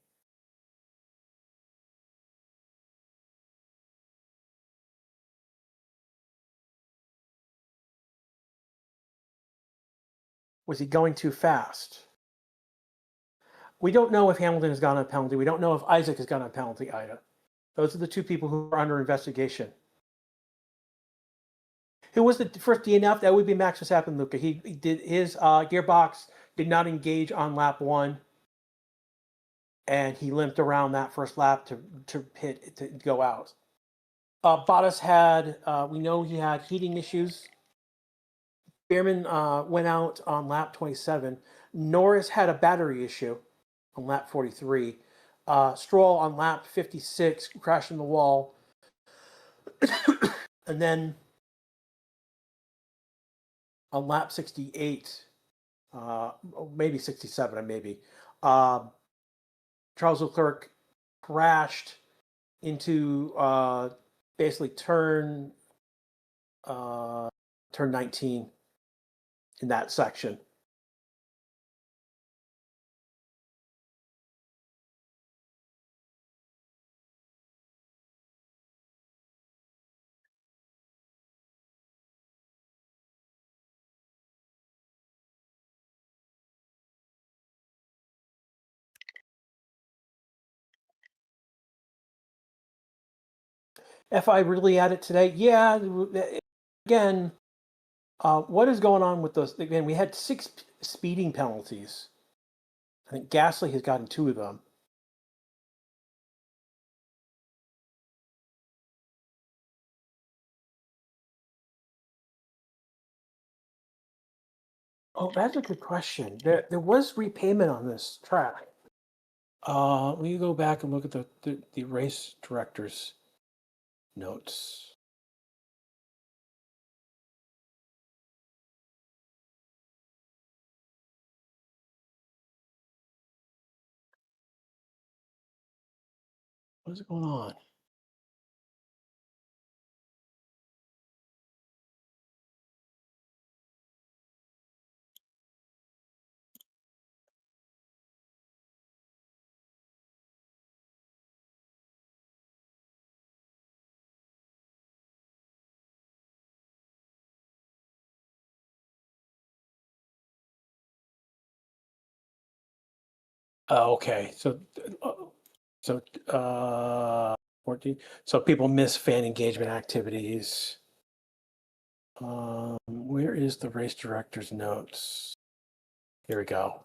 Was he going too fast? We don't know if Hamilton has gone on a penalty. We don't know if Isaac has gone on a penalty either. Those are the two people who are under investigation. Who was the first DNF? That would be Max Verstappen, Luca. He did his gearbox did not engage on lap 1, and he limped around that first lap to pit to go out. Bottas had we know he had heating issues. Behrman went out on lap 27. Norris had a battery issue on lap 43. Stroll on lap 56 crashed in the wall, and then on lap 68, maybe 67, maybe, Charles Leclerc crashed into basically turn 19 in that section. FI really at it today? Yeah. Again, what is going on with those? Again, we had 6 speeding penalties. I think Gasly has gotten 2 of them. Oh, that's a good question. There was repayment on this track. Let me go back and look at the race director's notes. What is going on? Okay, so 14. So people miss fan engagement activities. Where is the race director's notes? Here we go.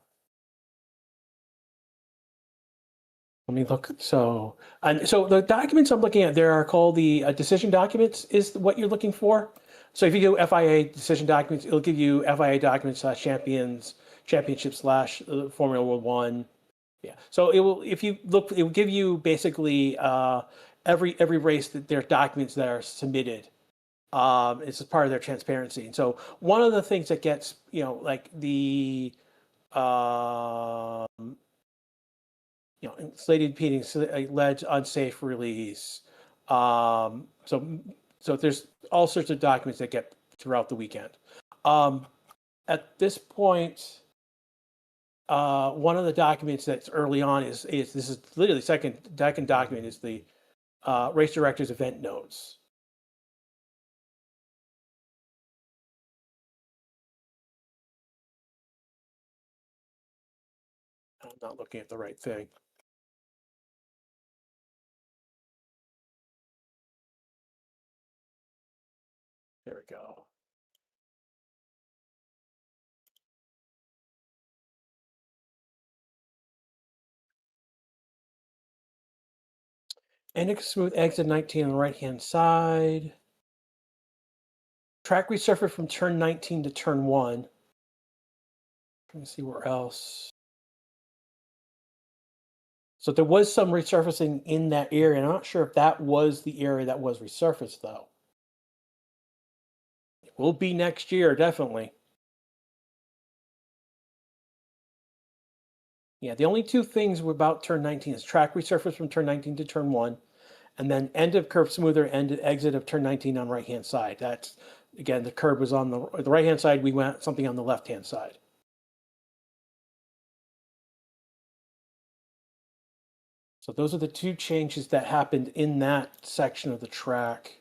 Let me look. So the documents I'm looking at there are called the decision documents. Is what you're looking for? So if you go FIA decision documents, it'll give you FIA documents championship slash Formula World 1. Yeah. So it will, if you look, it will give you basically every race that their documents that are submitted. It's part of their transparency. And so one of the things that gets, like the slated impeding alleged unsafe release. So there's all sorts of documents that get throughout the weekend. At this point, one of the documents that's early on is this is literally the second document is the race director's event notes. I'm not looking at the right thing. There we go. Ending smooth exit 19 on the right-hand side. Track resurface from turn 19 to turn 1. Let me see where else. So there was some resurfacing in that area. I'm not sure if that was the area that was resurfaced, though. Will be next year, definitely. Yeah, the only two things about turn 19 is track resurface from turn 19 to turn 1, and then end of curve smoother, exit of turn 19 on right-hand side. That's, again, the curb was on the right-hand side. We went something on the left-hand side. So those are the two changes that happened in that section of the track.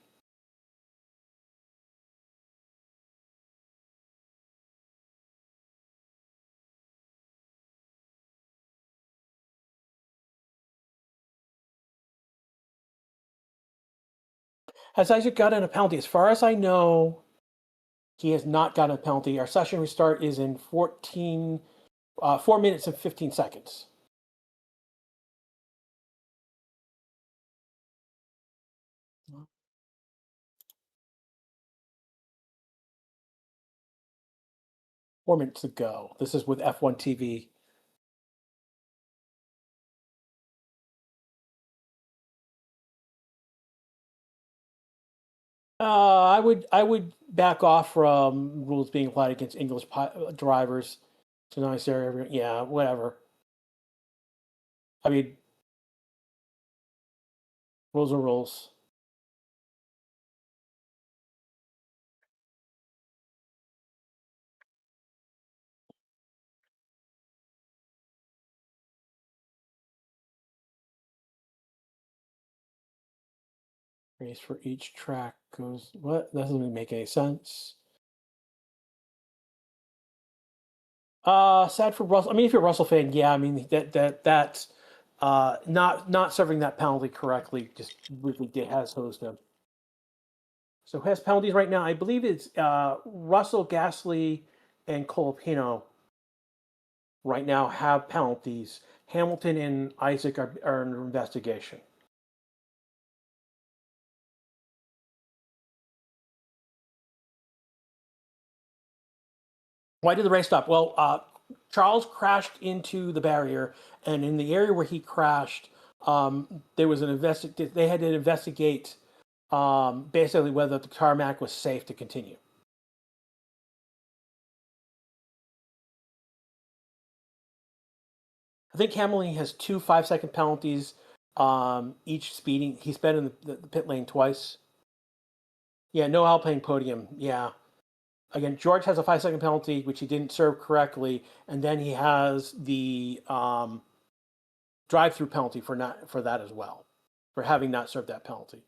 Has Isaac gotten a penalty? As far as I know, he has not gotten a penalty. Our session restart is in 4 minutes and 15 seconds. Four minutes to go. This is with F1 TV. I would back off from rules being applied against English drivers. So nice area. Yeah, whatever. I mean, rules are rules. Race for each track goes. What? That doesn't make any sense. Sad for Russell. I mean, if you're a Russell fan, yeah. I mean that's not serving that penalty correctly. Just really has hosed him. So who has penalties right now? I believe it's Russell, Gasly, and Colapino. Right now have penalties. Hamilton and Isaac are under investigation. Why did the race stop? Well, Charles crashed into the barrier, and in the area where he crashed, there was an They had to investigate basically whether the tarmac was safe to continue. I think Hamilton has two 5-second penalties, each speeding. He's been in the pit lane twice. Yeah, no Alpine podium. Yeah. Again, George has a 5-second penalty, which he didn't serve correctly, and then he has the drive-through penalty for that as well, for having not served that penalty.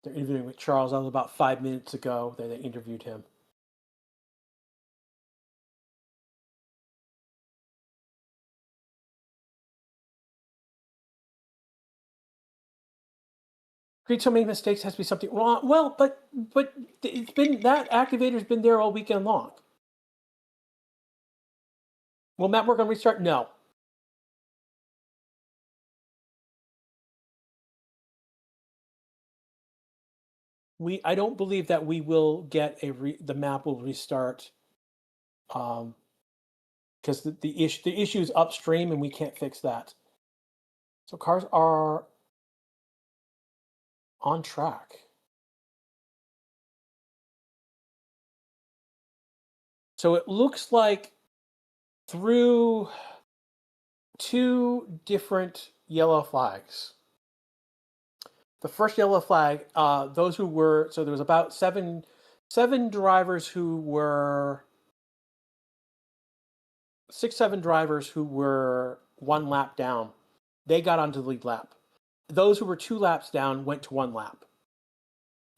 They're interviewing with Charles. That was about 5 minutes ago that they interviewed him. Create so many mistakes has to be something wrong. Well, but it's been that activator's been there all weekend long. Will Matt work on restart? No. I don't believe that we will get the map will restart, because the issue is upstream and we can't fix that. So cars are on track. So it looks like through two different yellow flags. The first yellow flag, those who were, so there was about seven drivers who were, 7 drivers who were 1 lap down. They got onto the lead lap. Those who were 2 laps down went to 1 lap.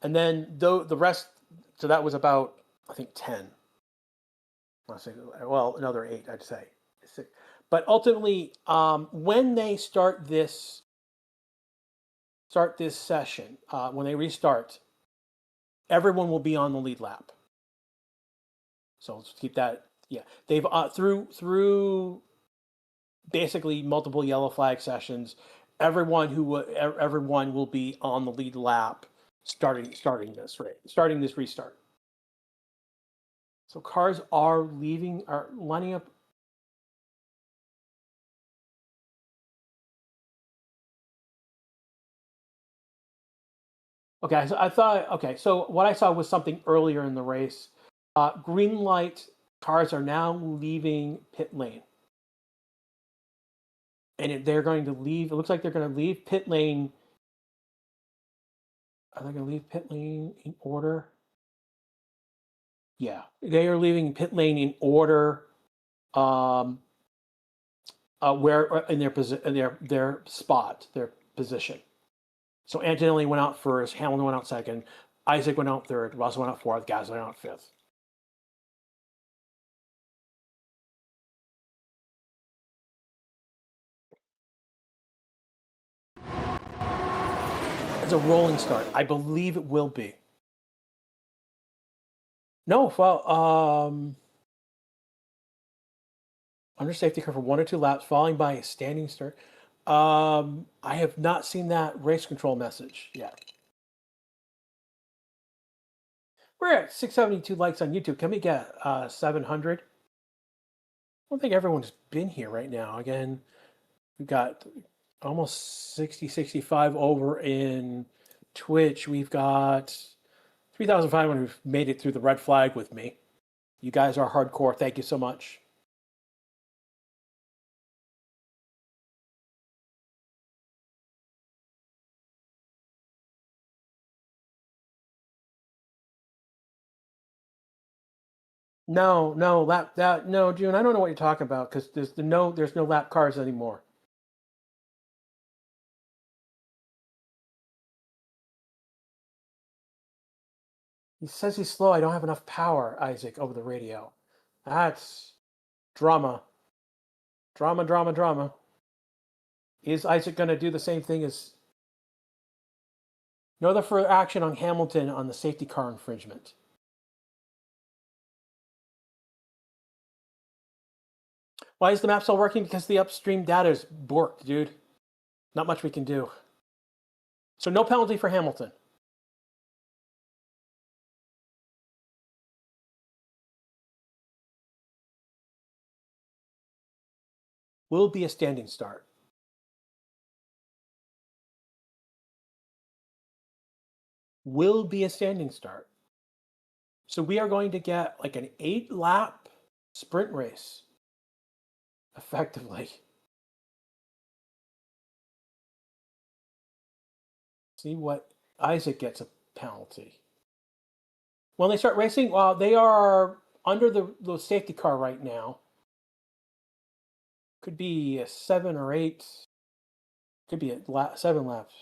And then the rest, so that was about, I think, 10. Well, another 8, I'd say. But ultimately, when they start this session, when they restart, everyone will be on the lead lap. So let's keep that. Yeah, they've through basically multiple yellow flag sessions. Everyone will be on the lead lap starting this restart. So cars are lining up. Okay, so I thought, okay, so what I saw was something earlier in the race. Green light cars are now leaving pit lane. And they're going to leave, it looks like they're going to leave pit lane. Are they going to leave pit lane in order? Yeah, they are leaving pit lane in order. Where in their spot, their position. So Antonelli went out first, Hamilton went out second, Isaac went out third, Russell went out fourth, Gasly went out fifth. It's a rolling start. I believe it will be. No, well, under safety car for 1 or 2 laps, following by a standing start. I have not seen that race control message yet. We're at 672 likes on YouTube. Can we get 700? I don't think everyone's been here right now. Again, we've got almost 60, 65 over in Twitch. We've got 3,500 who've made it through the red flag with me. You guys are hardcore. Thank you so much. No, no, June. I don't know what you're talking about because there's no lap cars anymore. He says he's slow. I don't have enough power, Isaac, over the radio. That's drama. Drama, drama, drama. Is Isaac going to do the same thing as no other further action on Hamilton on the safety car infringement? Why is the map still working? Because the upstream data is borked, dude. Not much we can do. So no penalty for Hamilton. Will be a standing start. Will be a standing start. So we are going to get like an 8-lap sprint race, effectively. See what Isaac gets a penalty. When they start racing, they are under the safety car right now. Could be a 7 or 8. Could be 7 laps.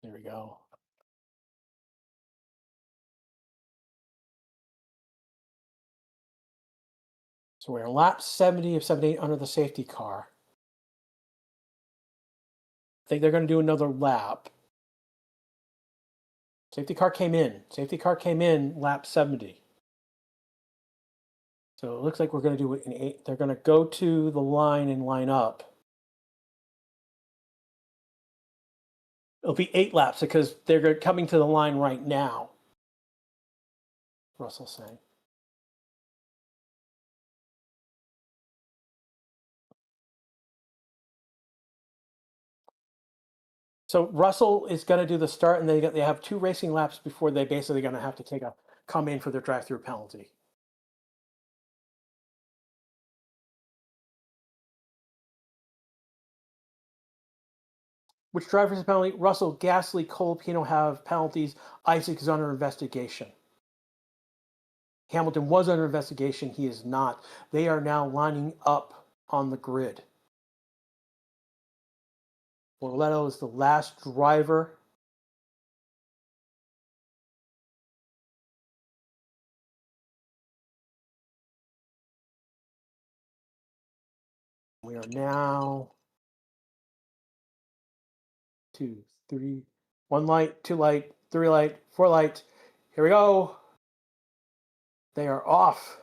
There we go. So we're in lap 70 of 78 under the safety car. I think they're going to do another lap. Safety car came in. Safety car came in lap 70. So it looks like we're going to do it in 8. They're going to go to the line and line up. It'll be 8 laps because they're coming to the line right now. Russell saying. So Russell is going to do the start, and they have 2 racing laps before they basically going to have to come in for their drive-through penalty. Which driver's penalty? Russell, Gasly, Cole, Pino have penalties. Isaac is under investigation. Hamilton was under investigation. He is not. They are now lining up on the grid. Borletto is the last driver. We are now 2, 3, 1 light, 2 light, 3 light, 4 light. Here we go. They are off.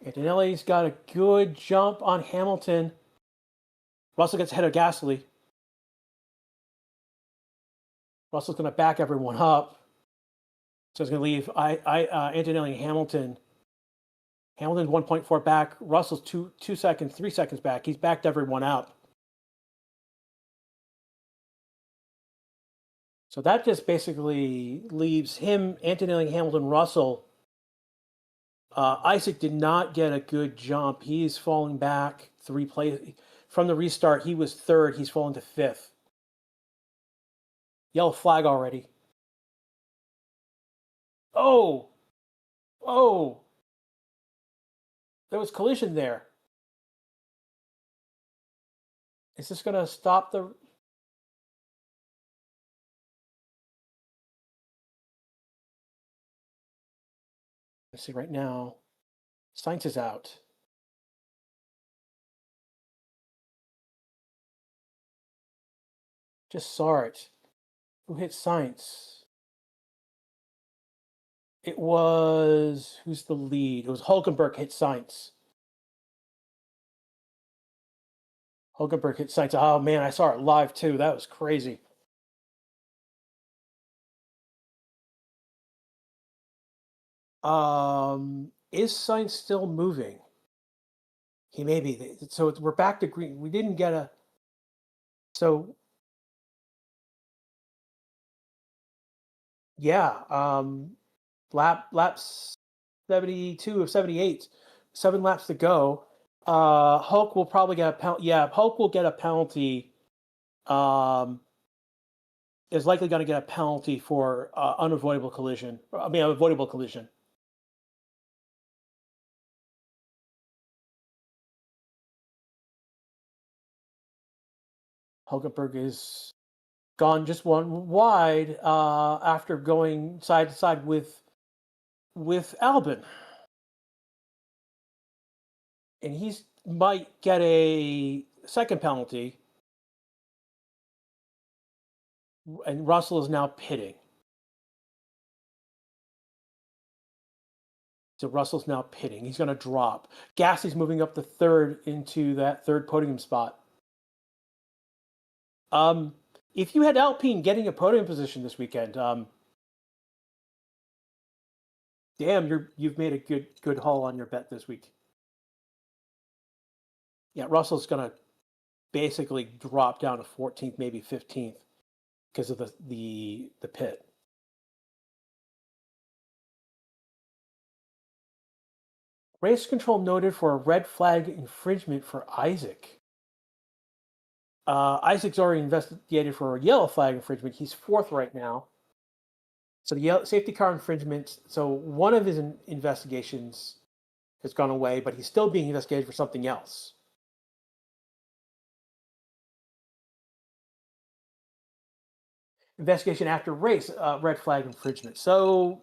Antonelli's got a good jump on Hamilton. Russell gets ahead of Gasly. Russell's going to back everyone up. So it's going to leave Antonelli and Hamilton. Hamilton's 1.4 back. Russell's 2 seconds, 3 seconds back. He's backed everyone up. So that just basically leaves him, Antonelli, Hamilton, Russell. Isaac did not get a good jump. He's falling back 3 places. From the restart, he was 3rd. He's fallen to 5th. Yellow flag already. Oh! Oh! There was collision there. Is this going to stop the... Let's see, right now, Sainz is out. Just saw it. Who hit Sainz? It was... Who's the lead? It was Hulkenberg hit Sainz. Hulkenberg hit Sainz. Oh, man, I saw it live, too. That was crazy. Is Sainz still moving? He may be. So we're back to green. We didn't get a... So... Yeah, laps 72 of 78, 7 laps to go. Hulk will probably get a penalty. Yeah, Hulk will get a penalty. Is likely going to get a penalty for avoidable collision. Hulkenberg is gone just one wide after going side to side with Albon. And he's might get a second penalty. And Russell is now pitting. So Russell's now pitting. He's going to drop. Gasly's moving up to 3rd into that 3rd podium spot. If you had Alpine getting a podium position this weekend, damn, you've made a good haul on your bet this week. Yeah, Russell's going to basically drop down to 14th, maybe 15th because of the pit. Race control noted for a red flag infringement for Isaac. Isaac's already investigated for a yellow flag infringement. He's 4th right now. So the safety car infringement. So one of his investigations has gone away, but he's still being investigated for something else. Investigation after race, red flag infringement. So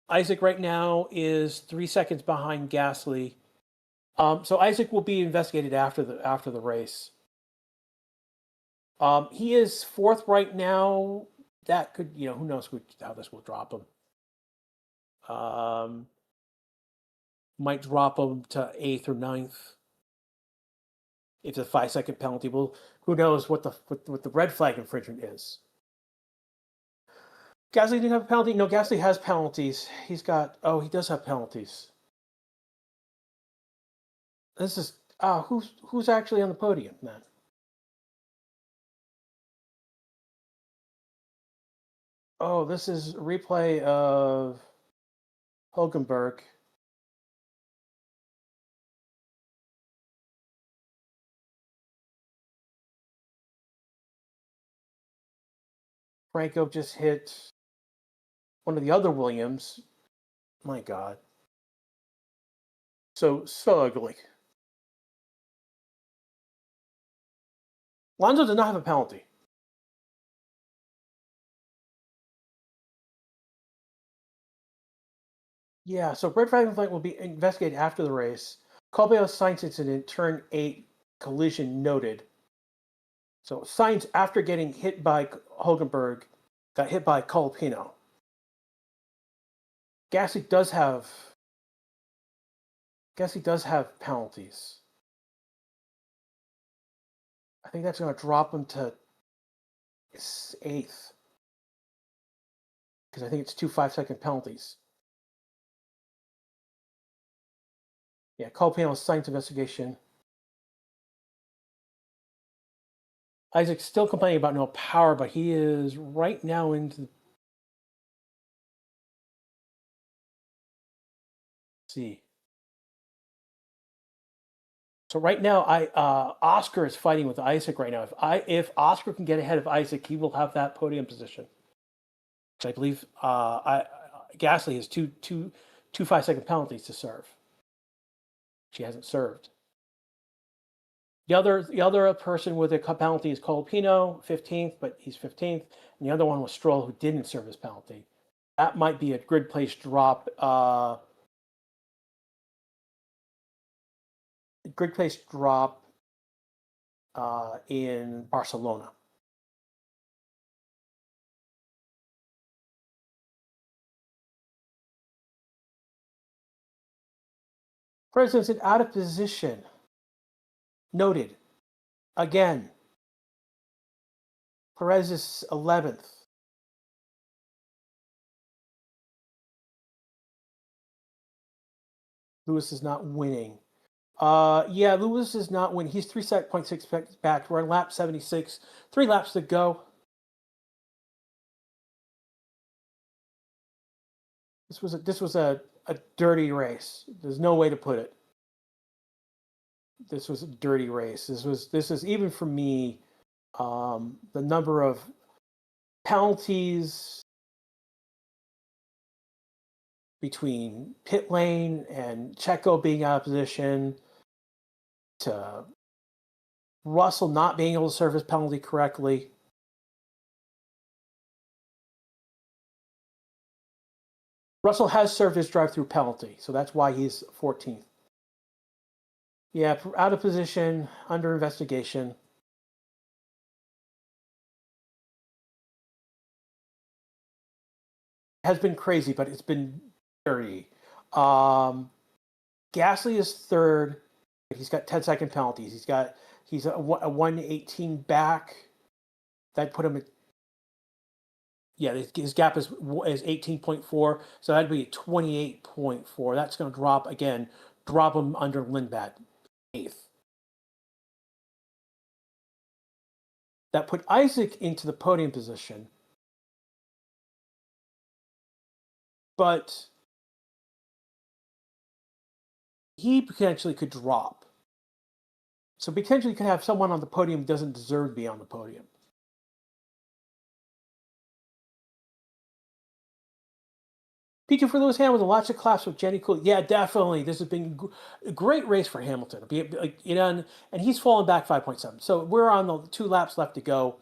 Isaac right now is 3 seconds behind Gasly. So Isaac will be investigated after the race. He is 4th right now. That could, who knows how this will drop him. Might drop him to 8th or 9th. It's a 5-second penalty. Well, who knows what the red flag infringement is. Gasly didn't have a penalty. No, Gasly has penalties. He does have penalties. This is who's actually on the podium then? Oh, this is a replay of Hulkenberg. Franco just hit one of the other Williams. My God. So ugly. Alonso does not have a penalty. Yeah, so red flag inflight will be investigated after the race. Colbert Sainz incident, turn 8 collision noted. So Sainz, after getting hit by Hulkenberg, got hit by Colapino. Gasly does have penalties. I think that's going to drop him to It's 8th. Because I think it's 2 5-second penalties. Yeah, call panel science investigation. Isaac's still complaining about no power, but he is right now into. Let's see. So right now, Oscar is fighting with Isaac right now. If Oscar can get ahead of Isaac, he will have that podium position. I believe Gasly has two 5-second penalties to serve. She hasn't served. The other person with a penalty is Colapino, 15th, but he's 15th, and the other one was Stroll, who didn't serve his penalty. That might be a grid place drop. Grid place drop in Barcelona. President out of position. Noted. Again. Perez is 11th. Lewis is not winning. Yeah, Lewis is not winning. He's 3.6 back. We're on lap 76. 3 laps to go. This was a dirty race. There's no way to put it. This was a dirty race. This is even for me, the number of penalties between pit lane and Checo being out of position to Russell not being able to serve his penalty correctly. Russell has served his drive-through penalty, so that's why he's 14th. Yeah, out of position, under investigation. Has been crazy, but it's been dirty. Gasly is 3rd. He's got 10-second penalties. He's a 118 back. That put him at. Yeah, his gap is 18.4, so that'd be 28.4. That's going to drop him under Lindblad, 8th. That put Isaac into the podium position, but he potentially could drop. So potentially could have someone on the podium who doesn't deserve to be on the podium. P2 for Lewis Hamilton, lots of claps with Jenny Cool. Yeah, definitely. This has been a great race for Hamilton. And he's fallen back 5.7. So we're on the 2 laps left to go.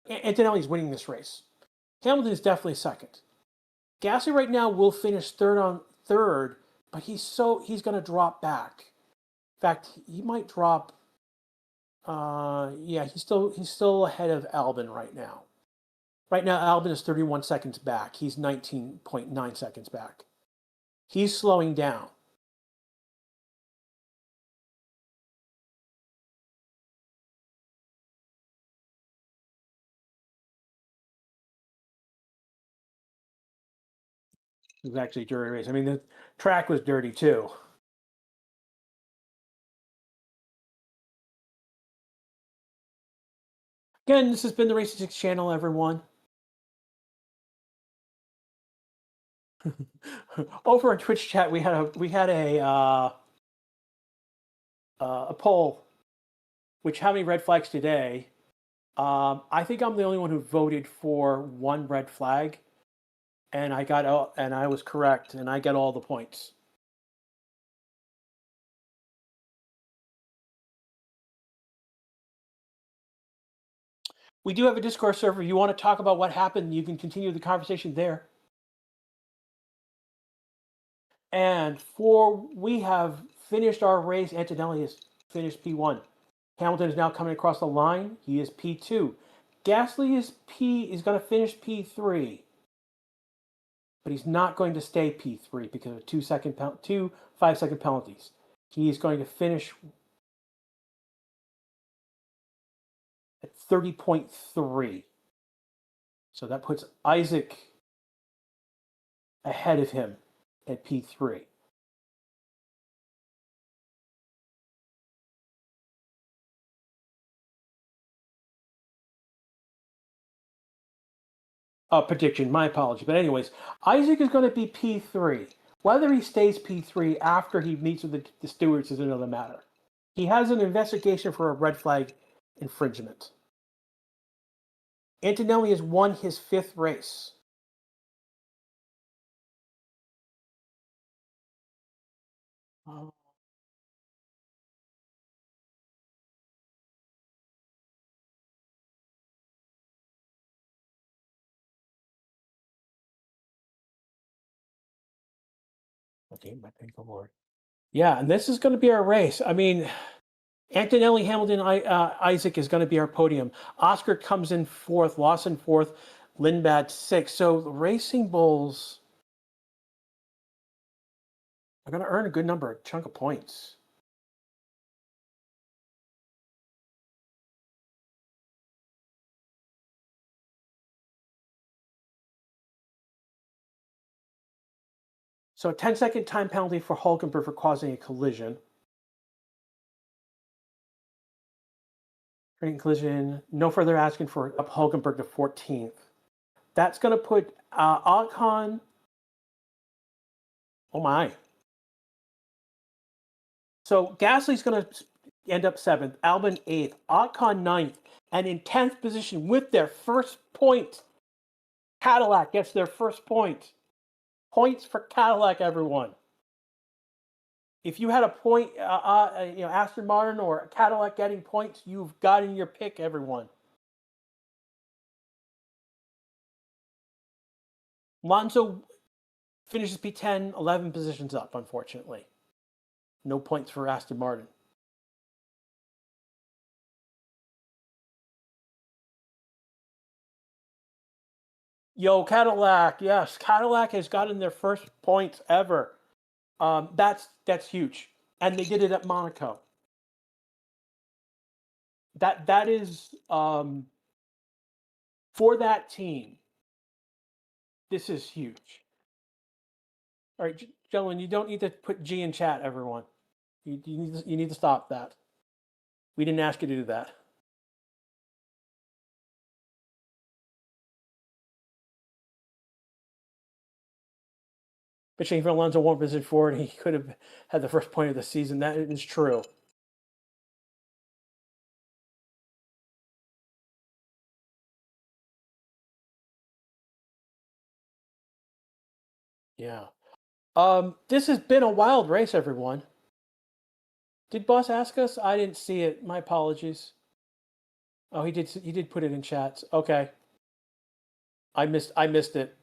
Antonelli's winning this race. Hamilton is definitely 2nd. Gasly right now will finish 3rd, but he's going to drop back. In fact, he might drop. Yeah, he's still ahead of Albon right now. Right now, Albon is 31 seconds back. He's 19.9 seconds back. He's slowing down. It was actually a dirty race. I mean, the track was dirty too. Again, this has been the Racing 6 channel, everyone. Over on Twitch chat, we had a poll, which how many red flags today? I think I'm the only one who voted for 1 red flag, and I was correct, and I got all the points. We do have a Discord server. If you want to talk about what happened, you can continue the conversation there. And we have finished our race. Antonelli has finished P1. Hamilton is now coming across the line. He is P2. Gasly is going to finish P3. But he's not going to stay P3 because of 2 5-second penalties. He is going to finish at 30.3. So that puts Isaac ahead of him at P3. Prediction, my apology. But anyways, Isaac is going to be P3. Whether he stays P3 after he meets with the stewards is another matter. He has an investigation for a red flag infringement. Antonelli has won his 5th race. Okay, my thank the Lord. Yeah, and this is going to be our race. I mean, Antonelli, Hamilton, Isaac is going to be our podium. Oscar comes in 4th, Lawson 4th, Lindblad 6th. So the Racing Bulls are going to earn a good chunk of points. So a 10-second time penalty for Hulkenberg for causing a collision. Collision. No further asking for up Hulkenberg to 14th. That's going to put Ocon. Oh my. So Gasly's going to end up 7th, Albon 8th, Ocon 9th, and in 10th position with their first point. Cadillac gets their first point. Points for Cadillac, everyone. If you had a point, Aston Martin or Cadillac getting points, you've gotten your pick, everyone. Alonso finishes P10, 11 positions up, unfortunately. No points for Aston Martin. Yo, Cadillac, yes, Cadillac has gotten their first points ever. That's huge, and they did it at Monaco. That is for that team. This is huge. All right, gentlemen, you don't need to put G in chat, everyone. You need to stop that. We didn't ask you to do that. Pitching for Alonso 1 position forward, he could have had the first point of the season. That is true. Yeah. This has been a wild race, everyone. Did Boss ask us? I didn't see it. My apologies. Oh, he did. He did put it in chats. Okay. I missed it.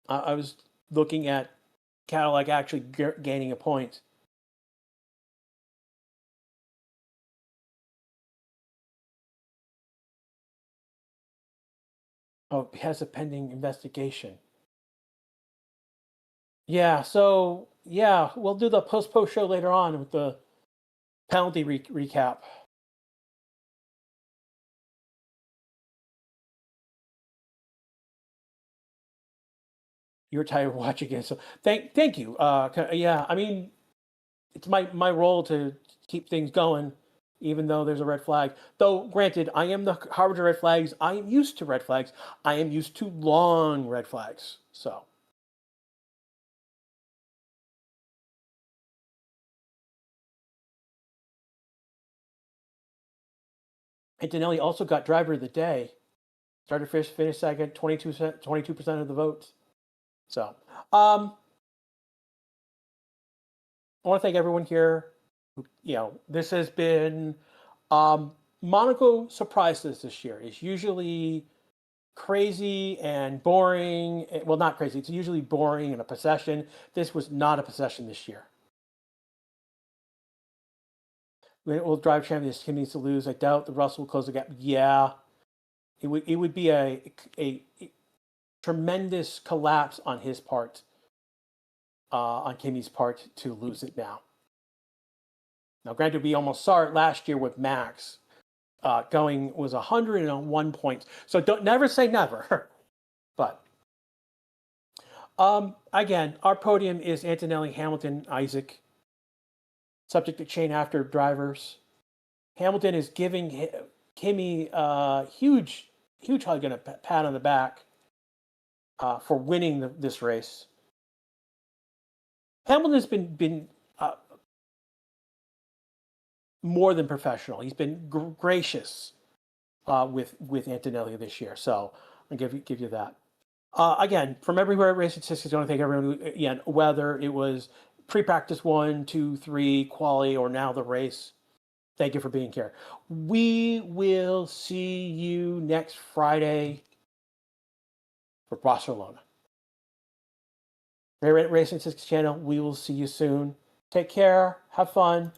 I was looking at Cadillac actually gaining a point. Oh, he has a pending investigation. Yeah. So yeah, we'll do the post show later on with the penalty recap. You're tired of watching it, so thank you. Yeah, I mean, it's my role to keep things going, even though there's a red flag. Though, granted, I am the harbinger of red flags. I am used to red flags. I am used to long red flags. So. Antonelli also got driver of the day. Started finish second, 22% of the votes. So, I want to thank everyone here. This has been Monaco surprised us this year. It's usually crazy and boring. Well, not crazy. It's usually boring and a possession. This was not a possession this year. Will drive champions needs to lose. I doubt the Russell will close the gap. Yeah, it would be a tremendous collapse on his part, on Kimi's part, to lose it now. Now, granted, we almost saw it last year with Max, going was 101 points. So don't never say never. But again, our podium is Antonelli, Hamilton, Isaac. Subject to chain after drivers. Hamilton is giving Kimi a huge hug and a pat on the back for winning this race. Hamilton's been more than professional. He's been gracious with Antonelli this year. So I'll give you that. Again, from everywhere at Racing Statistics, I want to thank everyone. Again, whether it was pre-practice 1, 2, 3, quali, or now the race. Thank you for being here. We will see you next Friday for Barcelona. Here at Racing Statistics channel, we will see you soon. Take care. Have fun.